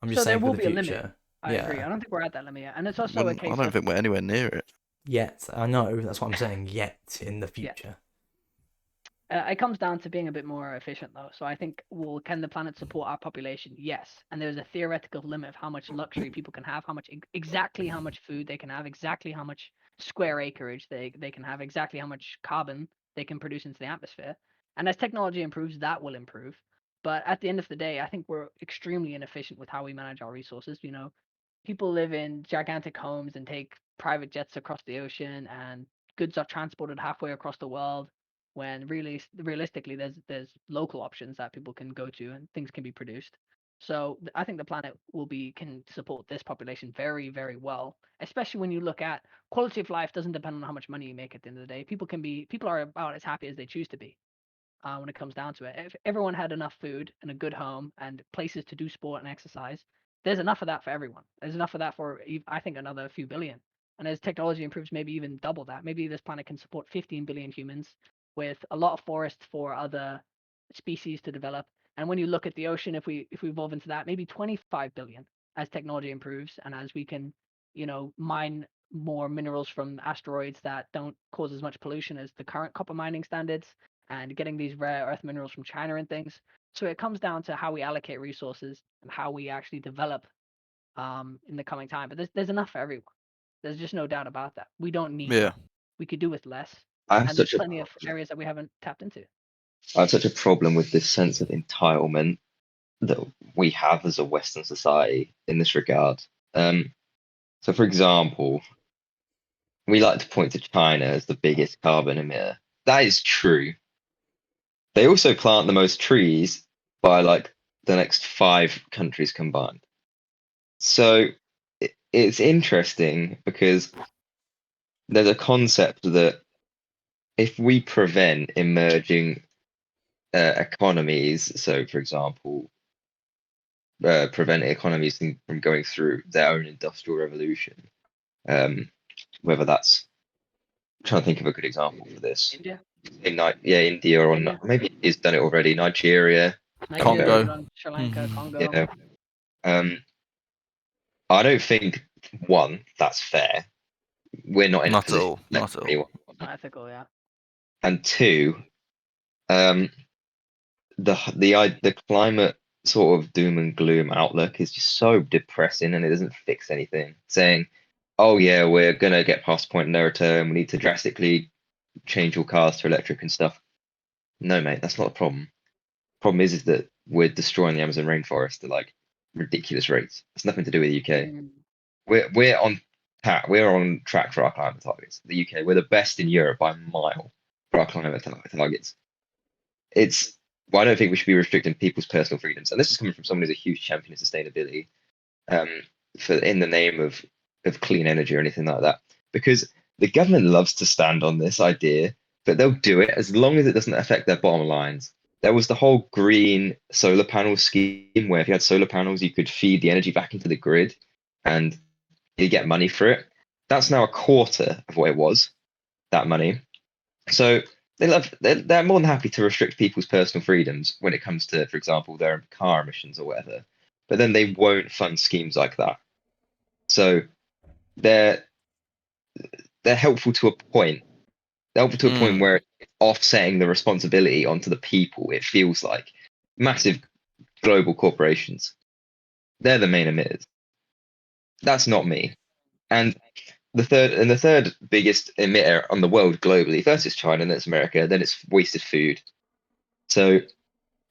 I'm just So there saying for will the be a limit. future. I agree. I don't think we're at that limit yet, and it's also a case I don't of think we're anywhere near it. Yet, I know, that's what I'm saying, yet in the future. it comes down to being a bit more efficient, though. So I think, well, can the planet support our population? Yes. And there's a theoretical limit of how much luxury people can have, exactly how much food they can have, exactly how much square acreage they can have, exactly how much carbon they can produce into the atmosphere. And as technology improves, that will improve. But at the end of the day, I think we're extremely inefficient with how we manage our resources. People live in gigantic homes and take private jets across the ocean, and goods are transported halfway across the world, when really realistically there's local options that people can go to and things can be produced. So I think the planet can support this population very, very well, especially when you look at quality of life doesn't depend on how much money you make at the end of the day. People are about as happy as they choose to be, when it comes down to it. If everyone had enough food and a good home and places to do sport and exercise, there's enough of that for everyone. There's enough of that for, I think, another few billion. And as technology improves, maybe even double that. Maybe this planet can support 15 billion humans with a lot of forests for other species to develop. And when you look at the ocean, if we evolve into that, maybe 25 billion as technology improves and as we can, mine more minerals from asteroids that don't cause as much pollution as the current copper mining standards, and getting these rare earth minerals from China and things. So it comes down to how we allocate resources and how we actually develop in the coming time. But there's enough for everyone. There's just no doubt about that. We don't need more. We could do with less. I have And there's such a plenty of areas that we haven't tapped into. I have such a problem with this sense of entitlement that we have as a Western society in this regard. So, for example, we like to point to China as the biggest carbon emitter. That is true. They also plant the most trees by like the next 5 countries combined. So it's interesting because there's a concept that if we prevent emerging economies, so for example, prevent economies from going through their own industrial revolution, whether that's, I'm trying to think of a good example for this. India? India, or Kenya? maybe he's done it already. Nigeria, Congo. Sri Lanka, Congo. Yeah. I don't think that's fair. We're not in a Not at position all. to let Not at all. anyone. Not ethical, yeah. And two, the climate sort of doom and gloom outlook is just so depressing, and it doesn't fix anything. Saying, "Oh yeah, we're gonna get past point of no return. We need to drastically change all cars to electric and stuff." No, mate, that's not a problem. Problem is that we're destroying the Amazon rainforest at like ridiculous rates. It's nothing to do with the UK. We're on track for our climate targets. The UK, we're the best in Europe by a mile for our climate targets. I don't think we should be restricting people's personal freedoms. And this is coming from someone who's a huge champion of sustainability, in the name of clean energy or anything like that. Because the government loves to stand on this idea, but they'll do it as long as it doesn't affect their bottom lines. There was the whole green solar panel scheme where if you had solar panels, you could feed the energy back into the grid and you get money for it. That's now a quarter of what it was, that money. So they're more than happy to restrict people's personal freedoms when it comes to, for example, their car emissions or whatever. But then they won't fund schemes like that. So they're helpful to a point. They're helpful to a point where it's offsetting the responsibility onto the people. It feels like massive global corporations. They're the main emitters. That's not me. And the third biggest emitter on the world globally, first is China, then it's America, then it's wasted food. So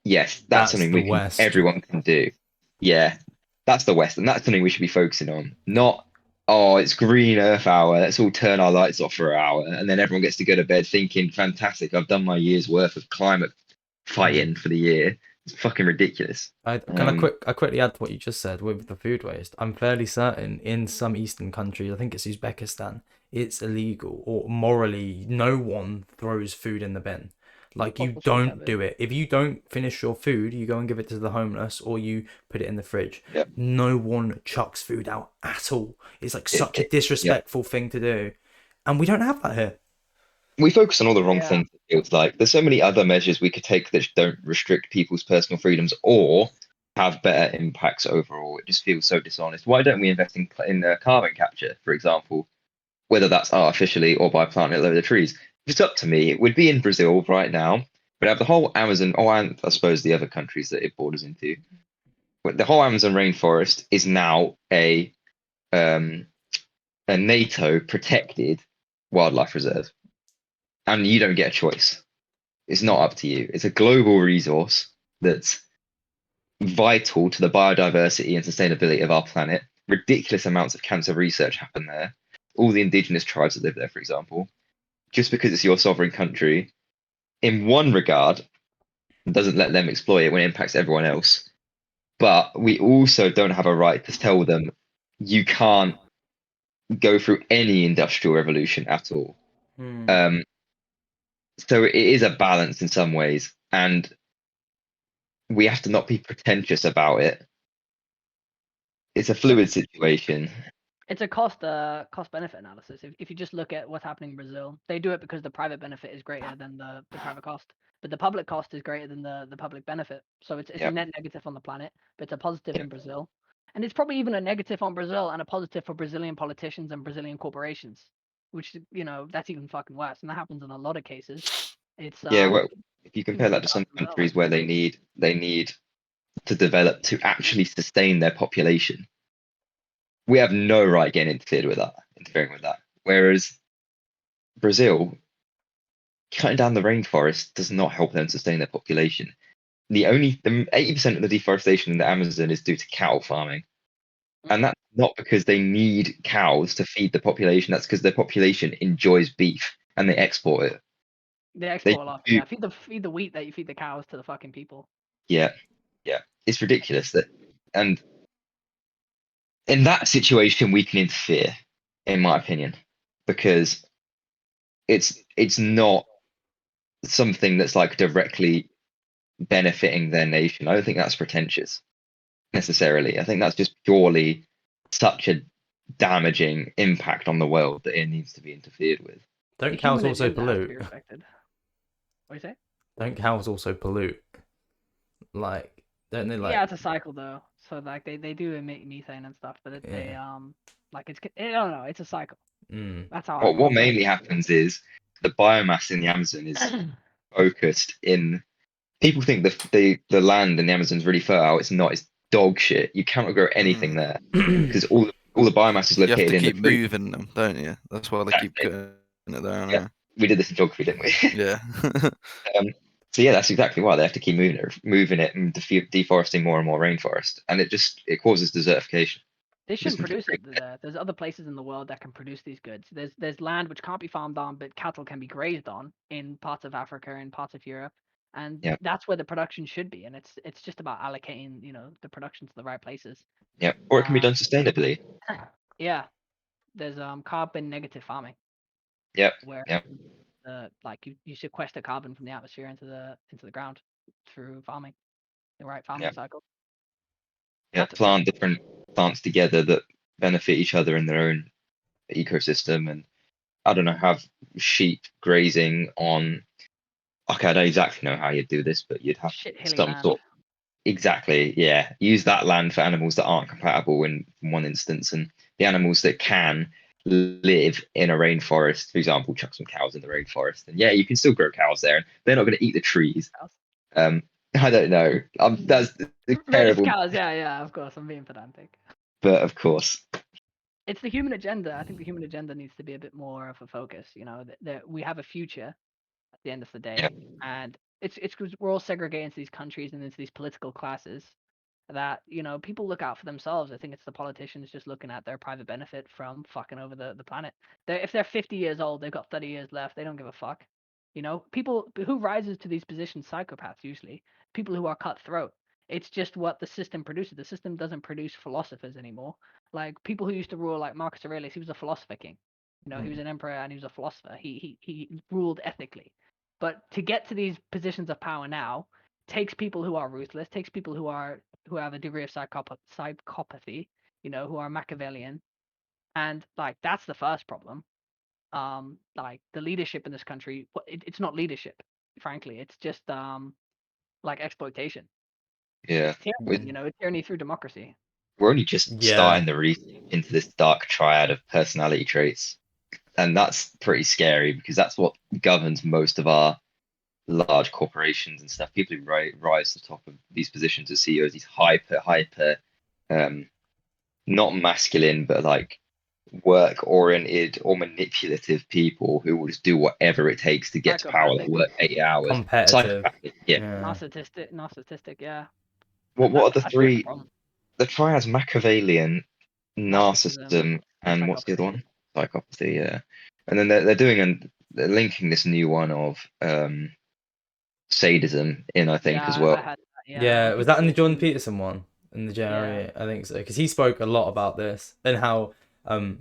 yes, that's That's something the West. everyone can do. Yeah, that's the West, and that's something we should be focusing on. Not, oh, it's Green Earth Hour, let's all turn our lights off for an hour, and then everyone gets to go to bed thinking, fantastic, I've done my year's worth of climate fighting for the year. It's fucking ridiculous. I quickly add to what you just said with the food waste. I'm fairly certain in some Eastern countries, I think it's Uzbekistan, it's illegal or morally no one throws food in the bin. Like you don't do it. If you don't finish your food, you go and give it to the homeless or you put it in the fridge. Yep. No one chucks food out at all. It's like such a disrespectful thing to do. And we don't have that here. We focus on all the wrong things. It feels like there's so many other measures we could take that don't restrict people's personal freedoms or have better impacts overall. It just feels so dishonest. Why don't we invest in carbon capture, for example, whether that's artificially or by planting a load of trees? If it's up to me, it would be in Brazil right now. But have the whole Amazon, and I suppose the other countries that it borders into. But the whole Amazon rainforest is now a NATO protected wildlife reserve. And you don't get a choice. It's not up to you. It's a global resource that's vital to the biodiversity and sustainability of our planet. Ridiculous amounts of cancer research happen there. All the indigenous tribes that live there, for example, just because it's your sovereign country, in one regard, doesn't let them exploit it when it impacts everyone else. But we also don't have a right to tell them you can't go through any industrial revolution at all. So it is a balance in some ways, and we have to not be pretentious about it. It's a fluid situation. It's a cost benefit analysis. If you just look at what's happening in Brazil, they do it because the private benefit is greater than the private cost, but the public cost is greater than the public benefit. So it's a net negative on the planet, but it's a positive in Brazil, and it's probably even a negative on Brazil and a positive for Brazilian politicians and Brazilian corporations, which that's even fucking worse, and that happens in a lot of cases. It's well, if you compare that to some countries where they need to develop to actually sustain their population, we have no right getting interfering with that. Whereas Brazil, cutting down the rainforest does not help them sustain their population. The 80% of the deforestation in the Amazon is due to cattle farming. And that's not because they need cows to feed the population. That's because their population enjoys beef and they export it. They export a lot. Yeah, feed the wheat that you feed the cows to the fucking people. Yeah. It's ridiculous and in that situation we can interfere, in my opinion, because it's not something that's like directly benefiting their nation. I don't think that's pretentious necessarily. I think that's just purely such a damaging impact on the world that it needs to be interfered with. Don't cows also pollute? What do you say? Don't cows also pollute? Like, don't they? Like, yeah, it's a cycle though. So like they do emit methane and stuff, but they like I don't know. It's a cycle. That's how. What mainly happens is the biomass in the Amazon is focused in. People think the land in the Amazon is really fertile. It's not. It's dog shit. You cannot grow anything there because all the biomass is located in the keep moving them, don't you? That's why they keep cutting it down. Yeah, we did this in geography, didn't we? Yeah. So yeah, that's exactly why they have to keep moving it and deforesting more and more rainforest, and it causes desertification. They shouldn't produce it there. There's other places in the world that can produce these goods. There's land which can't be farmed on, but cattle can be grazed on in parts of Africa and parts of Europe, and that's where the production should be. And it's just about allocating, the production to the right places. Yeah, or it can be done sustainably. Yeah, there's carbon negative farming. Yep. Where like you sequester carbon from the atmosphere into the ground through farming, the right farming cycle. Yeah, plant different plants together that benefit each other in their own ecosystem, and I don't know, have sheep grazing on. Okay, I don't exactly know how you'd do this, but you'd have some sort. Exactly, yeah. Use that land for animals that aren't compatible in one instance, and the animals that can live in a rainforest, for example, chuck some cows in the rainforest, and yeah, you can still grow cows there, and they're not going to eat the trees. I don't know. That's Race terrible, cows, yeah, of course, I'm being pedantic. but of course, It's the human agenda. I think the human agenda needs to be a bit more of a focus. That we have a future at the end of the yeah, day, and it's because we're all segregated into these countries and into these political classes that people look out for themselves. I think it's the politicians just looking at their private benefit from fucking over the planet. If they're 50 years old, they've got 30 years left. They don't give a fuck. People who rises to these positions, psychopaths usually, people who are cutthroat. It's just what the system produces. The system doesn't produce philosophers anymore. Like people who used to rule, like Marcus Aurelius, he was a philosopher king. He was an emperor and he was a philosopher. He ruled ethically. But to get to these positions of power now takes people who are ruthless, takes people who have a degree of psychopathy, who are Machiavellian, and like that's the first problem. Like the leadership in this country, it's not leadership, frankly. It's just like exploitation. yeah. It's tyranny, We're, it's tyranny through democracy. we're only just Yeah. starting the research into this dark triad of personality traits, and that's pretty scary because that's what governs most of our large corporations and stuff. People who rise to the top of these positions as CEOs, these hyper, um, not masculine, but like work oriented or manipulative people who will just do whatever it takes to get to power, like Psychopathic, work 8 hours. Competitive. Psychopathic, yeah. Yeah. narcissistic, yeah. What are the That's really the three? problem. The triads: Machiavellian, Narcissism, narcissism, and what's the other psychopathy. one? Psychopathy, yeah. And then they're doing and they're linking this new one of sadism in, I think, as Yeah, I well. had that. Yeah, Yeah, was that in the people Jordan who, Peterson one in the yeah, JRE? I think so, because he spoke a lot about this and how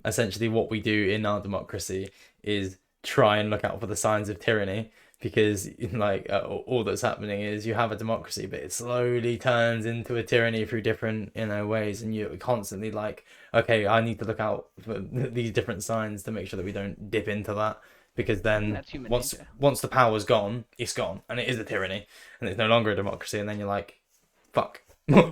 essentially what we do in our democracy is try and look out for the signs of tyranny because like all that's happening is you have a democracy but it slowly turns into a tyranny through different ways and you're constantly like, okay, I need to look out for these different signs to make sure that we don't dip into that because I think then that's human once nature. once the power's gone, it's gone and it is a tyranny and it's no longer a democracy, and then you're like, fuck,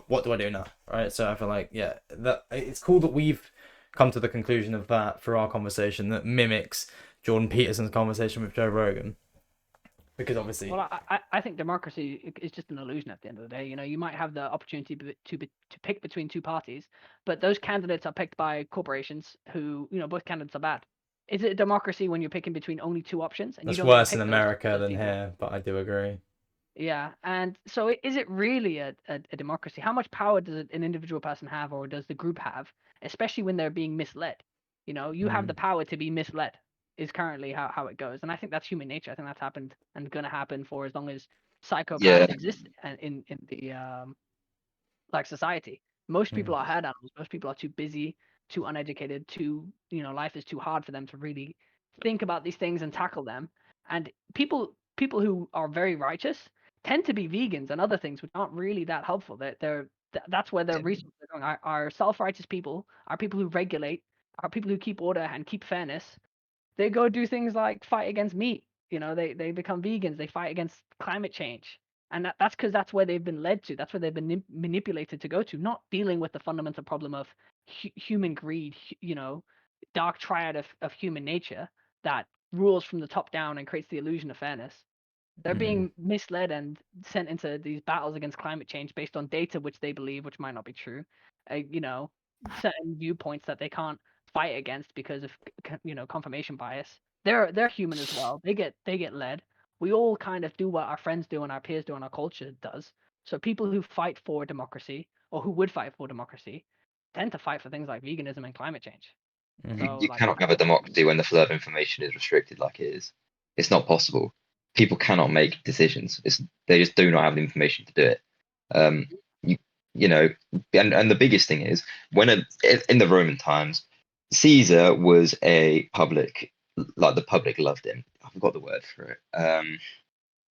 what do I do now? Right? So I feel like, yeah, that it's cool that we've come to the conclusion of that for our conversation that mimics Jordan Peterson's conversation with Joe Rogan, because obviously, Well, I think democracy is just an illusion at the end of the day. You might have the opportunity to pick between two parties, but those candidates are picked by corporations who, both candidates are bad. Is it a democracy when you're picking between only two options and you that's don't get to worse in pick America those than people? here, but I do agree. Yeah, and so is it really a democracy? How much power does an individual person have, or does the group have, especially when they're being misled? You have the Mm. power to be misled, is currently how it goes. And I think that's human nature. I think that's happened and going to happen for as long as Yeah, psychopaths exist in the like society. Most Mm. people are herd animals. Most people are too busy, too uneducated, life is too hard for them to really think about these things and tackle them. And people who are very righteous tend to be vegans and other things which aren't really that helpful. That's where their resources are going. Are self-righteous people, are people who regulate, are people who keep order and keep fairness. They go do things like fight against meat. They become vegans. They fight against climate change, and that's because that's where they've been led to. That's where they've been manipulated to go to. Not dealing with the fundamental problem of human greed. Dark triad of human nature that rules from the top down and creates the illusion of fairness. They're Mm. being misled and sent into these battles against climate change based on data which they believe, which might not be true. Certain viewpoints that they can't fight against because of confirmation bias. They're human as well. They get led. We all kind of do what our friends do and our peers do and our culture does. So people who fight for democracy or who would fight for democracy tend to fight for things like veganism and climate change. Mm. So you like cannot have a democracy when the flow of information is restricted like it is. It's not possible. People cannot make decisions. They just do not have the information to do it. Um, you you know, and the biggest thing is in the Roman times, Caesar was a public, like the public loved him. I forgot the word for it.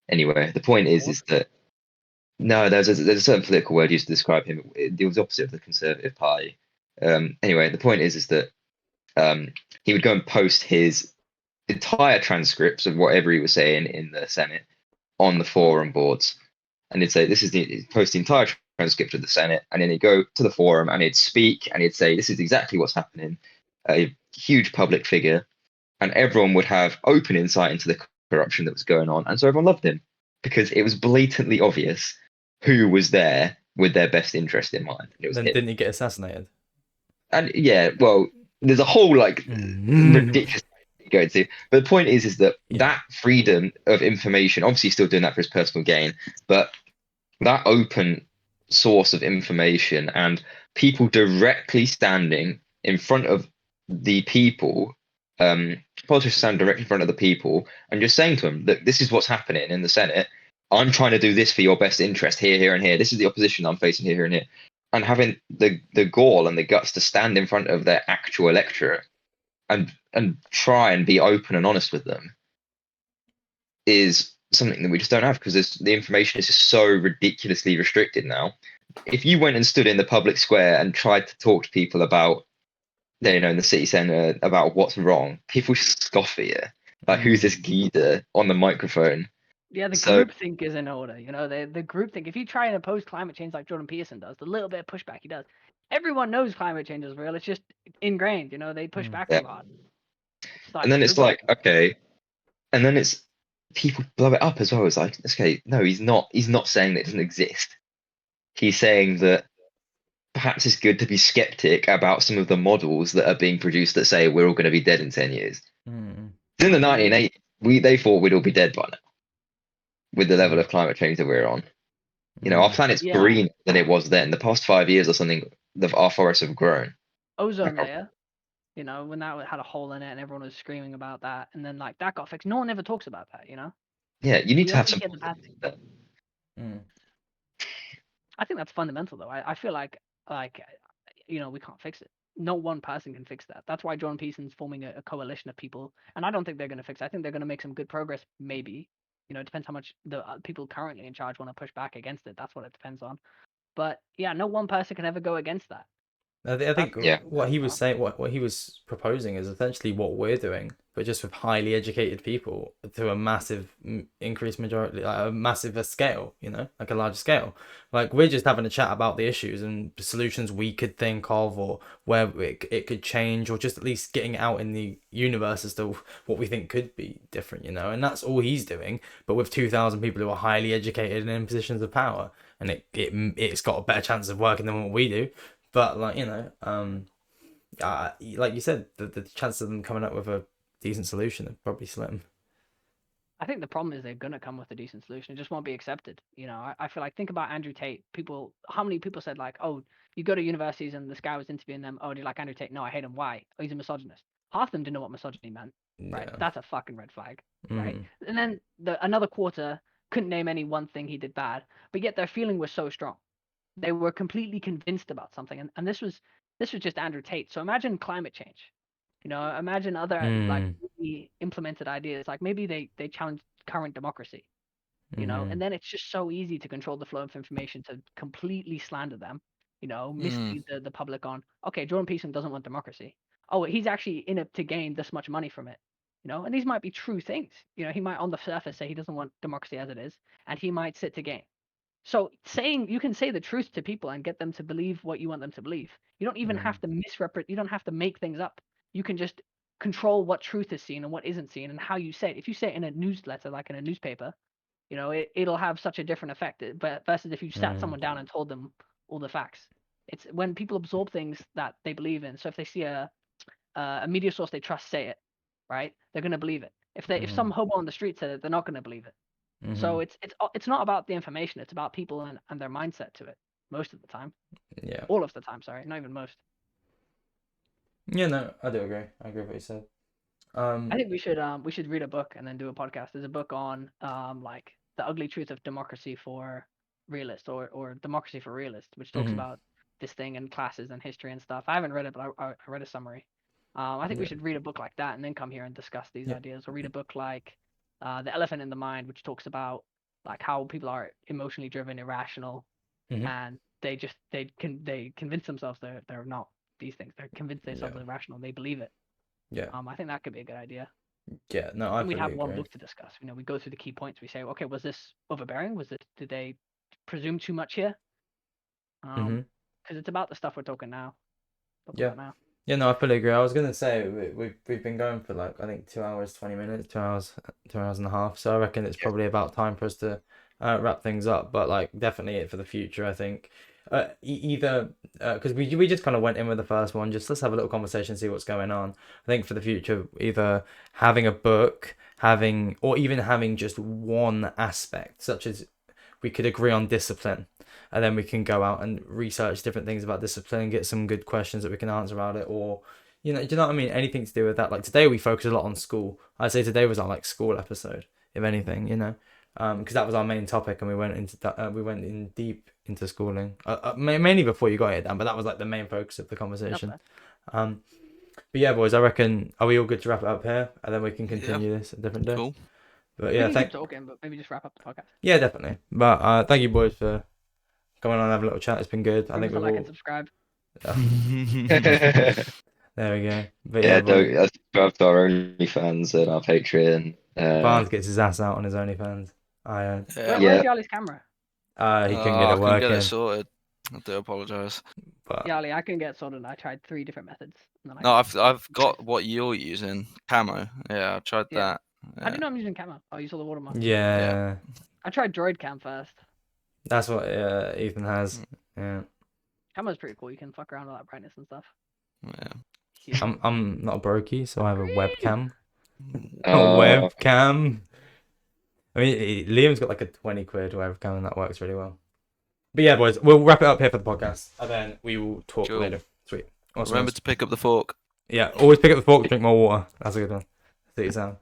Anyway, the point is that no, there's a certain political word used to describe him. It was opposite of the Conservative Party. Anyway, the point is that um, he would go and post his entire transcripts of whatever he was saying in the Senate on the forum boards, and he'd say, "This is the he'd post the entire transcript of the Senate," and then he'd go to the forum and he'd speak and he'd say, "This is exactly what's happening." A huge public figure, and everyone would have open insight into the corruption that was going on, and so everyone loved him because it was blatantly obvious who was there with their best interest in mind. It was Then him. didn't he get assassinated? And yeah, well, there's a whole like Mm. ridiculous thing to go into. But the point is that Yeah. that freedom of information, obviously, he's still doing that for his personal gain, but that open source of information and people directly standing in front of the people, politicians stand directly in front of the people and just saying to them that this is what's happening in the Senate. I'm trying to do this for your best interest here, here, and here. This is the opposition I'm facing here, here, and here. And having the gall and the guts to stand in front of their actual electorate and try and be open and honest with them is something that we just don't have because the information is just so ridiculously restricted now. If you went and stood in the public square and tried to talk to people about, in the city centre about what's wrong, people just scoff at you. Like, who's this geezer on the microphone? Yeah, the So- groupthink is in order. The groupthink. If you try and oppose climate change like Jordan Peterson does, the little bit of pushback he does, everyone knows climate change is real. It's just ingrained. They push back Yeah. too hard. It's like And then it's groupthink. like, okay, and then it's people blow it up as well. It's like, okay, no, he's not saying that it doesn't exist. He's saying that perhaps it's good to be skeptic about some of the models that are being produced that say we're all going to be dead in 10 years. Mm. In the 1980s, they thought we'd all be dead by now with the level of climate change that we're on. Our planet's Yeah. greener than it was then. The past 5 years or something, our forests have grown. Ozone layer. When that had a hole in it and everyone was screaming about that, and then like that got fixed. No one ever talks about that. Yeah, you need You to have only some. hear the bad things. Mm. I think that's fundamental, though. I feel like we can't fix it. No one person can fix that. That's why John Pearson's forming a coalition of people, and I don't think they're going to fix it. I think they're going to make some good progress, maybe. It depends how much the people currently in charge want to push back against it. That's what it depends on. But yeah, no one person can ever go against that. I think Yeah. what he was saying, what he was proposing, is essentially what we're doing, but just with highly educated people to a massive increased majority, like a massive scale, like a large scale. Like, we're just having a chat about the issues and solutions we could think of, or where it could change, or just at least getting it out in the universe as to what we think could be different, and that's all he's doing. But with 2,000 people who are highly educated and in positions of power, and it's got a better chance of working than what we do. But like like you said, the chances of them coming up with a decent solution are probably slim. I think the problem is they're gonna come with a decent solution. It just won't be accepted. I feel like, think about Andrew Tate. How many people said like, oh, you go to universities and this guy was interviewing them. Oh, do you like Andrew Tate? No, I hate him. Why? Oh, he's a misogynist. Half of them didn't know what misogyny meant. Right? Yeah. That's a fucking red flag. Right? Mm. And then another quarter couldn't name any one thing he did bad, but yet their feeling was so strong. They were completely convinced about something, and this was just Andrew Tate. So imagine climate change. Imagine other like really implemented ideas. Like, maybe they challenge current democracy. And then it's just so easy to control the flow of information, to completely slander them. Mislead the public on, okay, Jordan Peterson doesn't want democracy. Oh, he's actually in it to gain this much money from it. And these might be true things. He might on the surface say he doesn't want democracy as it is, and he might sit to gain. So you can say the truth to people and get them to believe what you want them to believe. You don't even have to misrepresent. You don't have to make things up. You can just control what truth is seen and what isn't seen, and how you say it. If you say it in a newsletter, like in a newspaper, it'll have such a different effect. But versus if you sat someone down and told them all the facts. It's when people absorb things that they believe in. So if they see a media source they trust say it, right, they're gonna believe it. If some hobo on the street said it, they're not gonna believe it. So it's not about the information, it's about people and their mindset to it most of the time. Yeah. All of the time, sorry, not even most. Yeah, no, I do agree. I agree with what you said. I think we should read a book and then do a podcast. There's a book on like the ugly truth of democracy for realists, or democracy for realists, which talks about this thing and classes and history and stuff. I haven't read it, but I read a summary. I think we should read a book like that and then come here and discuss these ideas, or read a book like The Elephant in the Mind, which talks about like how people are emotionally driven, irrational, and they convince themselves they're not these things. They're convinced themselves they're irrational. They believe it. Yeah. I think that could be a good idea. Yeah, no, I And we'd fully have one agree. book to discuss. We go through the key points. We say, okay, was this overbearing? Did they presume too much here? Because it's about the stuff we're talking now. Now. Yeah, no, I fully agree. I was gonna say we've been going for like, I think 2 hours 20 minutes, 2 hours and a half. So I reckon it's probably about time for us to wrap things up. But like definitely for the future, I think. Either because we just kind of went in with the first one, just let's have a little conversation, see what's going on. I think for the future, either having a book, or even having just one aspect, such as we could agree on discipline, and then we can go out and research different things about discipline and get some good questions that we can answer about it, or do you know what I mean? Anything to do with that. Like today, we focused a lot on school. I'd say today was our like school episode, if anything, because that was our main topic, and we went in deep into schooling, mainly before you got it, Dan. But that was like the main focus of the conversation. But yeah, boys, I reckon, are we all good to wrap it up here, and then we can continue this a different day? Cool. But We yeah, can keep talking, but maybe just wrap up the podcast. Yeah, definitely. But thank you, boys, for coming on and having a little chat. It's been good. I think Remember we've to like all. and subscribe. There we go. But Yeah, boys, don't subscribe to our OnlyFans and our Patreon. Barnes gets his ass out on his OnlyFans. Where's Yarly's camera? He couldn't get I it couldn't working. get it sorted. I do apologise. But Yarly, I couldn't get it sorted. And I tried 3 different methods. And then I No, got I've got what you're using, camo. Yeah, I tried Yeah. that. How do you know I'm using camo? Oh, you saw the watermark. yeah, I tried droid cam first. that's what Ethan has. Yeah, Camo's pretty cool. You can fuck around with that brightness and stuff. Yeah. Cute. I'm not a brokey, so I have a webcam. A Oh. webcam. I mean, Liam's got like a 20 quid webcam, and that works really well. But yeah, boys, we'll wrap it up here for the podcast, and then we will talk Cool. later. Sweet. Awesome. Remember to pick up the fork. Yeah, always pick up the fork, drink more water. That's a good one. See you, Sam.